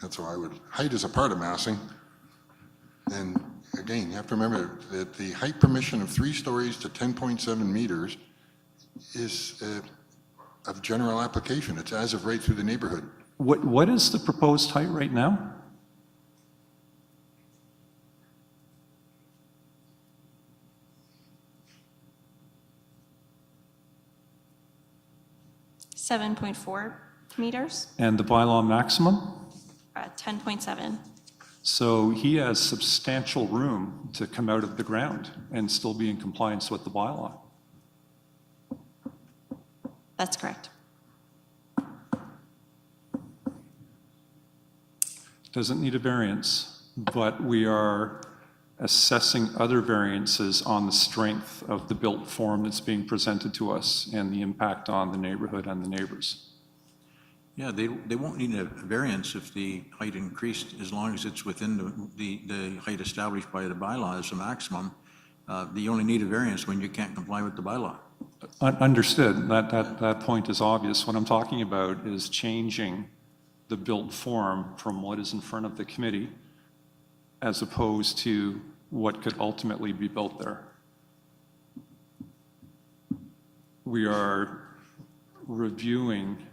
That's how I would, height is a part of massing. And again, you have to remember that the height permission of 3 stories to 10.7 meters is of general application. It's as of right through the neighborhood. What is the proposed height right now? $7.4 meters, And the bylaw maximum? 10.7. So he has substantial room to come out of the ground and still be in compliance with the bylaw. That's correct. Doesn't need a variance, but we are assessing other variances on the strength of the built form that's being presented to us and the impact on the neighborhood and the neighbors. Yeah, they won't need a variance if the height increased, as long as it's within the height established by the bylaw as the maximum. You only need a variance when you can't comply with the bylaw. Understood. That point is obvious. What I'm talking about is changing the built form from what is in front of the committee as opposed to what could ultimately be built there. We are reviewing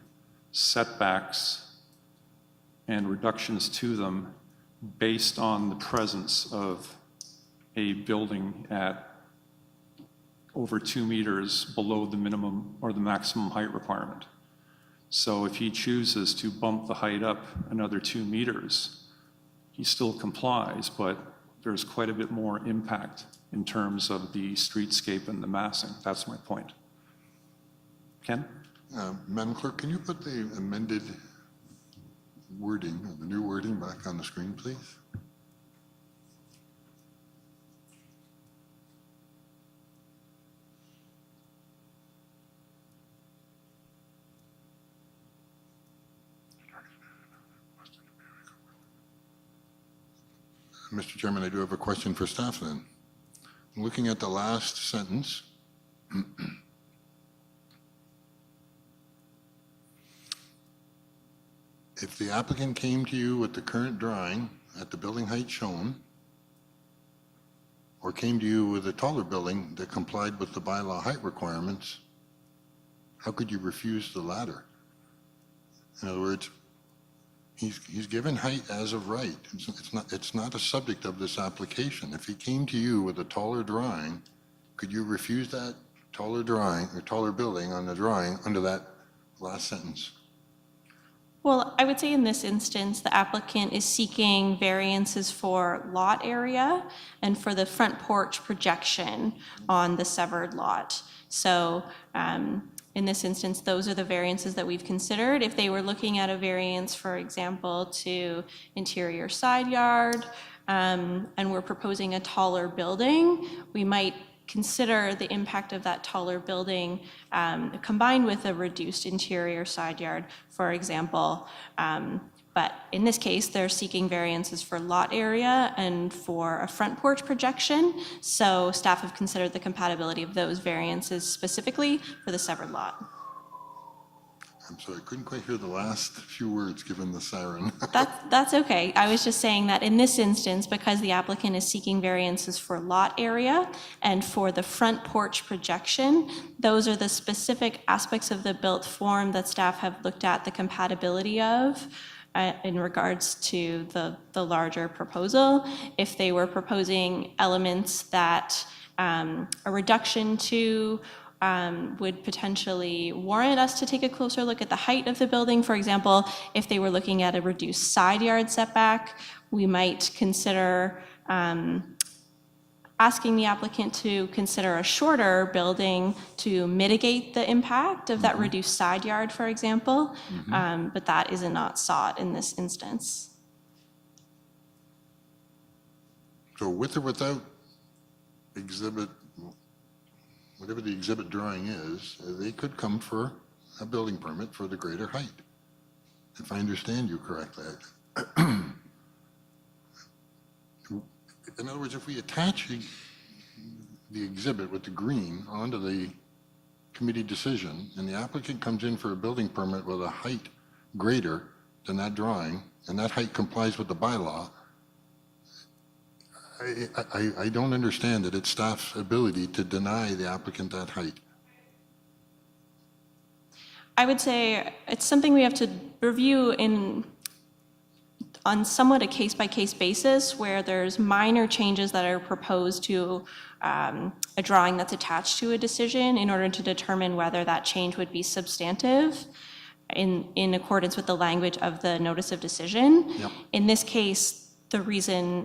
setbacks and reductions to them based on the presence of a building at over 2 meters below the minimum or the maximum height requirement. So if he chooses to bump the height up another 2 meters, he still complies, but there's quite a bit more impact in terms of the streetscape and the massing. That's my point. Ken? Madam Clerk, can you put the amended wording, the new wording back on the screen, please? Mr. Chairman, I do have a question for staff then. Looking at the last sentence, if the applicant came to you with the current drawing at the building height shown, or came to you with a taller building that complied with the bylaw height requirements, how could you refuse the latter? In other words, he's given height as of right. It's not a subject of this application. If he came to you with a taller drawing, could you refuse that taller drawing or taller building on the drawing under that last sentence? Well, I would say in this instance, the applicant is seeking variances for lot area and for the front porch projection on the severed lot. So in this instance, those are the variances that we've considered. If they were looking at a variance, for example, to interior side yard, and we're proposing a taller building, we might consider the impact of that taller building combined with a reduced interior side yard, for example. But in this case, they're seeking variances for lot area and for a front porch projection. So staff have considered the compatibility of those variances specifically for the severed lot. I'm sorry, I couldn't quite hear the last few words given the siren. That's okay. I was just saying that in this instance, because the applicant is seeking variances for lot area and for the front porch projection, those are the specific aspects of the built form that staff have looked at the compatibility of in regards to the larger proposal. If they were proposing elements that a reduction to would potentially warrant us to take a closer look at the height of the building. For example, if they were looking at a reduced side yard setback, we might consider asking the applicant to consider a shorter building to mitigate the impact of that reduced side yard, for example. But that is not sought in this instance. So with or without exhibit, whatever the exhibit drawing is, they could come for a building permit for the greater height, if I understand you correctly. In other words, if we attach the exhibit with the green onto the committee decision, and the applicant comes in for a building permit with a height greater than that drawing, and that height complies with the bylaw, I don't understand that it's staff's ability to deny the applicant that height. I would say it's something we have to review on somewhat a case-by-case basis, where there's minor changes that are proposed to a drawing that's attached to a decision in order to determine whether that change would be substantive in accordance with the language of the notice of decision. Yep. In this case, the reason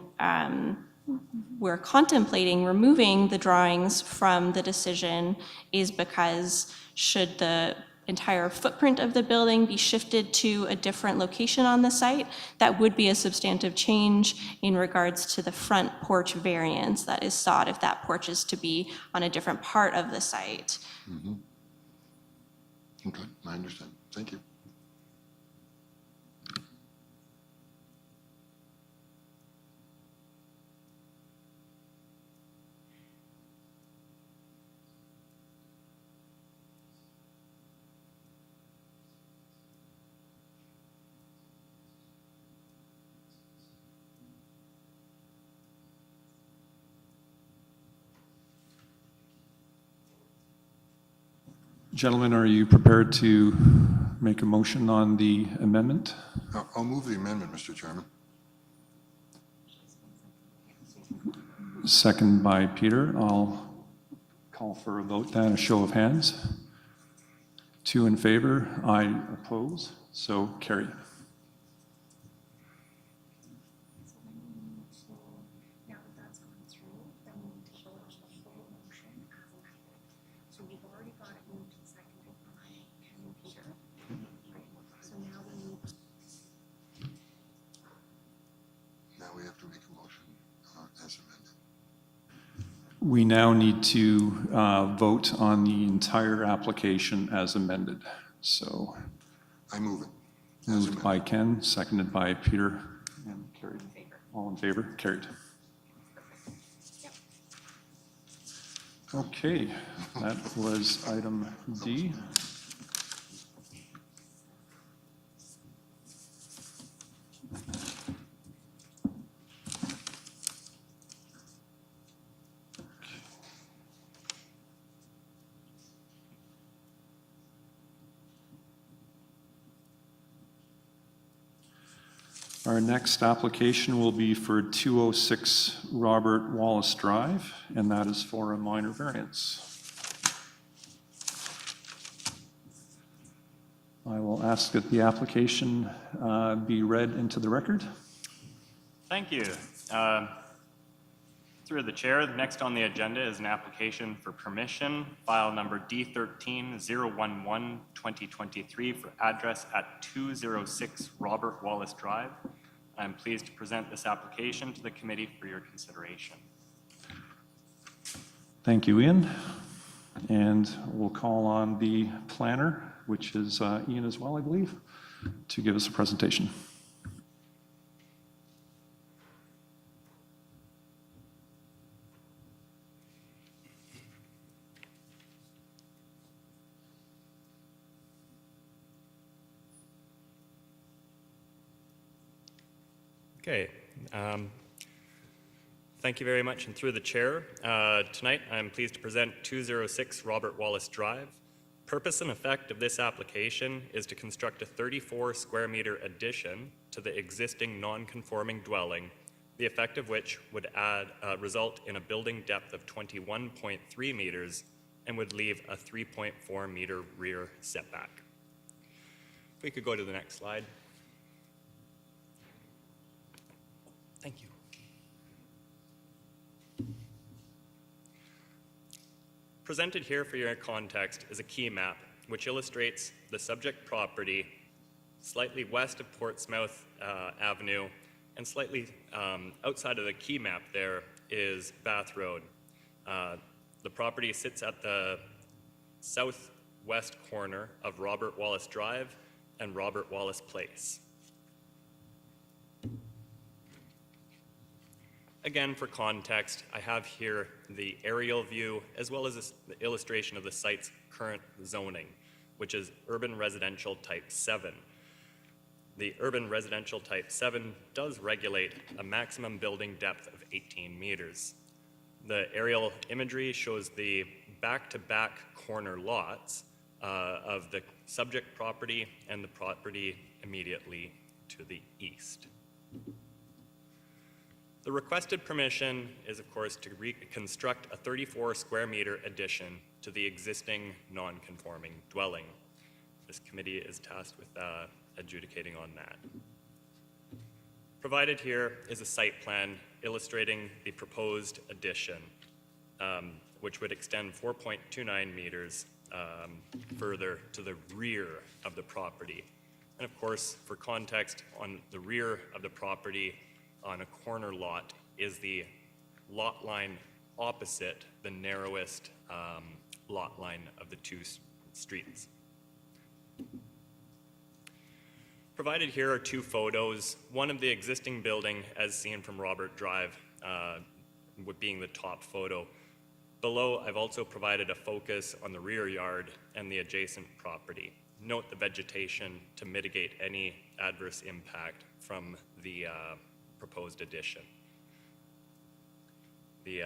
we're contemplating removing the drawings from the decision is because should the entire footprint of the building be shifted to a different location on the site, that would be a substantive change in regards to the front porch variance that is sought if that porch is to be on a different part of the site. Okay, I understand. Thank you. Gentlemen, are you prepared to make a motion on the amendment? I'll move the amendment, Mr. Chairman. Second by Peter. I'll call for a vote then, a show of hands. 2 in favor, I oppose, so carried. Now we have to make a motion as amended. We now need to vote on the entire application as amended. So I move it. moved by Ken, seconded by Peter, and carried. All in favor? Carried. Okay, that was item D. Our next application will be for 206 Robert Wallace Drive, and that is for a minor variance. I will ask that the application be read into the record. Thank you. Through the chair, next on the agenda is an application for permission, file number D13-011-2023 for address at 206 Robert Wallace Drive. I'm pleased to present this application to the committee for your consideration. Thank you, Ian. And we'll call on the planner, which is Ian as well, I believe, to give us a presentation. Okay. Thank you very much, and through the chair, tonight I'm pleased to present 206 Robert Wallace Drive. Purpose and effect of this application is to construct a 34 square meter addition to the existing non-conforming dwelling, the effect of which would result in a building depth of 21.3 meters and would leave a 3.4 meter rear setback. If we could go to the next slide. Thank you. Presented here for your context is a key map which illustrates the subject property slightly west of Portsmouth Avenue, and slightly outside of the key map there is Bath Road. The property sits at the southwest corner of Robert Wallace Drive and Robert Wallace Place. Again, for context, I have here the aerial view as well as the illustration of the site's current zoning, which is urban residential type 7. The urban residential type 7 does regulate a maximum building depth of 18 meters. The aerial imagery shows the back-to-back corner lots of the subject property and the property immediately to the east. The requested permission is, of course, to reconstruct a 34 square meter addition to the existing non-conforming dwelling. This committee is tasked with adjudicating on that. Provided here is a site plan illustrating the proposed addition, which would extend 4.29 meters further to the rear of the property. And of course, for context, on the rear of the property on a corner lot is the lot line opposite the narrowest lot line of the two streets. Provided here are two photos, one of the existing building as seen from Robert Drive, being the top photo. Below, I've also provided a focus on the rear yard and the adjacent property. Note the vegetation to mitigate any adverse impact from the proposed addition. The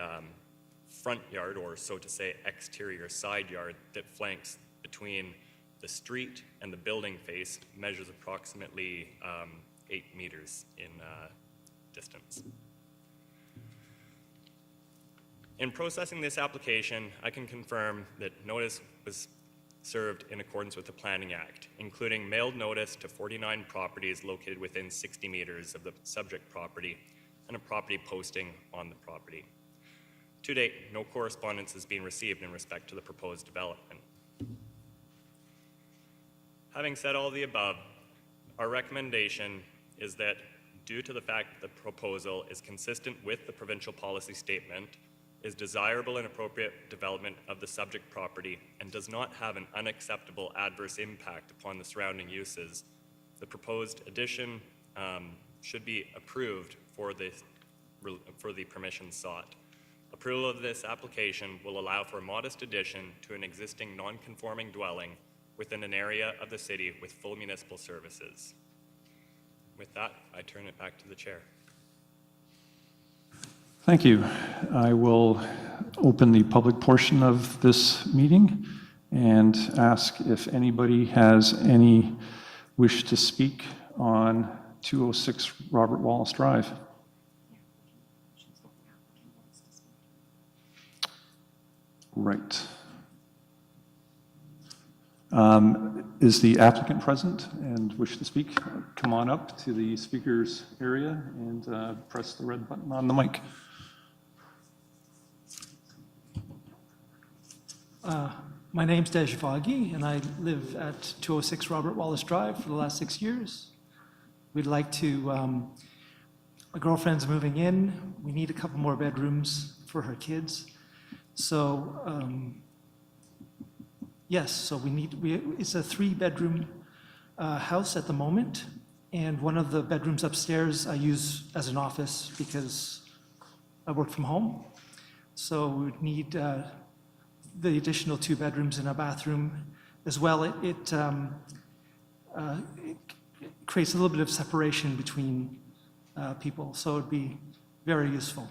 front yard, or so to say exterior side yard that flanks between the street and the building face measures approximately 8 meters in distance. In processing this application, I can confirm that notice was served in accordance with the Planning Act, including mailed notice to 49 properties located within 60 meters of the subject property and a property posting on the property. To date, no correspondence has been received in respect to the proposed development. Having said all the above, our recommendation is that due to the fact that the proposal is consistent with the provincial policy statement, is desirable and appropriate development of the subject property, and does not have an unacceptable adverse impact upon the surrounding uses, the proposed addition should be approved for the permission sought. Approval of this application will allow for a modest addition to an existing non-conforming dwelling within an area of the city with full municipal services. With that, I turn it back to the chair. Thank you. I will open the public portion of this meeting and ask if anybody has any wish to speak on 206 Robert Wallace Drive. Right. Is the applicant present and wish to speak? Come on up to the speaker's area and press the red button on the mic. My name's Dej Vaghi, and I live at 206 Robert Wallace Drive for the last 6 years. We'd like to, my girlfriend's moving in. We need a couple more bedrooms for her kids. So, yes, so it's a 3-bedroom house at the moment, and one of the bedrooms upstairs I use as an office because I work from home. So we would need the additional 2 bedrooms and a bathroom as well. It creates a little bit of separation between people, so it'd be very useful.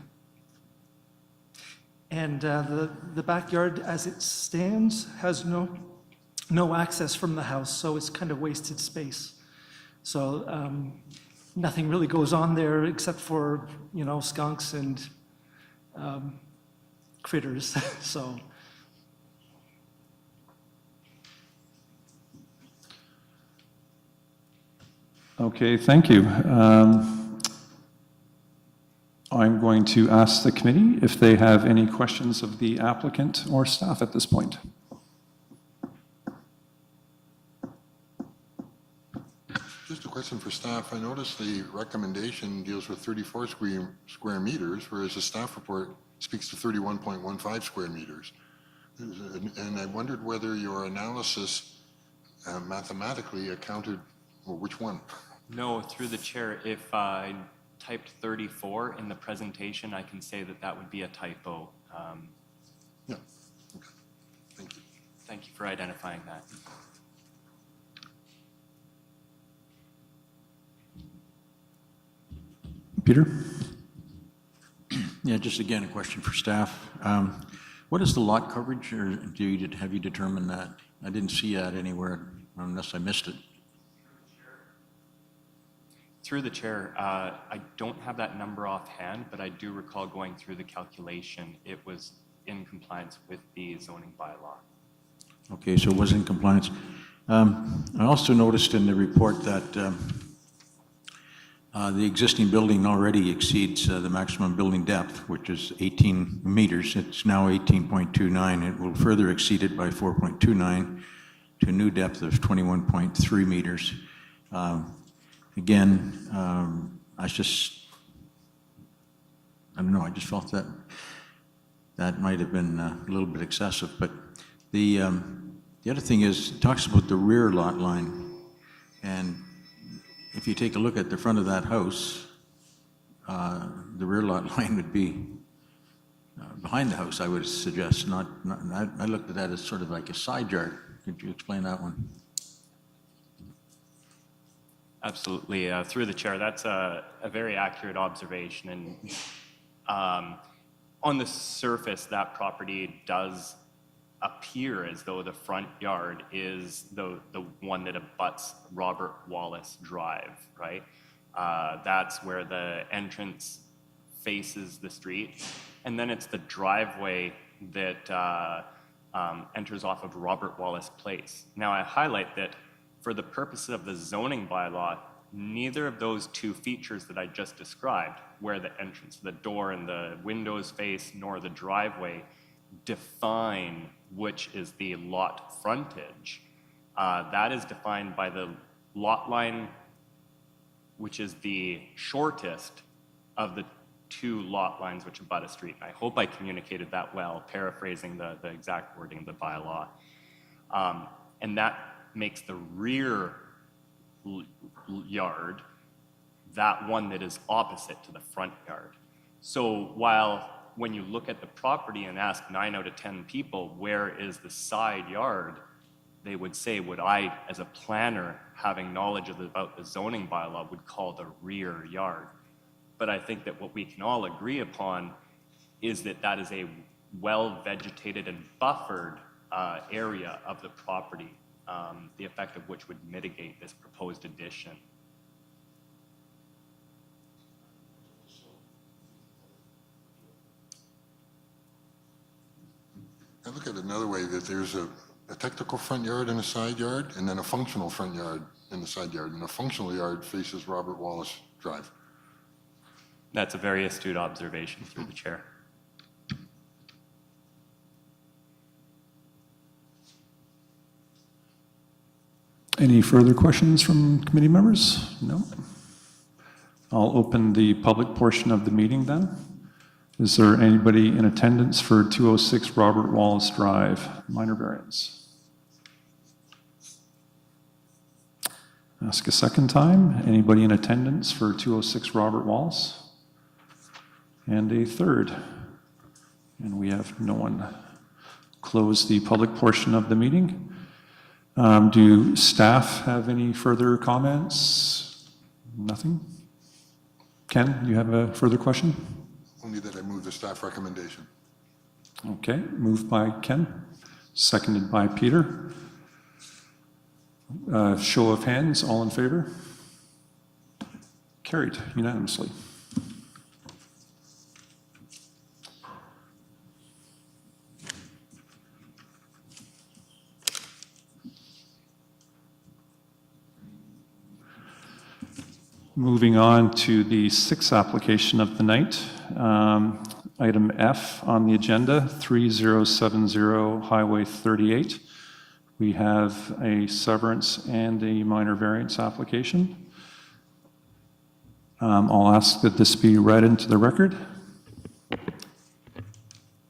And the backyard as it stands has no access from the house, so it's kind of wasted space. So nothing really goes on there except for, skunks and critters, so. Okay, thank you. I'm going to ask the committee if they have any questions of the applicant or staff at this point. Just a question for staff. I noticed the recommendation deals with 34 square meters, whereas the staff report speaks to 31.15 square meters. And I wondered whether your analysis mathematically accounted, well, which one? No, through the chair, if I typed 34 in the presentation, I can say that that would be a typo. Yeah, okay, thank you. Thank you for identifying that. Peter? Yeah, just again, a question for staff. What is the lot coverage, or have you determined that? I didn't see that anywhere, unless I missed it. Through the chair, I don't have that number offhand, but I do recall going through the calculation. It was in compliance with the zoning bylaw. Okay, so it was in compliance. I also noticed in the report that the existing building already exceeds the maximum building depth, which is 18 meters. It's now 18.29. It will further exceed it by 4.29 to a new depth of 21.3 meters. Again, I don't know, I just felt that that might have been a little bit excessive. But the other thing is, it talks about the rear lot line. And if you take a look at the front of that house, the rear lot line would be behind the house, I would suggest. I looked at that as sort of like a side yard. Could you explain that one? Absolutely. Through the chair, that's a very accurate observation. And on the surface, that property does appear as though the front yard is the one that abuts Robert Wallace Drive, right? That's where the entrance faces the street. And then it's the driveway that enters off of Robert Wallace Place. Now, I highlight that for the purposes of the zoning bylaw, neither of those two features that I just described, where the entrance, the door and the windows face, nor the driveway, define which is the lot frontage. That is defined by the lot line, which is the shortest of the two lot lines which abut a street. I hope I communicated that well, paraphrasing the exact wording of the bylaw. And that makes the rear yard that one that is opposite to the front yard. So while when you look at the property and ask 9 out of 10 people, where is the side yard? They would say, what I, as a planner, having knowledge about the zoning bylaw, would call the rear yard. But I think that what we can all agree upon is that that is a well-vegetated and buffered area of the property, the effect of which would mitigate this proposed addition. I look at it another way, that there's a technical front yard and a side yard, and then a functional front yard and a side yard, and a functional yard faces Robert Wallace Drive. That's a very astute observation through the chair. Any further questions from committee members? No? I'll open the public portion of the meeting then. Is there anybody in attendance for 206 Robert Wallace Drive, minor variance? Ask a second time. Anybody in attendance for 206 Robert Wallace? And a third. And we have no one. Close the public portion of the meeting. Do staff have any further comments? Nothing? Ken, you have a further question? Only that I move the staff recommendation. Okay, moved by Ken, seconded by Peter. Show of hands, all in favor? Carried unanimously. Moving on to the sixth application of the night, item F on the agenda, 3070 Highway 38. We have a severance and a minor variance application. I'll ask that this be read into the record.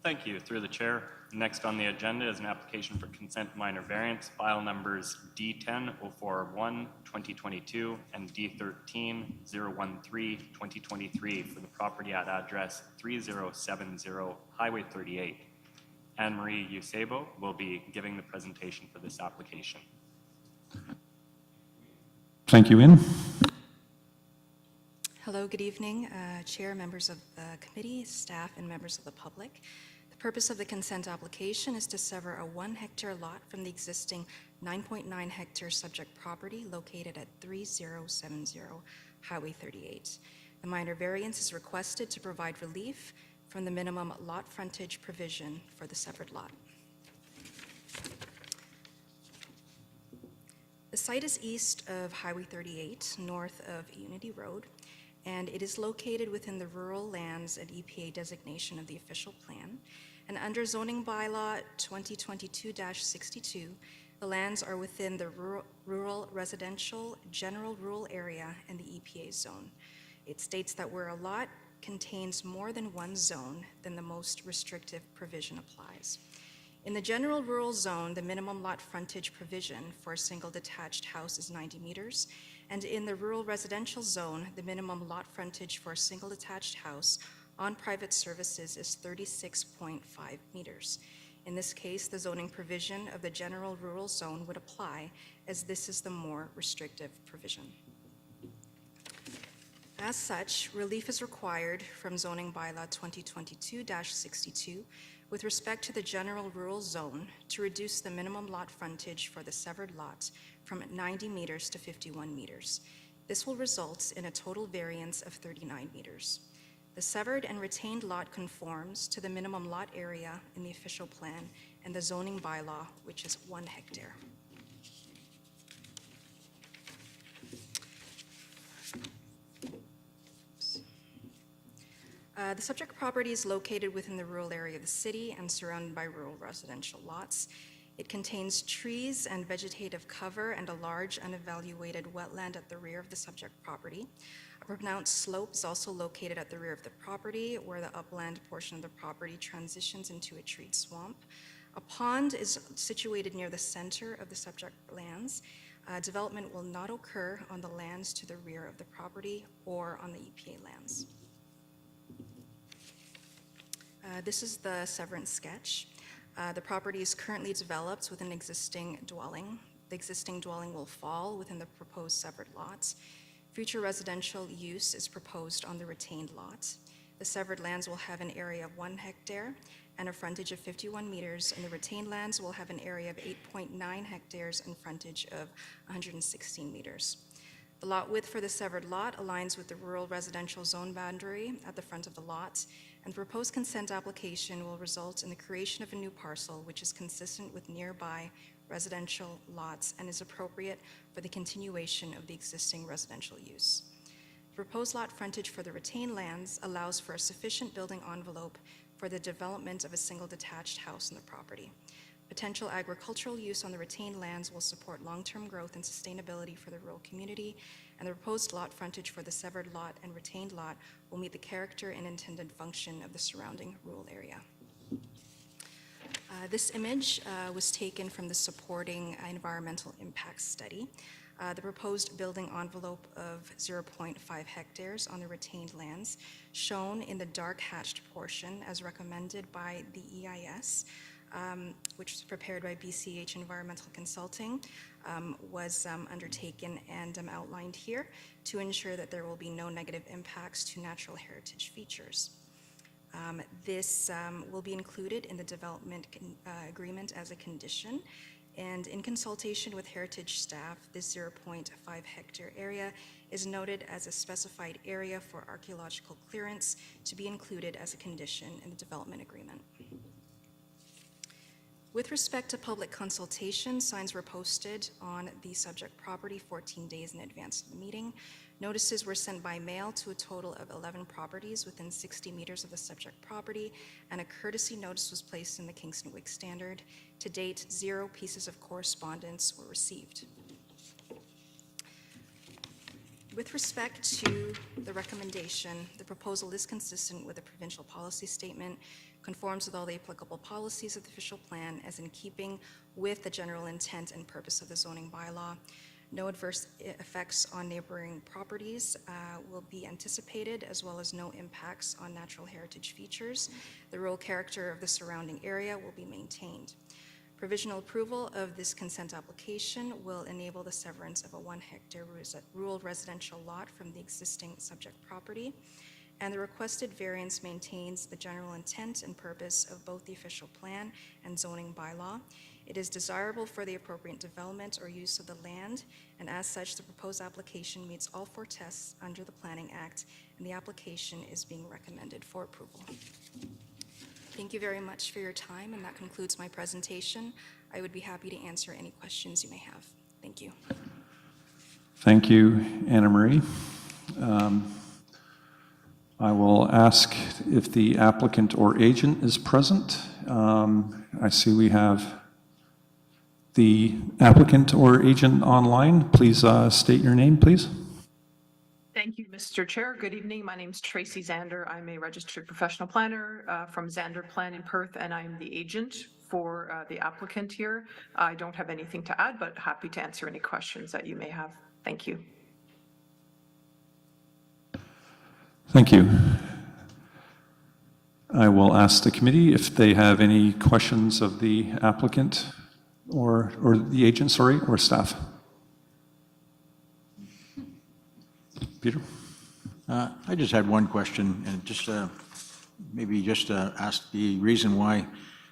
Thank you. Through the chair. Next on the agenda is an application for consent minor variance, file numbers D10-041, 2022, and D13-013, 2023, for the property at address 3070 Highway 38. Anne-Marie Eusebo will be giving the presentation for this application. Thank you, Ian. Hello, good evening, Chair, members of the committee, staff, and members of the public. The purpose of the consent application is to sever a 1-hectare lot from the existing 9.9-hectare subject property located at 3070 Highway 38. The minor variance is requested to provide relief from the minimum lot frontage provision for the severed lot. The site is east of Highway 38, north of Unity Road, and it is located within the rural lands and EPA designation of the official plan. And under zoning bylaw 2022-62, the lands are within the rural residential general rural area and the EPA zone. It states that where a lot contains more than one zone, then the most restrictive provision applies. In the general rural zone, the minimum lot frontage provision for a single detached house is 90 meters, and in the rural residential zone, the minimum lot frontage for a single detached house on private services is 36.5 meters. In this case, the zoning provision of the general rural zone would apply, as this is the more restrictive provision. As such, relief is required from zoning bylaw 2022-62 with respect to the general rural zone to reduce the minimum lot frontage for the severed lots from 90 meters to 51 meters. This will result in a total variance of 39 meters. The severed and retained lot conforms to the minimum lot area in the official plan and the zoning bylaw, which is 1 hectare. The subject property is located within the rural area of the city and surrounded by rural residential lots. It contains trees and vegetative cover and a large unevaluated wetland at the rear of the subject property. A pronounced slope is also located at the rear of the property, where the upland portion of the property transitions into a treed swamp. A pond is situated near the center of the subject lands. Development will not occur on the lands to the rear of the property or on the EPA lands. This is the severance sketch. The property is currently developed with an existing dwelling. The existing dwelling will fall within the proposed severed lots. Future residential use is proposed on the retained lots. The severed lands will have an area of 1 hectare and a frontage of 51 meters, and the retained lands will have an area of 8.9 hectares and frontage of 116 meters. The lot width for the severed lot aligns with the rural residential zone boundary at the front of the lot, and the proposed consent application will result in the creation of a new parcel which is consistent with nearby residential lots and is appropriate for the continuation of the existing residential use. The proposed lot frontage for the retained lands allows for a sufficient building envelope for the development of a single detached house on the property. Potential agricultural use on the retained lands will support long-term growth and sustainability for the rural community, and the proposed lot frontage for the severed lot and retained lot will meet the character and intended function of the surrounding rural area. This image was taken from the supporting environmental impact study. The proposed building envelope of 0.5 hectares on the retained lands, shown in the dark hatched portion as recommended by the EIS, which was prepared by BCH Environmental Consulting, was undertaken and outlined here to ensure that there will be no negative impacts to natural heritage features. This will be included in the development agreement as a condition, and in consultation with heritage staff, this 0.5 hectare area is noted as a specified area for archaeological clearance to be included as a condition in the development agreement. With respect to public consultation, signs were posted on the subject property 14 days in advance of the meeting. Notices were sent by mail to a total of 11 properties within 60 meters of the subject property, and a courtesy notice was placed in the Kingston Whig Standard. To date, 0 pieces of correspondence were received. With respect to the recommendation, the proposal is consistent with the provincial policy statement, conforms with all the applicable policies of the official plan as in keeping with the general intent and purpose of the zoning bylaw. No adverse effects on neighboring properties will be anticipated, as well as no impacts on natural heritage features. The rural character of the surrounding area will be maintained. Provisional approval of this consent application will enable the severance of a 1 hectare rural residential lot from the existing subject property, and the requested variance maintains the general intent and purpose of both the official plan and zoning bylaw. It is desirable for the appropriate development or use of the land, and as such, the proposed application meets all 4 tests under the Planning Act, and the application is being recommended for approval. Thank you very much for your time, and that concludes my presentation. I would be happy to answer any questions you may have. Thank you. Thank you, Anna Marie. I will ask if the applicant or agent is present. I see we have the applicant or agent online. Please state your name, please. Thank you, Mr. Chair. Good evening. My name is Tracy Zander. I'm a registered professional planner from Zander Plan in Perth, and I'm the agent for the applicant here. I don't have anything to add, but happy to answer any questions that you may have. Thank you. Thank you. I will ask the committee if they have any questions of the applicant or the agent, sorry, or staff. Peter? I just had one question, and just maybe just ask the reason why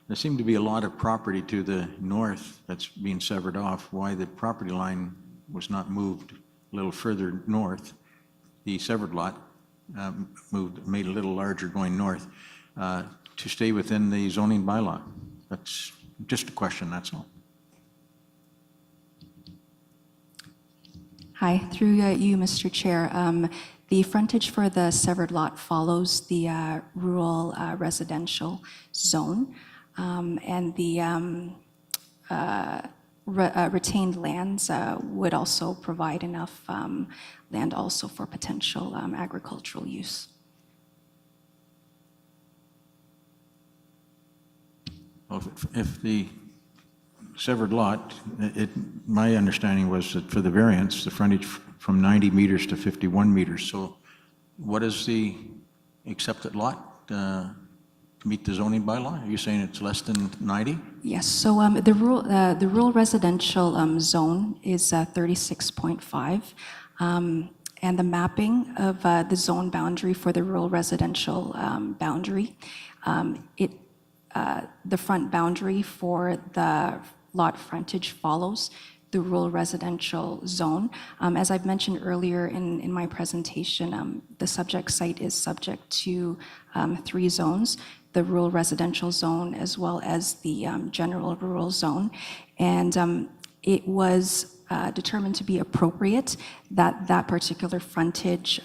there seemed to be a lot of property to the north that's being severed off, why the property line was not moved a little further north. The severed lot made a little larger going north to stay within the zoning bylaw. That's just a question, that's all. Hi, through you, Mr. Chair. The frontage for the severed lot follows the rural residential zone, and the retained lands would also provide enough land also for potential agricultural use. Well, if the severed lot, my understanding was that for the variance, the frontage from 90 meters to 51 meters. So what is the accepted lot to meet the zoning bylaw? Are you saying it's less than 90? Yes, so the rural residential zone is 36.5, and the mapping of the zone boundary for the rural residential boundary, the front boundary for the lot frontage follows the rural residential zone. As I've mentioned earlier in my presentation, the subject site is subject to 3 zones, the rural residential zone as well as the general rural zone. And it was determined to be appropriate that that particular frontage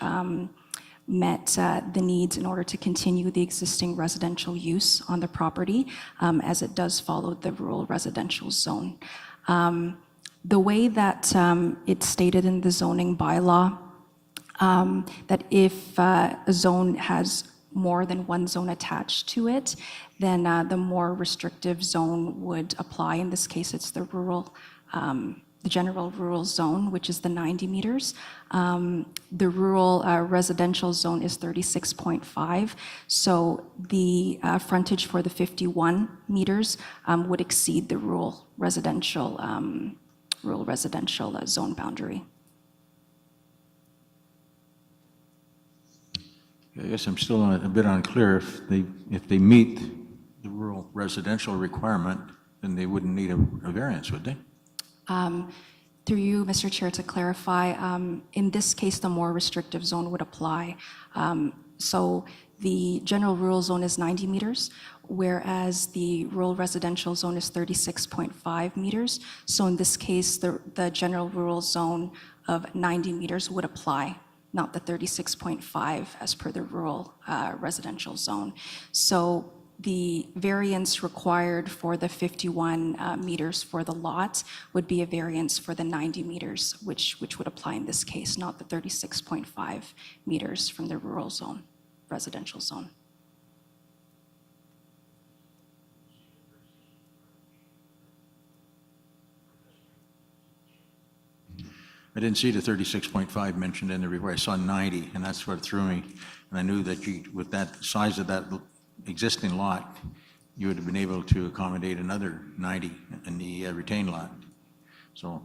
met the needs in order to continue the existing residential use on the property, as it does follow the rural residential zone. The way that it's stated in the zoning bylaw, that if a zone has more than one zone attached to it, then the more restrictive zone would apply. In this case, it's the rural, the general rural zone, which is the 90 meters. The rural residential zone is 36.5. So the frontage for the 51 meters would exceed the rural residential zone boundary. I guess I'm still a bit unclear. If they meet the rural residential requirement, then they wouldn't need a variance, would they? Through you, Mr. Chair, to clarify, in this case, the more restrictive zone would apply. So the general rural zone is 90 meters, whereas the rural residential zone is 36.5 meters. So in this case, the general rural zone of 90 meters would apply, not the 36.5 as per the rural residential zone. So the variance required for the 51 meters for the lot would be a variance for the 90 meters, which would apply in this case, not the 36.5 meters from the rural zone, residential zone. I didn't see the 36.5 mentioned in the report. I saw 90, and that's what threw me. And I knew that with that size of that existing lot, you would have been able to accommodate another 90 in the retained lot. So,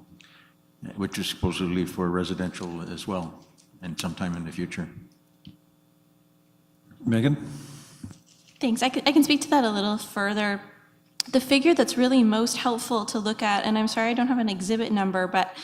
which is supposedly for residential as well, and sometime in the future. Megan? Thanks. I can speak to that a little further. The figure that's really most helpful to look at, and I'm sorry I don't have an exhibit number, but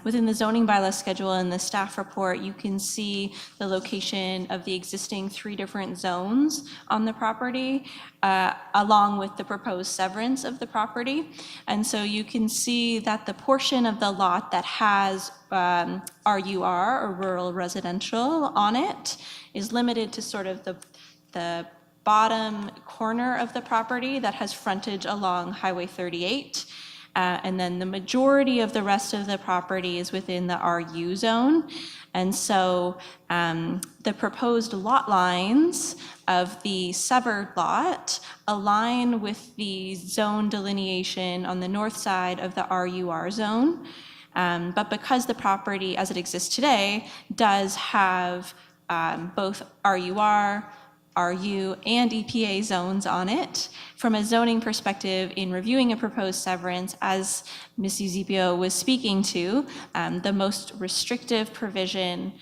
within the zoning bylaw schedule and the staff report, you can see the location of the existing 3 different zones on the property, along with the proposed severance of the property. And so you can see that the portion of the lot that has RUR, or rural residential, on it is limited to sort of the bottom corner of the property that has frontage along Highway 38. And then the majority of the rest of the property is within the RU zone. And so the proposed lot lines of the severed lot align with the zone delineation on the north side of the RUR zone. But because the property as it exists today does have both RUR, RU, and EPA zones on it, from a zoning perspective, in reviewing a proposed severance, as Ms. Eusebio was speaking to, the most restrictive provision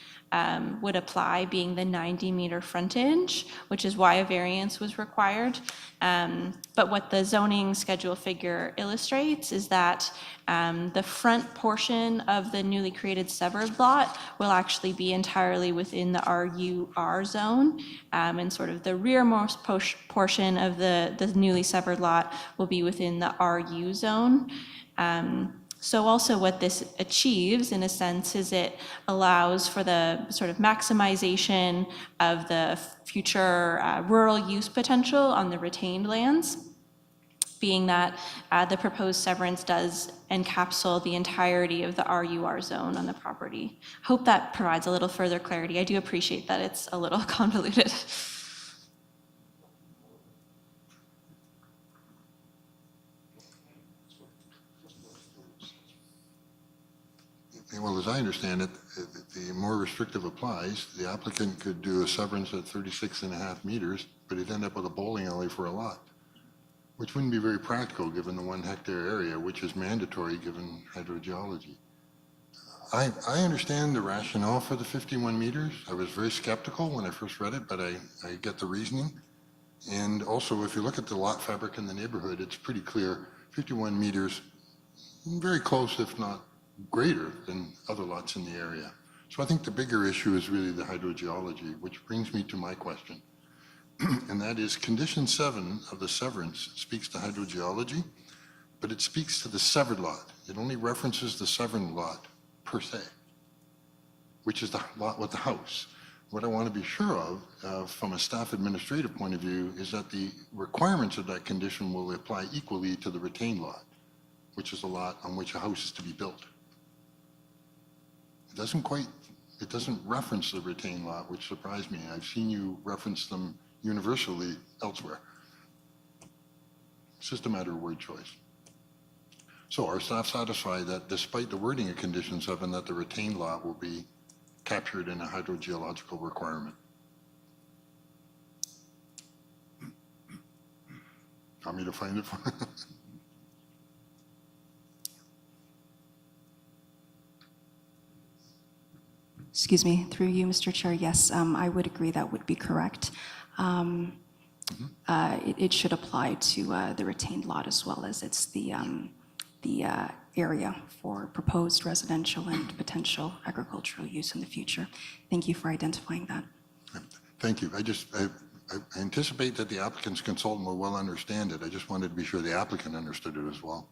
would apply, being the 90-meter frontage, which is why a variance was required. But what the zoning schedule figure illustrates is that the front portion of the newly created severed lot will actually be entirely within the RUR zone, and sort of the rearmost portion of the newly severed lot will be within the RU zone. So also what this achieves, in a sense, is it allows for the sort of maximization of the future rural use potential on the retained lands, being that the proposed severance does encapsulate the entirety of the RUR zone on the property. Hope that provides a little further clarity. I do appreciate that it's a little convoluted. Well, as I understand it, the more restrictive applies, the applicant could do a severance at 36.5 meters, but he'd end up with a bowling alley for a lot, which wouldn't be very practical given the 1 hectare area, which is mandatory given hydrogeology. I understand the rationale for the 51 meters. I was very skeptical when I first read it, but I get the reasoning. And also, if you look at the lot fabric in the neighborhood, it's pretty clear 51 meters, very close, if not greater than other lots in the area. So I think the bigger issue is really the hydrogeology, which brings me to my question. And that is condition 7 of the severance speaks to hydrogeology, but it speaks to the severed lot. It only references the severed lot per se, which is the lot with the house. What I want to be sure of from a staff administrative point of view is that the requirements of that condition will apply equally to the retained lot, which is the lot on which a house is to be built. It doesn't reference the retained lot, which surprised me. I've seen you reference them universally elsewhere. It's just a matter of word choice. So are staff satisfied that despite the wording of condition 7, that the retained lot will be captured in a hydrogeological requirement? Want me to find it for Excuse me, through you, Mr. Chair, yes, I would agree that would be correct. It should apply to the retained lot as well, as it's the area for proposed residential and potential agricultural use in the future. Thank you for identifying that. Thank you. I anticipate that the applicant's consultant will well understand it. I just wanted to be sure the applicant understood it as well.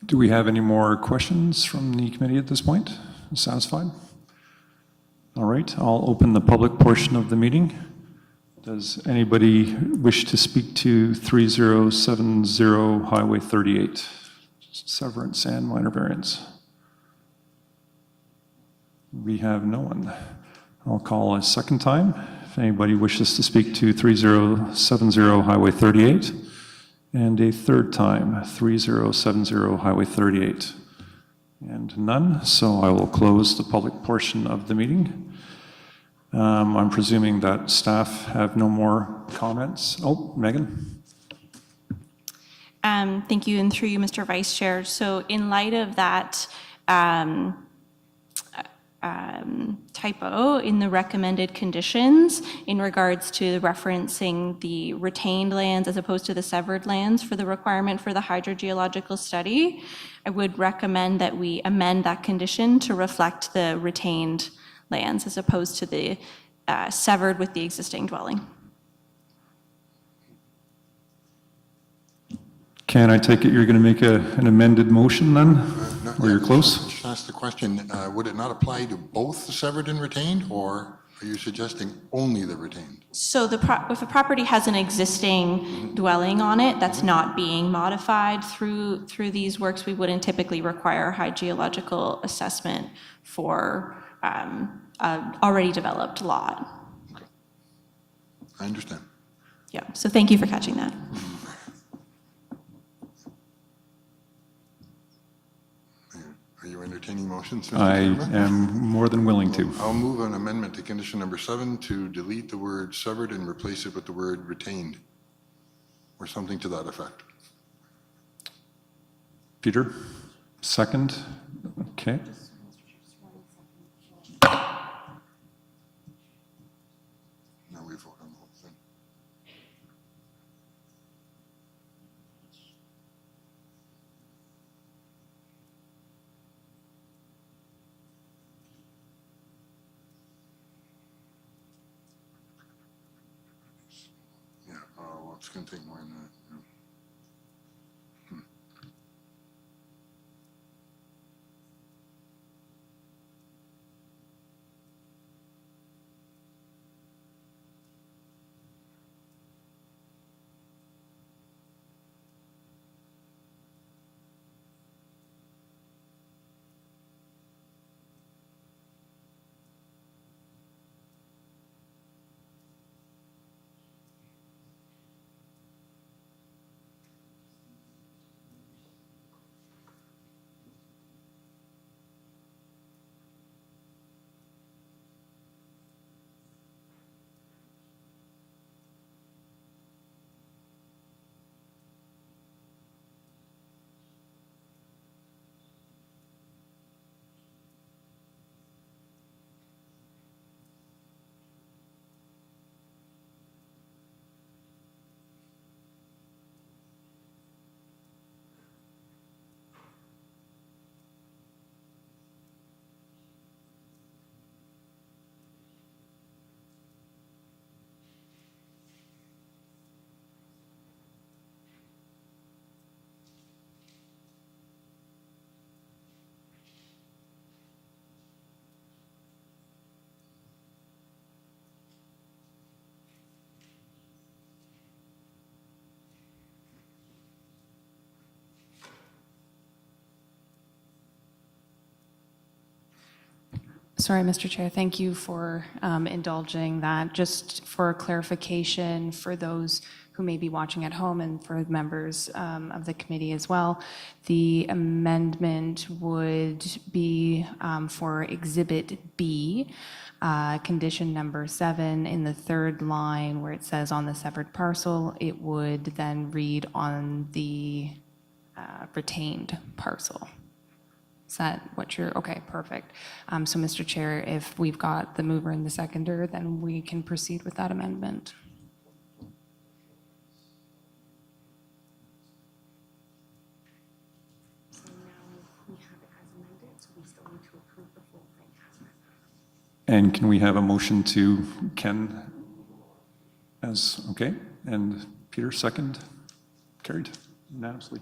Do we have any more questions from the committee at this point? Satisfied? All right, I'll open the public portion of the meeting. Does anybody wish to speak to 3070 Highway 38, severance and minor variance? We have no one. I'll call a second time. If anybody wishes to speak to 3070 Highway 38, and a third time, 3070 Highway 38. And none, so I will close the public portion of the meeting. I'm presuming that staff have no more comments. Oh, Megan? Thank you, and through you, Mr. Vice Chair. So in light of that typo in the recommended conditions in regards to referencing the retained lands as opposed to the severed lands for the requirement for the hydrogeological study, I would recommend that we amend that condition to reflect the retained lands as opposed to the severed with the existing dwelling. Can I take it you're going to make an amended motion then? Or you're close? Just ask the question, would it not apply to both the severed and retained, or are you suggesting only the retained? So if a property has an existing dwelling on it that's not being modified through these works, we wouldn't typically require a hydrogeological assessment for an already developed lot. Okay. I understand. Yeah, so thank you for catching that. Are you entertaining entertaining motions, Mr. I Chairman? am more than willing to. I'll move an amendment to condition number 7 to delete the word severed and replace it with the word retained, or something to that effect. Peter, second. Okay. Now we vote on the whole thing. Yeah, well, it's going to take more than that. Yeah. Sorry, Mr. Chair, thank you for indulging that. Just for clarification for those who may be watching at home and for members of the committee as well, the amendment would be for Exhibit B, condition number 7, in the third line where it says on the severed parcel, it would then read on the retained parcel. Is that what you're, okay, perfect. So Mr. Chair, if we've got the mover and the seconder, then we can proceed with that amendment. So now we have it as amended, so we still need to approve the full thing as amended. And can we have a motion to Ken as, okay, and Peter, second? Carried unanimously.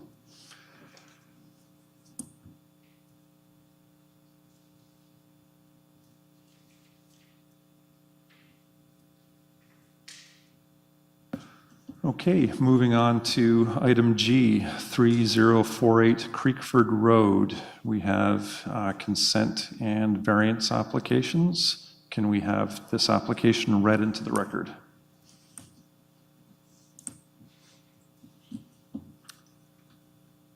Okay, moving on to item G, 3048 Creekford Road. We have consent and variance applications. Can we have this application read into the record?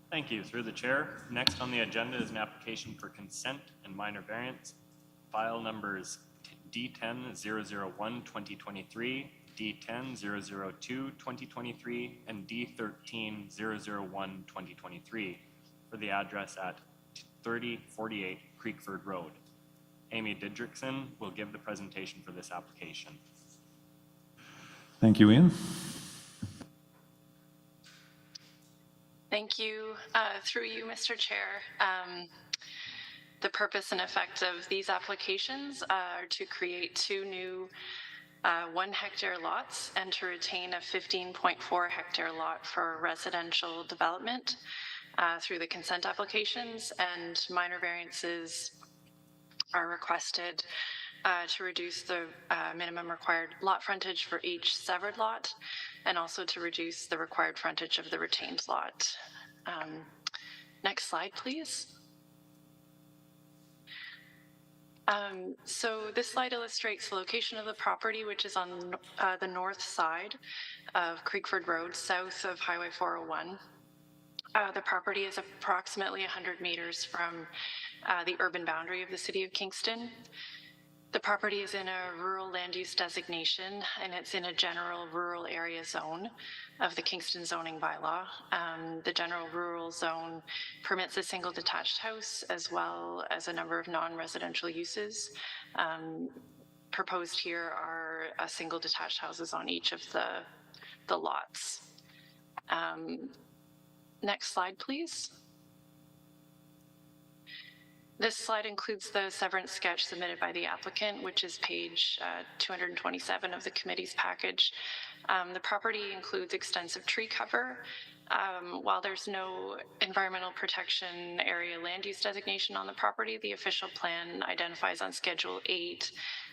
Thank you. Through the chair. Next on the agenda is an application for consent and minor variance. File numbers D10-001-2023, D10-002-2023, and D13-001-2023 for the address at 3048 Creekford Road. Amy Didrikson will give the presentation for this application. Thank you, Ian. Thank you. Through you, Mr. Chair. The purpose and effect of these applications are to create 2 new 1-hectare lots and to retain a 15.4-hectare lot for residential development through the consent applications, and minor variances are requested to reduce the minimum required lot frontage for each severed lot, and also to reduce the required frontage of the retained lot. Next slide, please. So this slide illustrates the location of the property, which is on the north side of Creekford Road, south of Highway 401. The property is approximately 100 meters from the urban boundary of the city of Kingston. The property is in a rural land use designation, and it's in a general rural area zone of the Kingston zoning bylaw. The general rural zone permits a single detached house as well as a number of non-residential uses. Proposed here are single detached houses on each of the lots. Next slide, please. This slide includes the severance sketch submitted by the applicant, which is page 227 of the committee's package. The property includes extensive tree cover. While there's no environmental protection area land use designation on the property, the official plan identifies on Schedule 8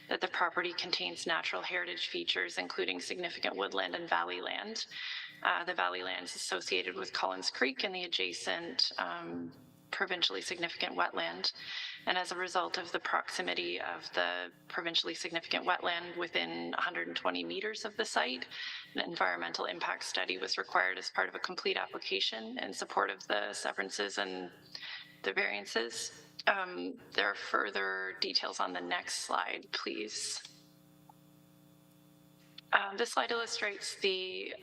that the property contains natural heritage features, including significant woodland and valley land. The valley land is associated with Collins Creek and the adjacent provincially significant wetland. And as a result of the proximity of the provincially significant wetland within 120 meters of the site, an environmental impact study was required as part of a complete application in support of the severances and the variances. There are further details on the next slide, please. This slide illustrates the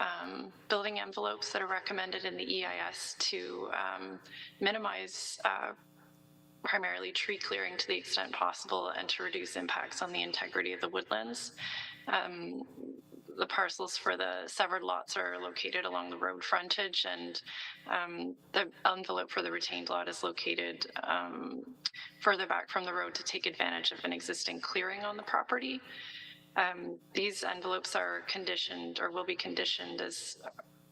building envelopes that are recommended in the EIS to minimize primarily tree clearing to the extent possible and to reduce impacts on the integrity of the woodlands. The parcels for the severed lots are located along the road frontage, and the envelope for the retained lot is located further back from the road to take advantage of an existing clearing on the property. These envelopes are conditioned or will be conditioned as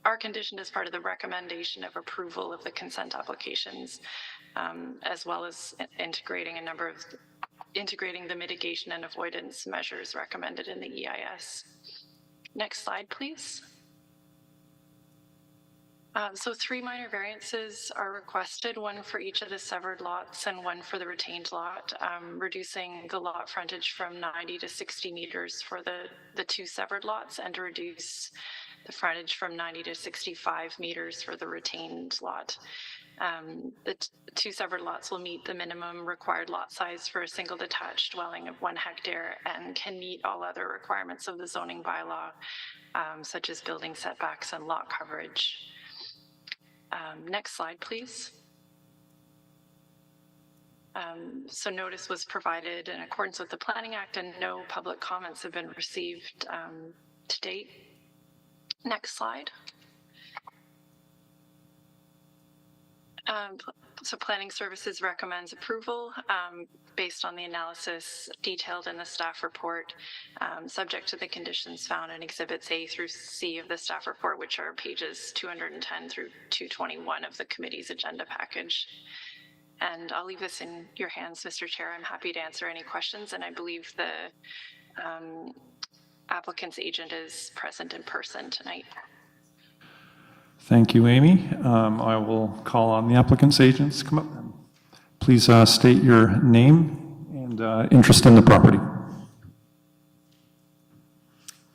part of the recommendation of approval of the consent applications, as well as integrating the mitigation and avoidance measures recommended in the EIS. Next slide, please. So 3 minor variances are requested, one for each of the severed lots and one for the retained lot, reducing the lot frontage from 90 to 60 meters for the 2 severed lots, and to reduce the frontage from 90 to 65 meters for the retained lot. The 2 severed lots will meet the minimum required lot size for a single detached dwelling of 1 hectare and can meet all other requirements of the zoning bylaw, such as building setbacks and lot coverage. Next slide, please. So notice was provided in accordance with the Planning Act, and no public comments have been received to date. Next slide. So Planning Services recommends approval based on the analysis detailed in the staff report, subject to the conditions found in Exhibits A through C of the staff report, which are pages 210 through 221 of the committee's agenda package. And I'll leave this in your hands, Mr. Chair. I'm happy to answer any questions, and I believe the applicant's agent is present in person tonight. Thank you, Amy. I will call on the applicant's agents to come up. Please state your name and interest in the property.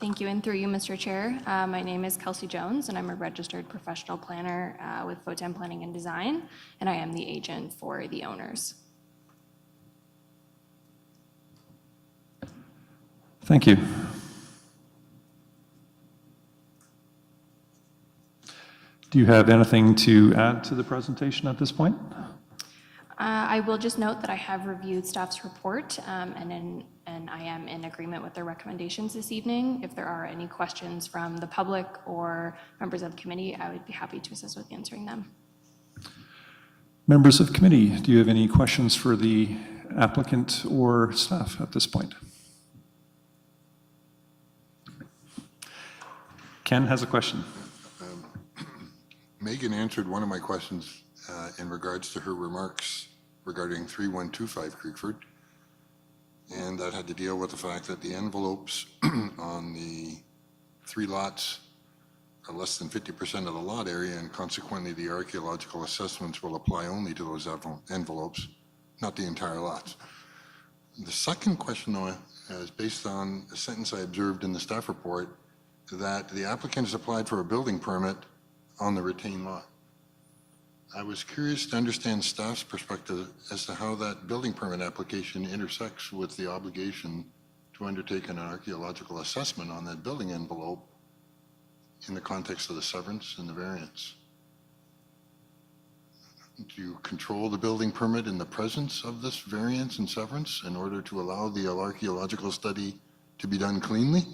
Thank you, and through you, Mr. Chair. My name is Kelsey Jones, and I'm a registered professional planner with Photon Planning and Design, and I am the agent for the owners. Thank you. Do you have anything to add to the presentation at this point? I will just note that I have reviewed staff's report, and I am in agreement with their recommendations this evening. If there are any questions from the public or members of the committee, I would be happy to assist with answering them. Members of committee, do you have any questions for the applicant or staff at this point? Ken has a question. Megan answered one of my questions in regards to her remarks regarding 3125 Creekford, and that had to deal with the fact that the envelopes on the 3 lots are less than 50% of the lot area, and consequently the archaeological assessments will apply only to those envelopes, not the entire lots. The second question, though, is based on a sentence I observed in the staff report that the applicant has applied for a building permit on the retained lot. I was curious to understand staff's perspective as to how that building permit application intersects with the obligation to undertake an archaeological assessment on that building envelope in the context of the severance and the variance. Do you control the building permit in the presence of this variance and severance in order to allow the archaeological study to be done cleanly?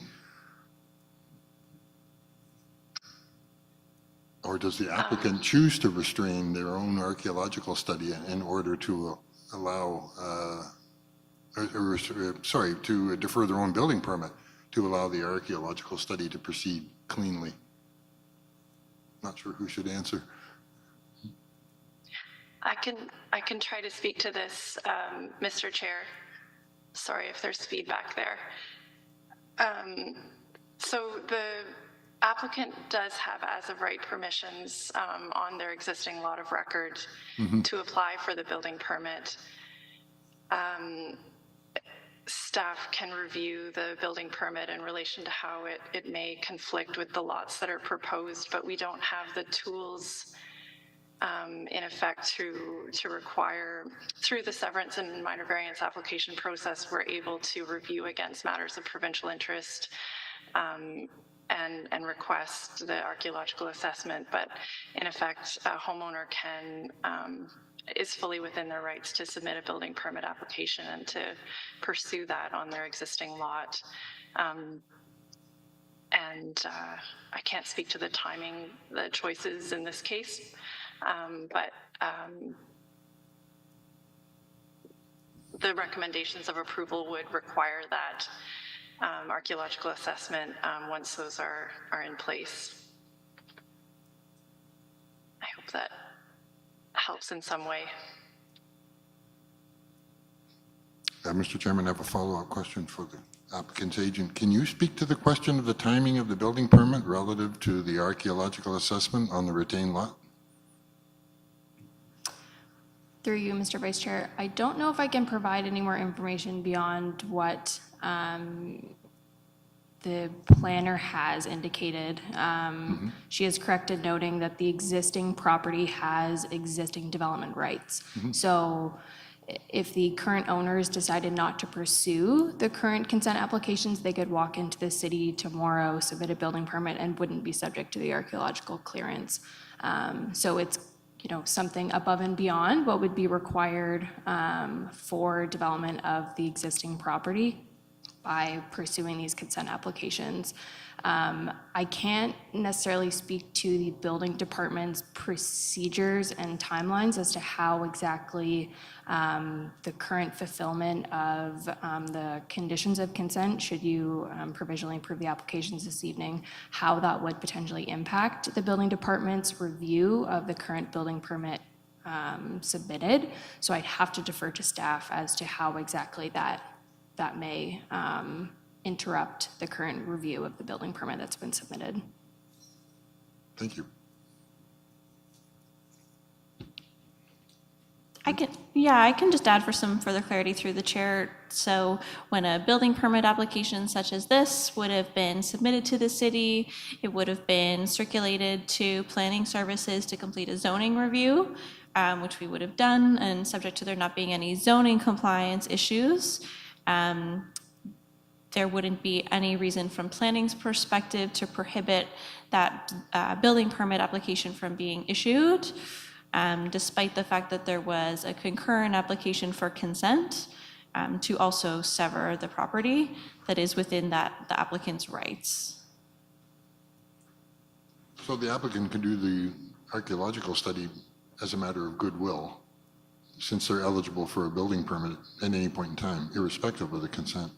Or does the applicant choose to restrain their own archaeological study in order to allow, to defer their own building permit to allow the archaeological study to proceed cleanly? Not sure who should answer. I can try to speak to this, Mr. Chair. Sorry if there's feedback there. So the applicant does have as of right permissions on their existing lot of record to apply for the building permit. Staff can review the building permit in relation to how it may conflict with the lots that are proposed, but we don't have the tools in effect to require, through the severance and minor variance application process, we're able to review against matters of provincial interest and request the archaeological assessment. But in effect, a homeowner is fully within their rights to submit a building permit application and to pursue that on their existing lot. I can't speak to the timing, the choices in this case, but the recommendations of approval would require that archaeological assessment once those are in place. I hope that helps in some way. Mr. Chairman, I have a follow-up question for the applicant's agent. Can you speak to the question of the timing of the building permit relative to the archaeological assessment on the retained lot? Through you, Mr. Vice Chair, I don't know if I can provide any more information beyond what the planner has indicated. She is correct in noting that the existing property has existing development rights. So if the current owners decided not to pursue the current consent applications, they could walk into the city tomorrow, submit a building permit, and wouldn't be subject to the archaeological clearance. So it's something above and beyond what would be required for development of the existing property by pursuing these consent applications. I can't necessarily speak to the building department's procedures and timelines as to how exactly the current fulfillment of the conditions of consent, should you provisionally approve the applications this evening, how that would potentially impact the building department's review of the current building permit submitted. So I'd have to defer to staff as to how exactly that may interrupt the current review of the building permit that's been submitted. Thank you. I can just add for some further clarity through the chair. So when a building permit application such as this would have been submitted to the city, it would have been circulated to planning services to complete a zoning review, which we would have done, and subject to there not being any zoning compliance issues, there wouldn't be any reason from planning's perspective to prohibit that building permit application from being issued, despite the fact that there was a concurrent application for consent to also sever the property that is within the applicant's rights. So the applicant can do the archaeological study as a matter of goodwill, since they're eligible for a building permit at any point in time, irrespective of the consent.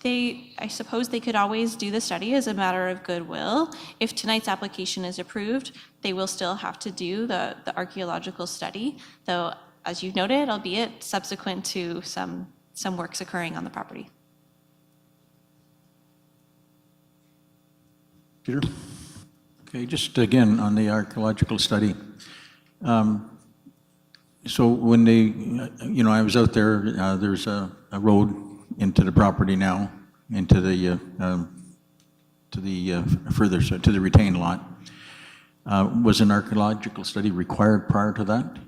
I suppose they could always do the study as a matter of goodwill. If tonight's application is approved, they will still have to do the archaeological study, though, as you've noted, albeit subsequent to some works occurring on the property. Peter? Okay, just again on the archaeological study. So when they, I was out there, there's a road into the property now, into the further, to the retained lot. Was an archaeological study required prior to that?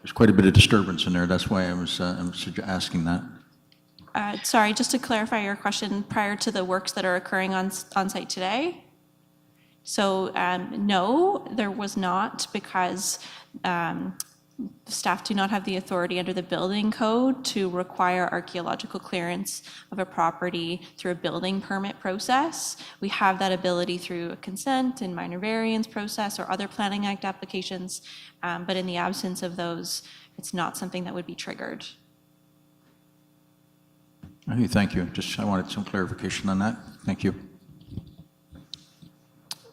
There's quite a bit of disturbance in there. That's why I'm asking that. Sorry, just to clarify your question, prior to the works that are occurring on site today? So no, there was not, because staff do not have the authority under the building code to require archaeological clearance of a property through a building permit process. We have that ability through a consent and minor variance process or other Planning Act applications, but in the absence of those, it's not something that would be triggered. Okay, thank you. I wanted some clarification on that. Thank you.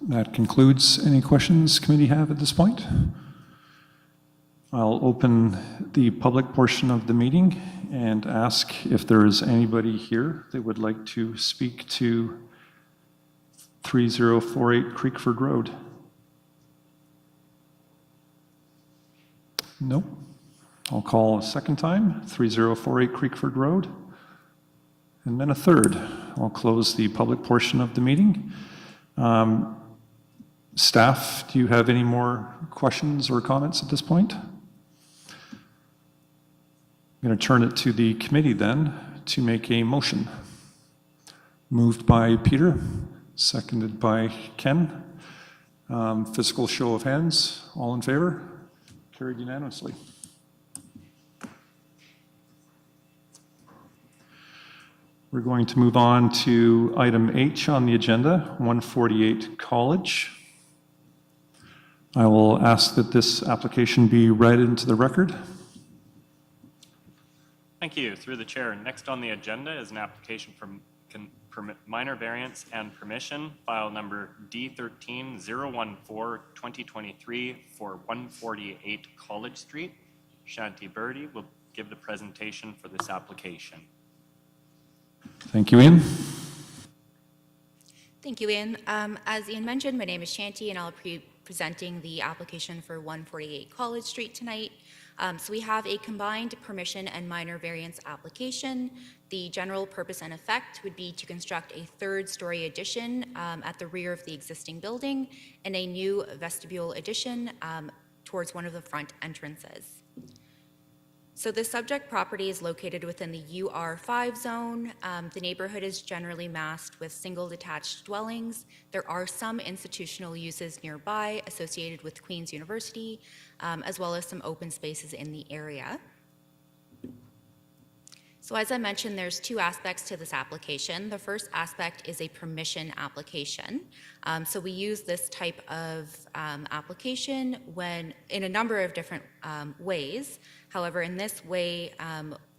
That concludes any questions committee have at this point. I'll open the public portion of the meeting and ask if there is anybody here that would like to speak to 3048 Creekford Road. Nope. I'll call a second time, 3048 Creekford Road. And then a third. I'll close the public portion of the meeting. Staff, do you have any more questions or comments at this point? I'm going to turn it to the committee then to make a motion. Moved by Peter, seconded by Ken. Physical show of hands. All in favor? Carried unanimously. We're going to move on to item H on the agenda, 148 College. I will ask that this application be read into the record. Thank you. Through the chair, next on the agenda is an application for minor variance and permission, file number D13014-2023 for 148 College Street. Shanti Birdie will give the presentation for this application. Thank you, Ian. Thank you, Ian. As Ian mentioned, my name is Shanti, and I'll be presenting the application for 148 College Street tonight. So we have a combined permission and minor variance application. The general purpose and effect would be to construct a third-story addition at the rear of the existing building and a new vestibule addition towards one of the front entrances. So the subject property is located within the UR5 zone. The neighborhood is generally massed with single detached dwellings. There are some institutional uses nearby associated with Queen's University, as well as some open spaces in the area. So as I mentioned, there's two aspects to this application. The first aspect is a permission application. So we use this type of application when in a number of different ways. However, in this way,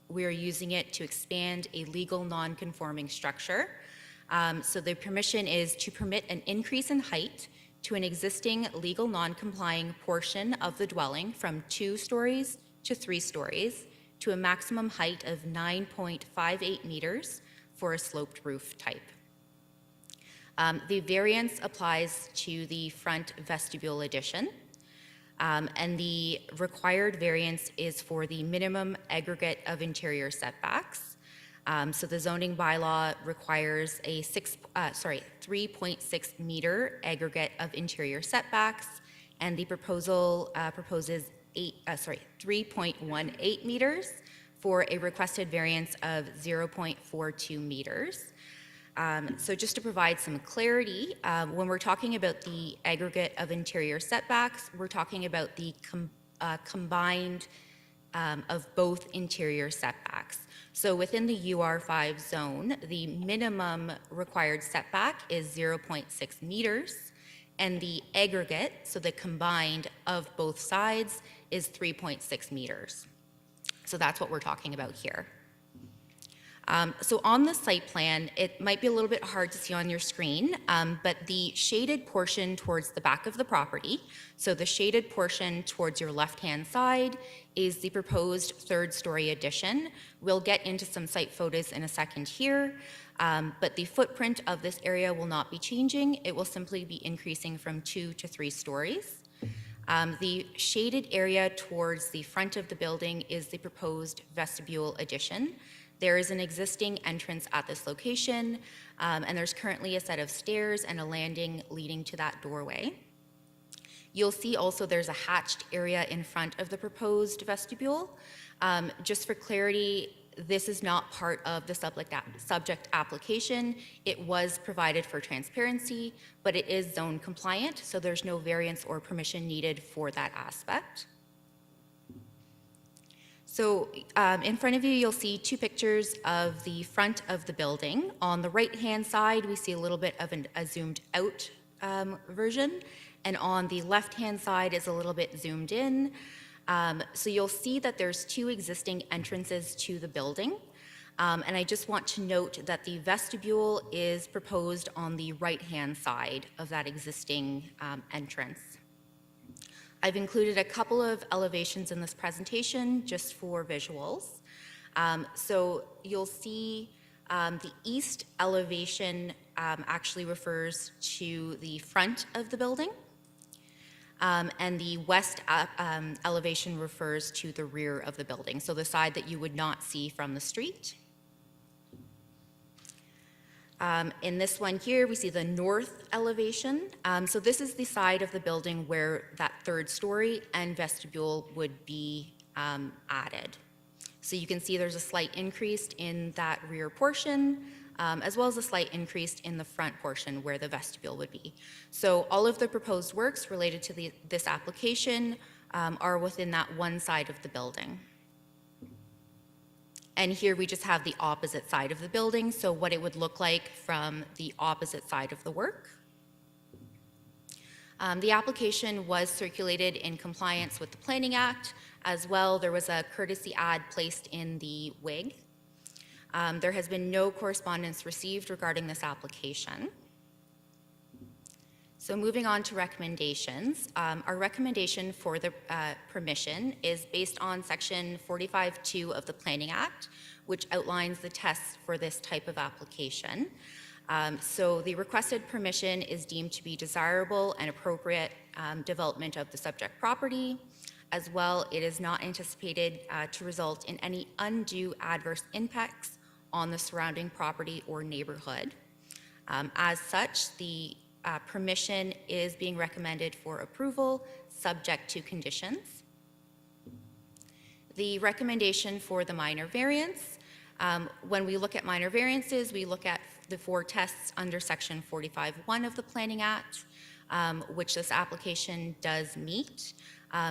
we are using it to expand a legal non-conforming structure. So the permission is to permit an increase in height to an existing legal non-complying portion of the dwelling from 2 stories to 3 stories to a maximum height of 9.58 meters for a sloped roof type. The variance applies to the front vestibule addition, and the required variance is for the minimum aggregate of interior setbacks. So the zoning bylaw requires a 3.6 meter aggregate of interior setbacks, and the proposal proposes 3.18 meters for a requested variance of 0.42 meters. So just to provide some clarity, when we're talking about the aggregate of interior setbacks, we're talking about the combined of both interior setbacks. So within the UR5 zone, the minimum required setback is 0.6 meters, and the aggregate, so the combined of both sides, is 3.6 meters. So that's what we're talking about here. So on the site plan, it might be a little bit hard to see on your screen, but the shaded portion towards the back of the property, so the shaded portion towards your left-hand side is the proposed third-story addition. We'll get into some site photos in a second here, but the footprint of this area will not be changing. It will simply be increasing from 2 to 3 stories. The shaded area towards the front of the building is the proposed vestibule addition. There is an existing entrance at this location, and there's currently a set of stairs and a landing leading to that doorway. You'll see also there's a hatched area in front of the proposed vestibule. Just for clarity, this is not part of the subject application. It was provided for transparency, but it is zone compliant, so there's no variance or permission needed for that aspect. So in front of you, you'll see two pictures of the front of the building. On the right-hand side, we see a little bit of a zoomed out version, and on the left-hand side is a little bit zoomed in. So you'll see that there's two existing entrances to the building. And I just want to note that the vestibule is proposed on the right-hand side of that existing entrance. I've included a couple of elevations in this presentation just for visuals. So you'll see the east elevation actually refers to the front of the building. And the west elevation refers to the rear of the building, so the side that you would not see from the street. In this one here, we see the north elevation. So this is the side of the building where that third story and vestibule would be added. So you can see there's a slight increase in that rear portion, as well as a slight increase in the front portion where the vestibule would be. So all of the proposed works related to this application are within that one side of the building. And here we just have the opposite side of the building, so what it would look like from the opposite side of the work. The application was circulated in compliance with the Planning Act. As well, there was a courtesy ad placed in the WIG. There has been no correspondence received regarding this application. So moving on to recommendations, our recommendation for the permission is based on Section 45(2) of the Planning Act, which outlines the tests for this type of application. So the requested permission is deemed to be desirable and appropriate development of the subject property. As well, it is not anticipated to result in any undue adverse impacts on the surrounding property or neighborhood. As such, the permission is being recommended for approval, subject to conditions. The recommendation for the minor variance, when we look at minor variances, we look at the 4 tests under Section 45(1) of the Planning Act, which this application does meet.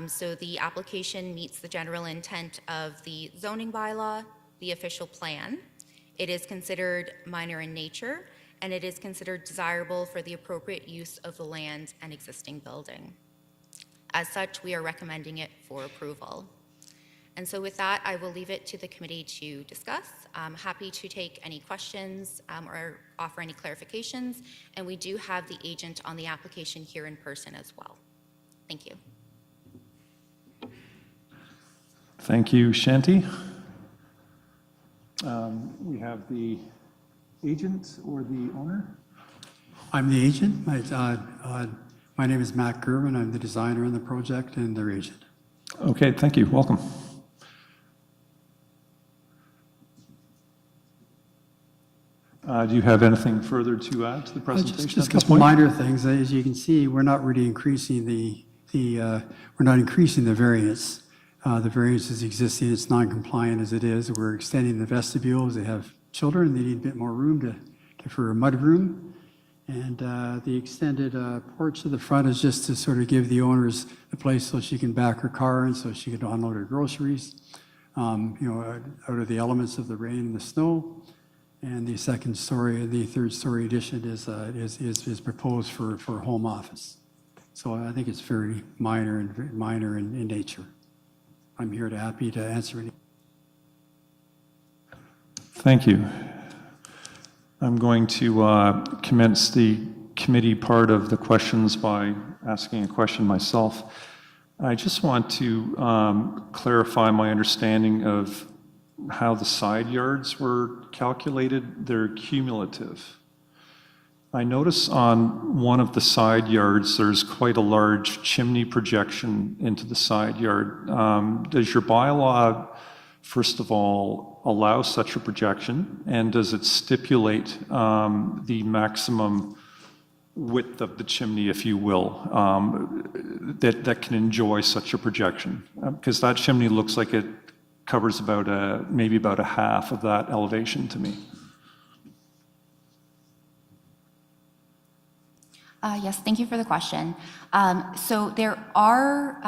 So the application meets the general intent of the zoning bylaw, the official plan. It is considered minor in nature, and it is considered desirable for the appropriate use of the land and existing building. As such, we are recommending it for approval. And so with that, I will leave it to the committee to discuss. I'm happy to take any questions or offer any clarifications, and we do have the agent on the application here in person as well. Thank you. Thank you, Shanti. We have the agent or the owner? I'm the agent. My name is Matt German. I'm the designer in the project and their agent. Okay, thank you. Welcome. Do you have anything further to add to the presentation? Just a couple minor things. As you can see, we're not really increasing we're not increasing the variance. The variance is existing. It's non-compliant as it is. We're extending the vestibule as they have children. They need a bit more room for a mudroom. And the extended porch to the front is just to sort of give the owners a place so she can back her car and so she can unload her groceries, out of the elements of the rain and the snow. And the second story, the third story addition is proposed for home office. So I think it's very minor in nature. I'm here happy to answer any. Thank you. I'm going to commence the committee part of the questions by asking a question myself. I just want to clarify my understanding of how the side yards were calculated. They're cumulative. I notice on one of the side yards, there's quite a large chimney projection into the side yard. Does your bylaw first of all, allow such a projection? And does it stipulate the maximum width of the chimney, if you will, that can enjoy such a projection? Because that chimney looks like it covers maybe about a half of that elevation to me. Yes, thank you for the question. So there are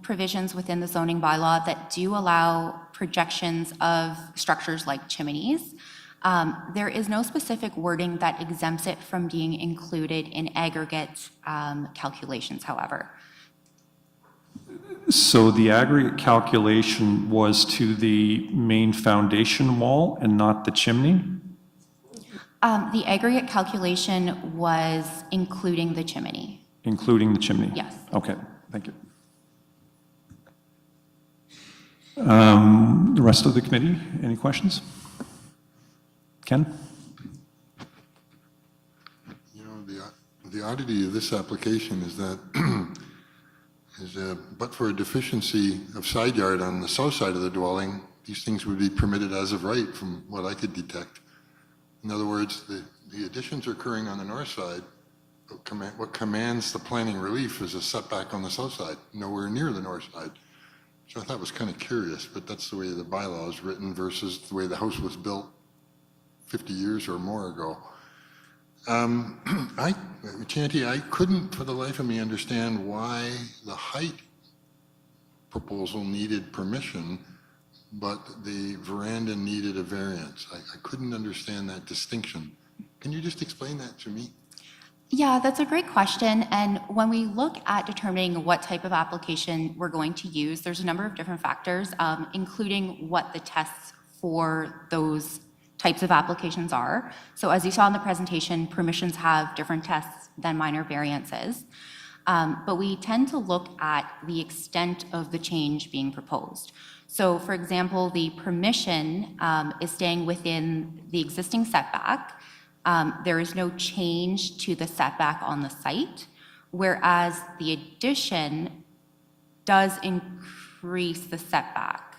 provisions within the zoning bylaw that do allow projections of structures like chimneys. There is no specific wording that exempts it from being included in aggregate calculations, however. So the aggregate calculation was to the main foundation wall and not the chimney? The aggregate calculation was including the chimney. Including the chimney? Yes. Okay, thank you. The rest of the committee, any questions? Ken? You know, the oddity of this application is that but for a deficiency of side yard on the south side of the dwelling, these things would be permitted as of right from what I could detect. In other words, the additions are occurring on the north side. What commands the planning relief is a setback on the south side, nowhere near the north side. So I thought was kind of curious, but that's the way the bylaw is written versus the way the house was built 50 years or more ago. Chanty, I couldn't for the life of me understand why the height proposal needed permission, but the veranda needed a variance. I couldn't understand that distinction. Can you just explain that to me? Yeah, that's a great question. And when we look at determining what type of application we're going to use, there's a number of different factors, including what the tests for those types of applications are. So as you saw in the presentation, permissions have different tests than minor variances. But we tend to look at the extent of the change being proposed. So for example, the permission is staying within the existing setback. There is no change to the setback on the site, whereas the addition does increase the setback,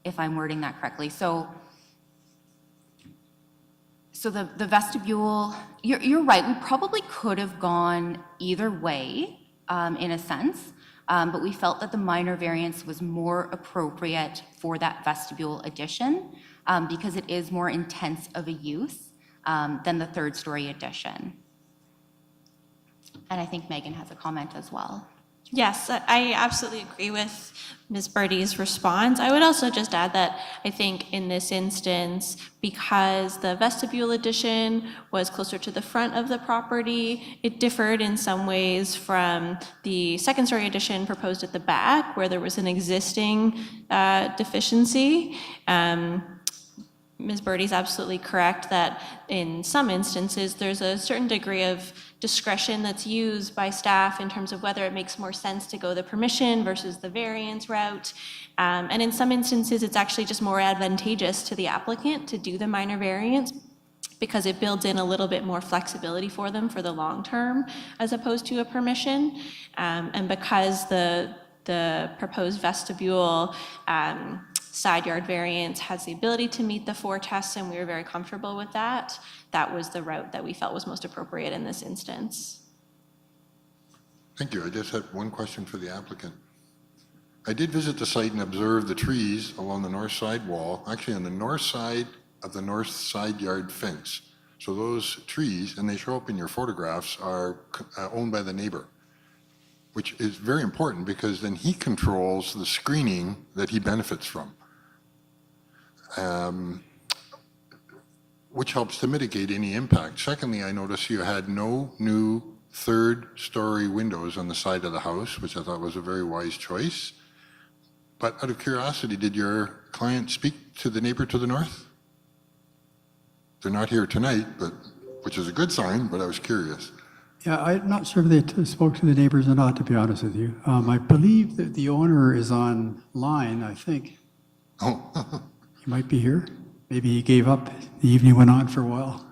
if I'm wording that correctly. So the vestibule, you're right, we probably could have gone either way in a sense, but we felt that the minor variance was more appropriate for that vestibule addition because it is more intense of a use than the third story addition. And I think Megan has a comment as well. Yes, I absolutely agree with Ms. Birdie's response. I would also just add that I think in this instance, because the vestibule addition was closer to the front of the property, it differed in some ways from the second story addition proposed at the back, where there was an existing deficiency. Ms. Birdie's absolutely correct that in some instances, there's a certain degree of discretion that's used by staff in terms of whether it makes more sense to go the permission versus the variance route. And in some instances, it's actually just more advantageous to the applicant to do the minor variance because it builds in a little bit more flexibility for them for the long term as opposed to a permission. And because the proposed vestibule side yard variance has the ability to meet the 4 tests, and we were very comfortable with that. That was the route that we felt was most appropriate in this instance. Thank you. I just had one question for the applicant. I did visit the site and observe the trees along the north side wall, actually on the north side of the north side yard fence. So those trees, and they show up in your photographs, are owned by the neighbor, which is very important because then he controls the screening that he benefits from. Which helps to mitigate any impact. Secondly, I noticed you had no new third-story windows on the side of the house, which I thought was a very wise choice. But out of curiosity, did your client speak to the neighbor to the north? They're not here tonight, which is a good sign, but I was curious. Yeah, I'm not sure if they spoke to the neighbors or not, to be honest with you. I believe that the owner is online, I think. Oh. He might be here. Maybe he gave up. The evening went on for a while.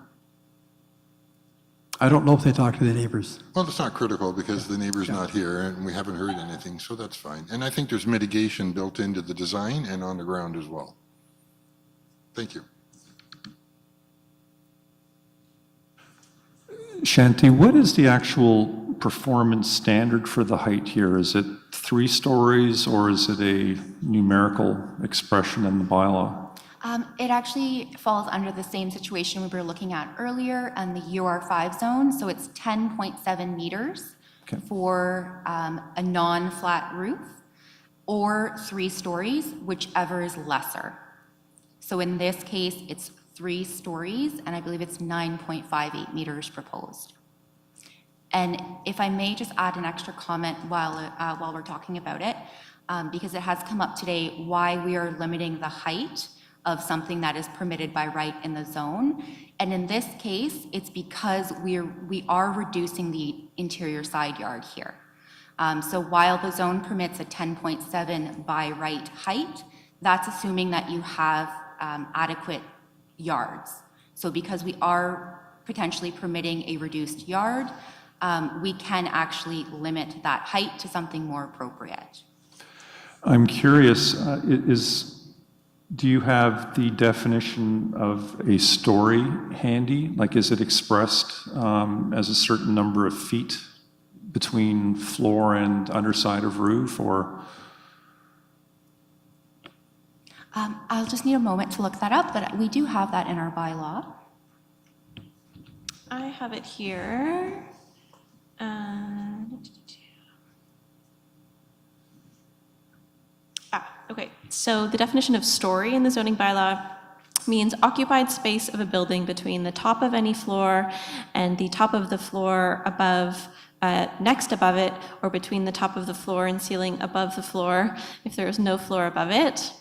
I don't know if they talked to the neighbors. Well, it's not critical because the neighbor's not here and we haven't heard anything, so that's fine. And I think there's mitigation built into the design and on the ground as well. Thank you. Shanti, what is the actual performance standard for the height here? Is it 3 stories or is it a numerical expression in the bylaw? It actually falls under the same situation we were looking at earlier on the UR5 zone. So it's 10.7 meters for a non-flat roof or 3 stories, whichever is lesser. So in this case, it's 3 stories, and I believe it's 9.58 meters proposed. And if I may just add an extra comment while we're talking about it, because it has come up today, why we are limiting the height of something that is permitted by right in the zone. And in this case, it's because we are reducing the interior side yard here. So while the zone permits a 10.7 by right height, that's assuming that you have adequate yards. So because we are potentially permitting a reduced yard, we can actually limit that height to something more appropriate. I'm curious, do you have the definition of a story handy? Like, is it expressed as a certain number of feet between floor and underside of roof, or? I'll just need a moment to look that up, but we do have that in our bylaw. I have it here. Okay, so the definition of story in the zoning bylaw means occupied space of a building between the top of any floor and the top of the floor above, next above it, or between the top of the floor and ceiling above the floor if there is no floor above it.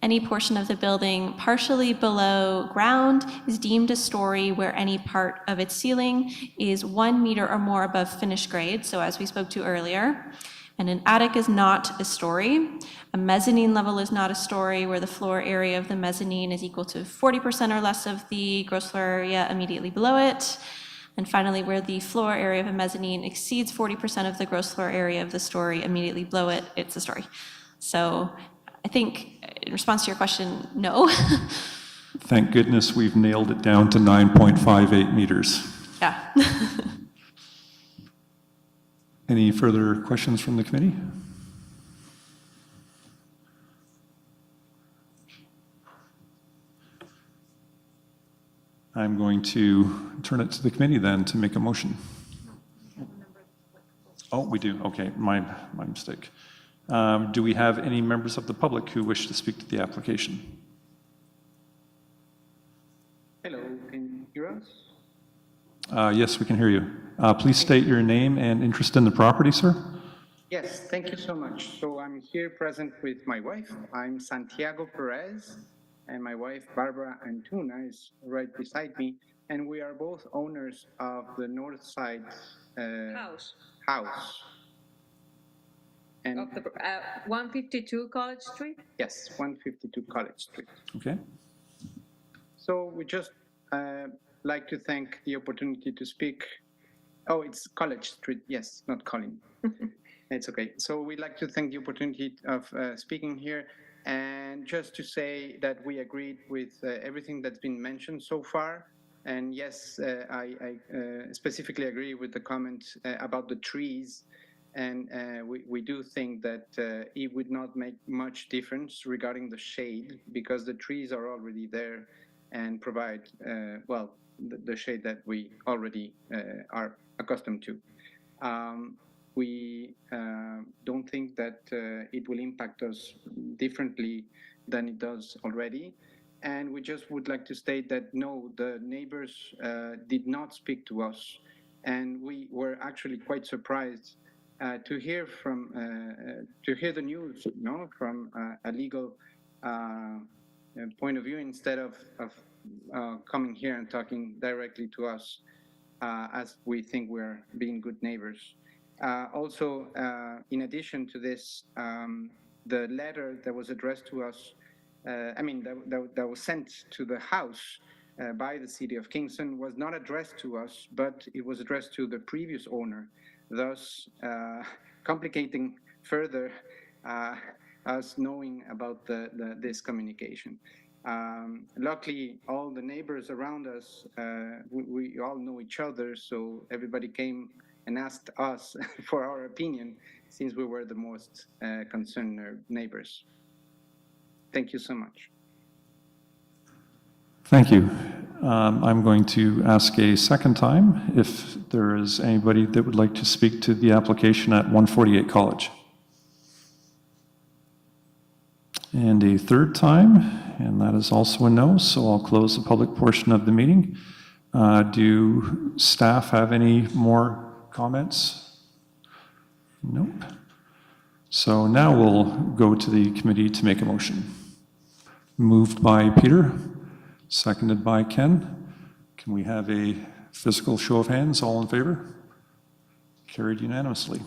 Any portion of the building partially below ground is deemed a story where any part of its ceiling is 1 meter or more above finished grade, so as we spoke to earlier. And an attic is not a story. A mezzanine level is not a story where the floor area of the mezzanine is equal to 40% or less of the gross floor area immediately below it. And finally, where the floor area of a mezzanine exceeds 40% of the gross floor area of the story immediately below it, it's a story. So I think in response to your question, no. Thank goodness we've nailed it down to 9.58 meters. Yeah. Any further questions from the committee? I'm going to turn it to the committee then to make a motion. Oh, we do. Okay, my mistake. Do we have any members of the public who wish to speak to the application? Hello, can you hear us? Yes, we can hear you. Please state your name and interest in the property, sir. Yes, thank you so much. So I'm here present with my wife. I'm Santiago Perez, and my wife, Barbara Antuna, is right beside me. And we are both owners of the north side house. And of the 152 College Street? Yes, 152 College Street. Okay. So we just like to thank the opportunity to speak. Oh, it's College Street. Yes, not Colin. It's okay. So we'd like to thank the opportunity of speaking here, and just to say that we agreed with everything that's been mentioned so far. And yes, I specifically agree with the comment about the trees. And we do think that it would not make much difference regarding the shade, because the trees are already there and provide, well, the shade that we already are accustomed to. We don't think that it will impact us differently than it does already. And we just would like to state that no, the neighbors did not speak to us. And we were actually quite surprised to hear the news, you know, from a legal point of view, instead of coming here and talking directly to us, as we think we're being good neighbors. Also, in addition to this, the letter that was addressed to us, that was sent to the house, by the City of Kingston was not addressed to us, but it was addressed to the previous owner, thus complicating further us knowing about this communication. Luckily, all the neighbors around us, we all know each other, so everybody came and asked us for our opinion, since we were the most concerned neighbors. Thank you so much. Thank you. I'm going to ask a second time if there is anybody that would like to speak to the application at 148 College. And a third time, and that is also a no, so I'll close the public portion of the meeting. Do staff have any more comments? Nope. So now we'll go to the committee to make a motion. Moved by Peter, seconded by Ken. Can we have a physical show of hands? All in favor? Carried unanimously.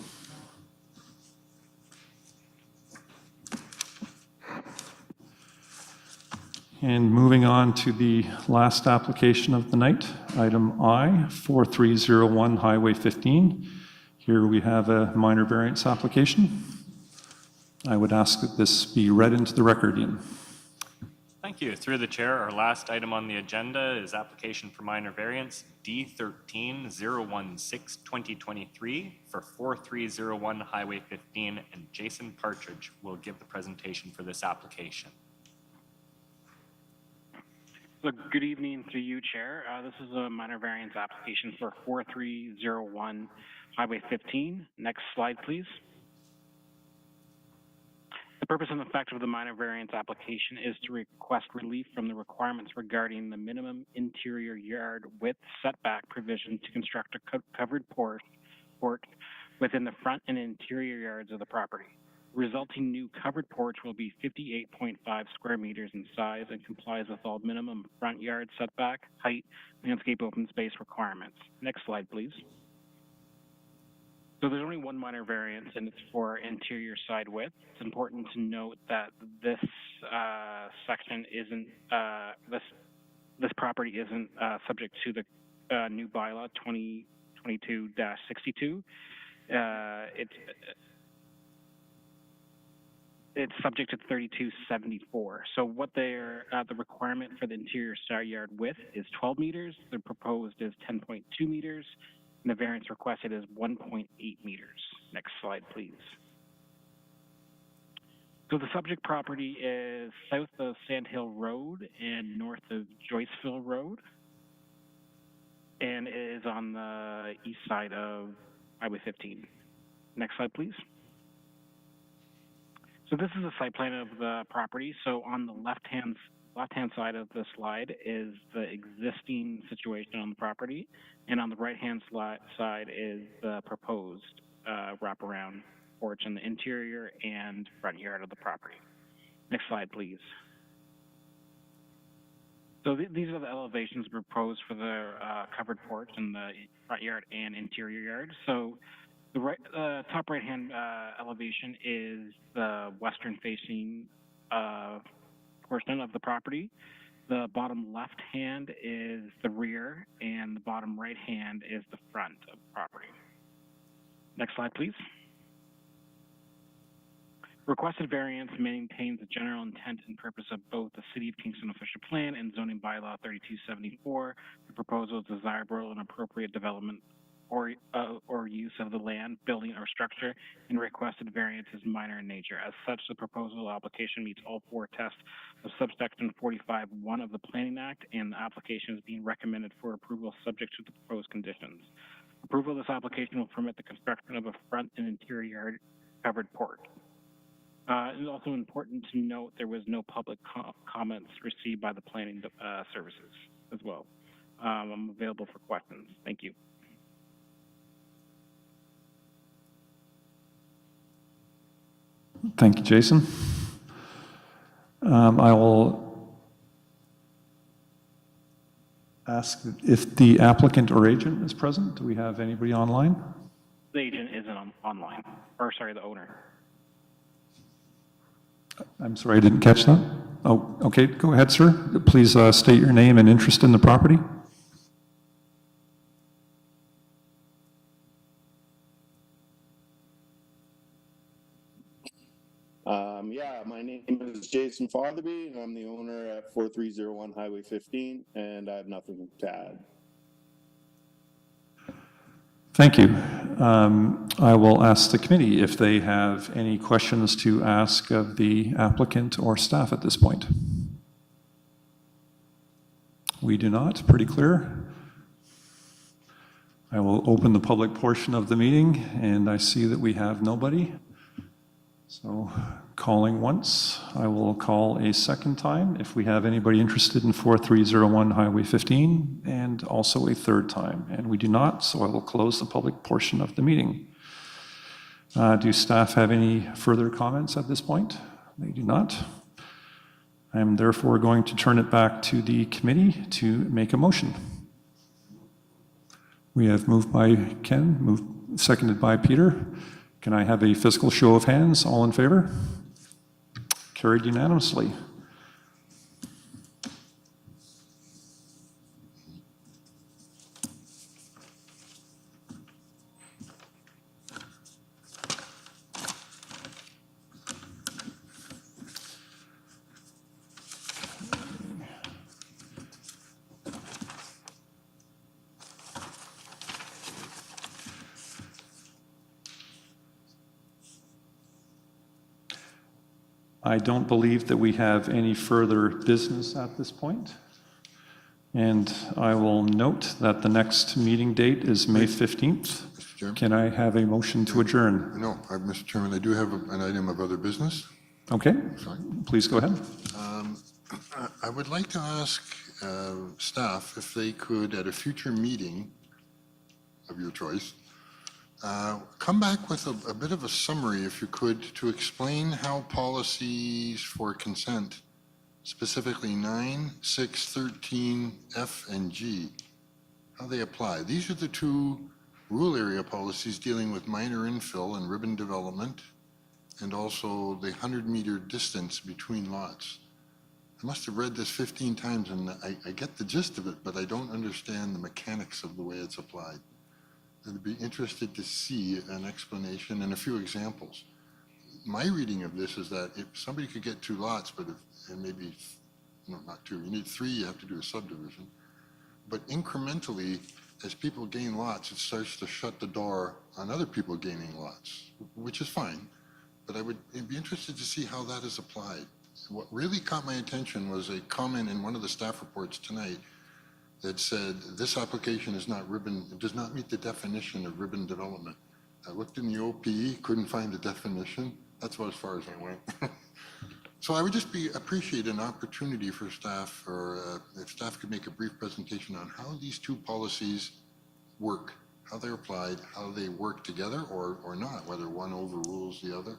And moving on to the last application of the night, item I, 4301 Highway 15. Here we have a minor variance application. I would ask that this be read into the record, Ian. Thank you. Through the chair, our last item on the agenda is application for minor variance D13016-2023 for 4301 Highway 15, and Jason Partridge will give the presentation for this application. So good evening to you, Chair. This is a minor variance application for 4301 Highway 15. Next slide, please. The purpose and effect of the minor variance application is to request relief from the requirements regarding the minimum interior yard width setback provision to construct a covered porch within the front and interior yards of the property. Resulting new covered porch will be 58.5 square meters in size and complies with all minimum front yard setback, height, landscape open space requirements. Next slide, please. So there's only one minor variance, and it's for interior side width. It's important to note that this section isn't, this property isn't subject to the new bylaw 2022-62. It's subject to 3274. So what they're, the requirement for the interior side yard width is 12 meters. The proposed is 10.2 meters. And the variance requested is 1.8 meters. Next slide, please. So the subject property is south of Sand Hill Road and north of Joyceville Road. And it is on the east side of Highway 15. Next slide, please. So this is a site plan of the property. So on the left-hand side of the slide is the existing situation on the property, and on the right-hand side is the proposed wraparound porch in the interior and front yard of the property. Next slide, please. So these are the elevations proposed for the covered porch in the front yard and interior yard. So the top right-hand elevation is the western-facing portion of the property. The bottom left hand is the rear, and the bottom right hand is the front of the property. Next slide, please. Requested variance maintains the general intent and purpose of both the City of Kingston official plan and zoning bylaw 3274. The proposal is desirable and appropriate development or use of the land, building, or structure, and requested variance is minor in nature. As such, the proposal application meets all four tests of subsection 45(1) of the Planning Act, and the application is being recommended for approval subject to the proposed conditions. Approval of this application will permit the construction of a front and interior covered porch. It is also important to note there was no public comments received by the planning services as well. I'm available for questions. Thank you. Thank you, Jason. I will ask if the applicant or agent is present. Do we have anybody online? The agent isn't online, or sorry, the owner. I'm sorry, I didn't catch that. Oh, okay, go ahead, sir. Please state your name and interest in the property. Yeah, my name is Jason Fatherby, and I'm the owner at 4301 Highway 15, and I have nothing to add. Thank you. I will ask the committee if they have any questions to ask of the applicant or staff at this point. We do not, pretty clear. I will open the public portion of the meeting, and I see that we have nobody. So calling once, I will call a second time if we have anybody interested in 4301 Highway 15, and also a third time. And we do not, so I will close the public portion of the meeting. Do staff have any further comments at this point? They do not. I am therefore going to turn it back to the committee to make a motion. We have moved by Ken, seconded by Peter. Can I have a physical show of hands? All in favor? Carried unanimously. I don't believe that we have any further business at this point. And I will note that the next meeting date is May 15th. Mr. Chairman? Can I have a motion to adjourn? No, Mr. Chairman, I do have an item of other business. Okay, Sorry. please go ahead. I would like to ask staff if they could, at a future meeting of your choice, come back with a bit of a summary, if you could, to explain how policies for consent, specifically 9, 6, 13, F, and G, how they apply. These are the two rural area policies dealing with minor infill and ribbon development, and also the 100-meter distance between lots. I must have read this 15 times, and I get the gist of it, but I don't understand the mechanics of the way it's applied. I'd be interested to see an explanation and a few examples. My reading of this is that if somebody could get 2 lots, but and maybe, no, not 2, you need 3, you have to do a subdivision. But incrementally, as people gain lots, it starts to shut the door on other people gaining lots, which is fine. But I'd be interested to see how that is applied. What really caught my attention was a comment in one of the staff reports tonight that said this application is not ribbon, it does not meet the definition of ribbon development. I looked in the OPE, couldn't find the definition. That's about as far as I went. So I would just appreciate an opportunity for staff, or if staff could make a brief presentation on how these two policies work, how they're applied, how they work together or not, whether one overrules the other.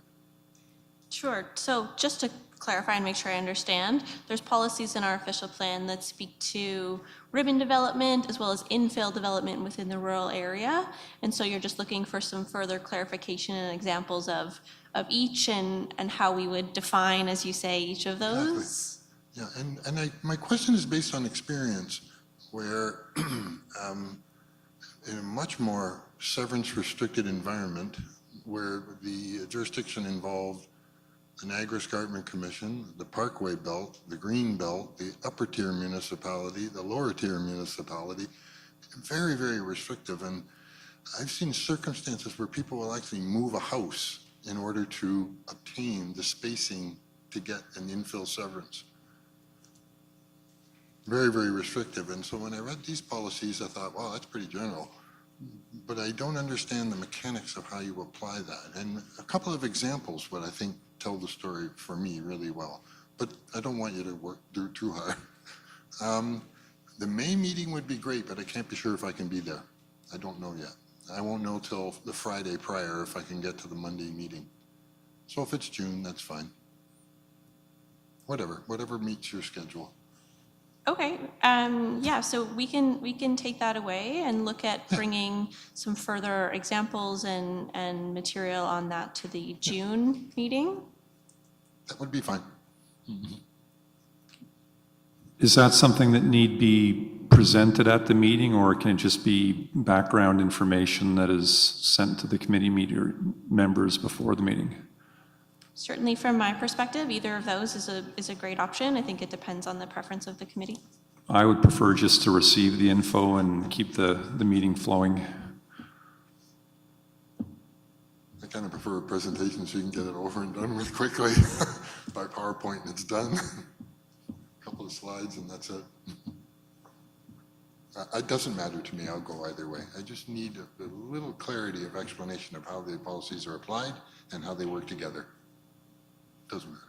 Sure. So just to clarify and make sure I understand, there's policies in our official plan that speak to ribbon development as well as infill development within the rural area. And so you're just looking for some further clarification and examples of each and how we would define, as you say, each of those. Exactly. Yeah, and my question is based on experience where in a much more severance restricted environment where the jurisdiction involved the Niagara Escarpment Commission, the Parkway Belt, the Green Belt, the upper tier municipality, the lower tier municipality, very, very restrictive. And I've seen circumstances where people will actually move a house in order to obtain the spacing to get an infill severance. Very, very restrictive. And so when I read these policies, I thought, wow, that's pretty general. But I don't understand the mechanics of how you apply that. And a couple of examples would, I think, tell the story for me really well. But I don't want you to do too hard. The May meeting would be great, but I can't be sure if I can be there. I don't know yet. I won't know till the Friday prior if I can get to the Monday meeting. So if it's June, that's fine. Whatever meets your schedule. Okay, yeah, so we can take that away and look at bringing some further examples and material on that to the June meeting. That would be fine. Mm-hmm. Is that something that need be presented at the meeting, or can it just be background information that is sent to the committee members before the meeting? Certainly from my perspective, either of those is a great option. I think it depends on the preference of the committee. I would prefer just to receive the info and keep the meeting flowing. I kind of prefer a presentation so you can get it over and done with quickly. By PowerPoint and it's done. A couple of slides and that's it. It doesn't matter to me, I'll go either way. I just need a little clarity of explanation of how the policies are applied and how they work together. Doesn't matter.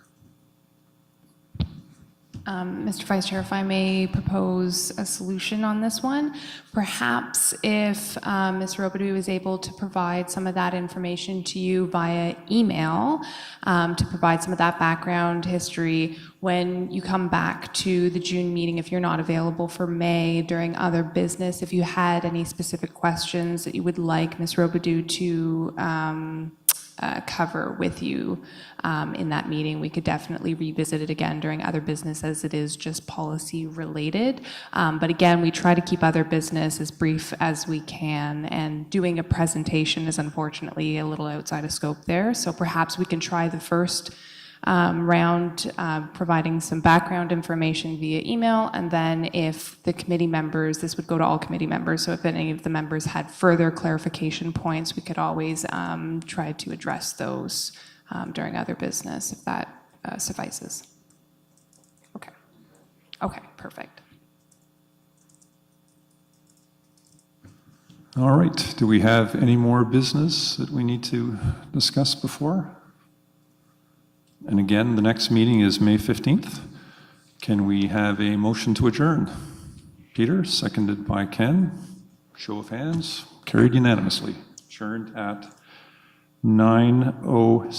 Mr. Vice Chair, if I may propose a solution on this one, perhaps if Ms. Robidoux is able to provide some of that information to you via email, to provide some of that background history when you come back to the June meeting, if you're not available for May during other business, if you had any specific questions that you would like Ms. Robidoux to cover with you in that meeting, we could definitely revisit it again during other business, as it is just policy related. But again, we try to keep other business as brief as we can, and doing a presentation is unfortunately a little outside of scope there. So perhaps we can try the first round providing some background information via email, and then if the committee members, this would go to all committee members, so if any of the members had further clarification points, we could always try to address those during other business, if that suffices. Okay. Okay, perfect. All right, do we have any more business that we need to discuss before? And again, the next meeting is May 15th. Can we have a motion to adjourn? Peter, seconded by Ken. Show of hands, carried unanimously. Adjourned at 9:06.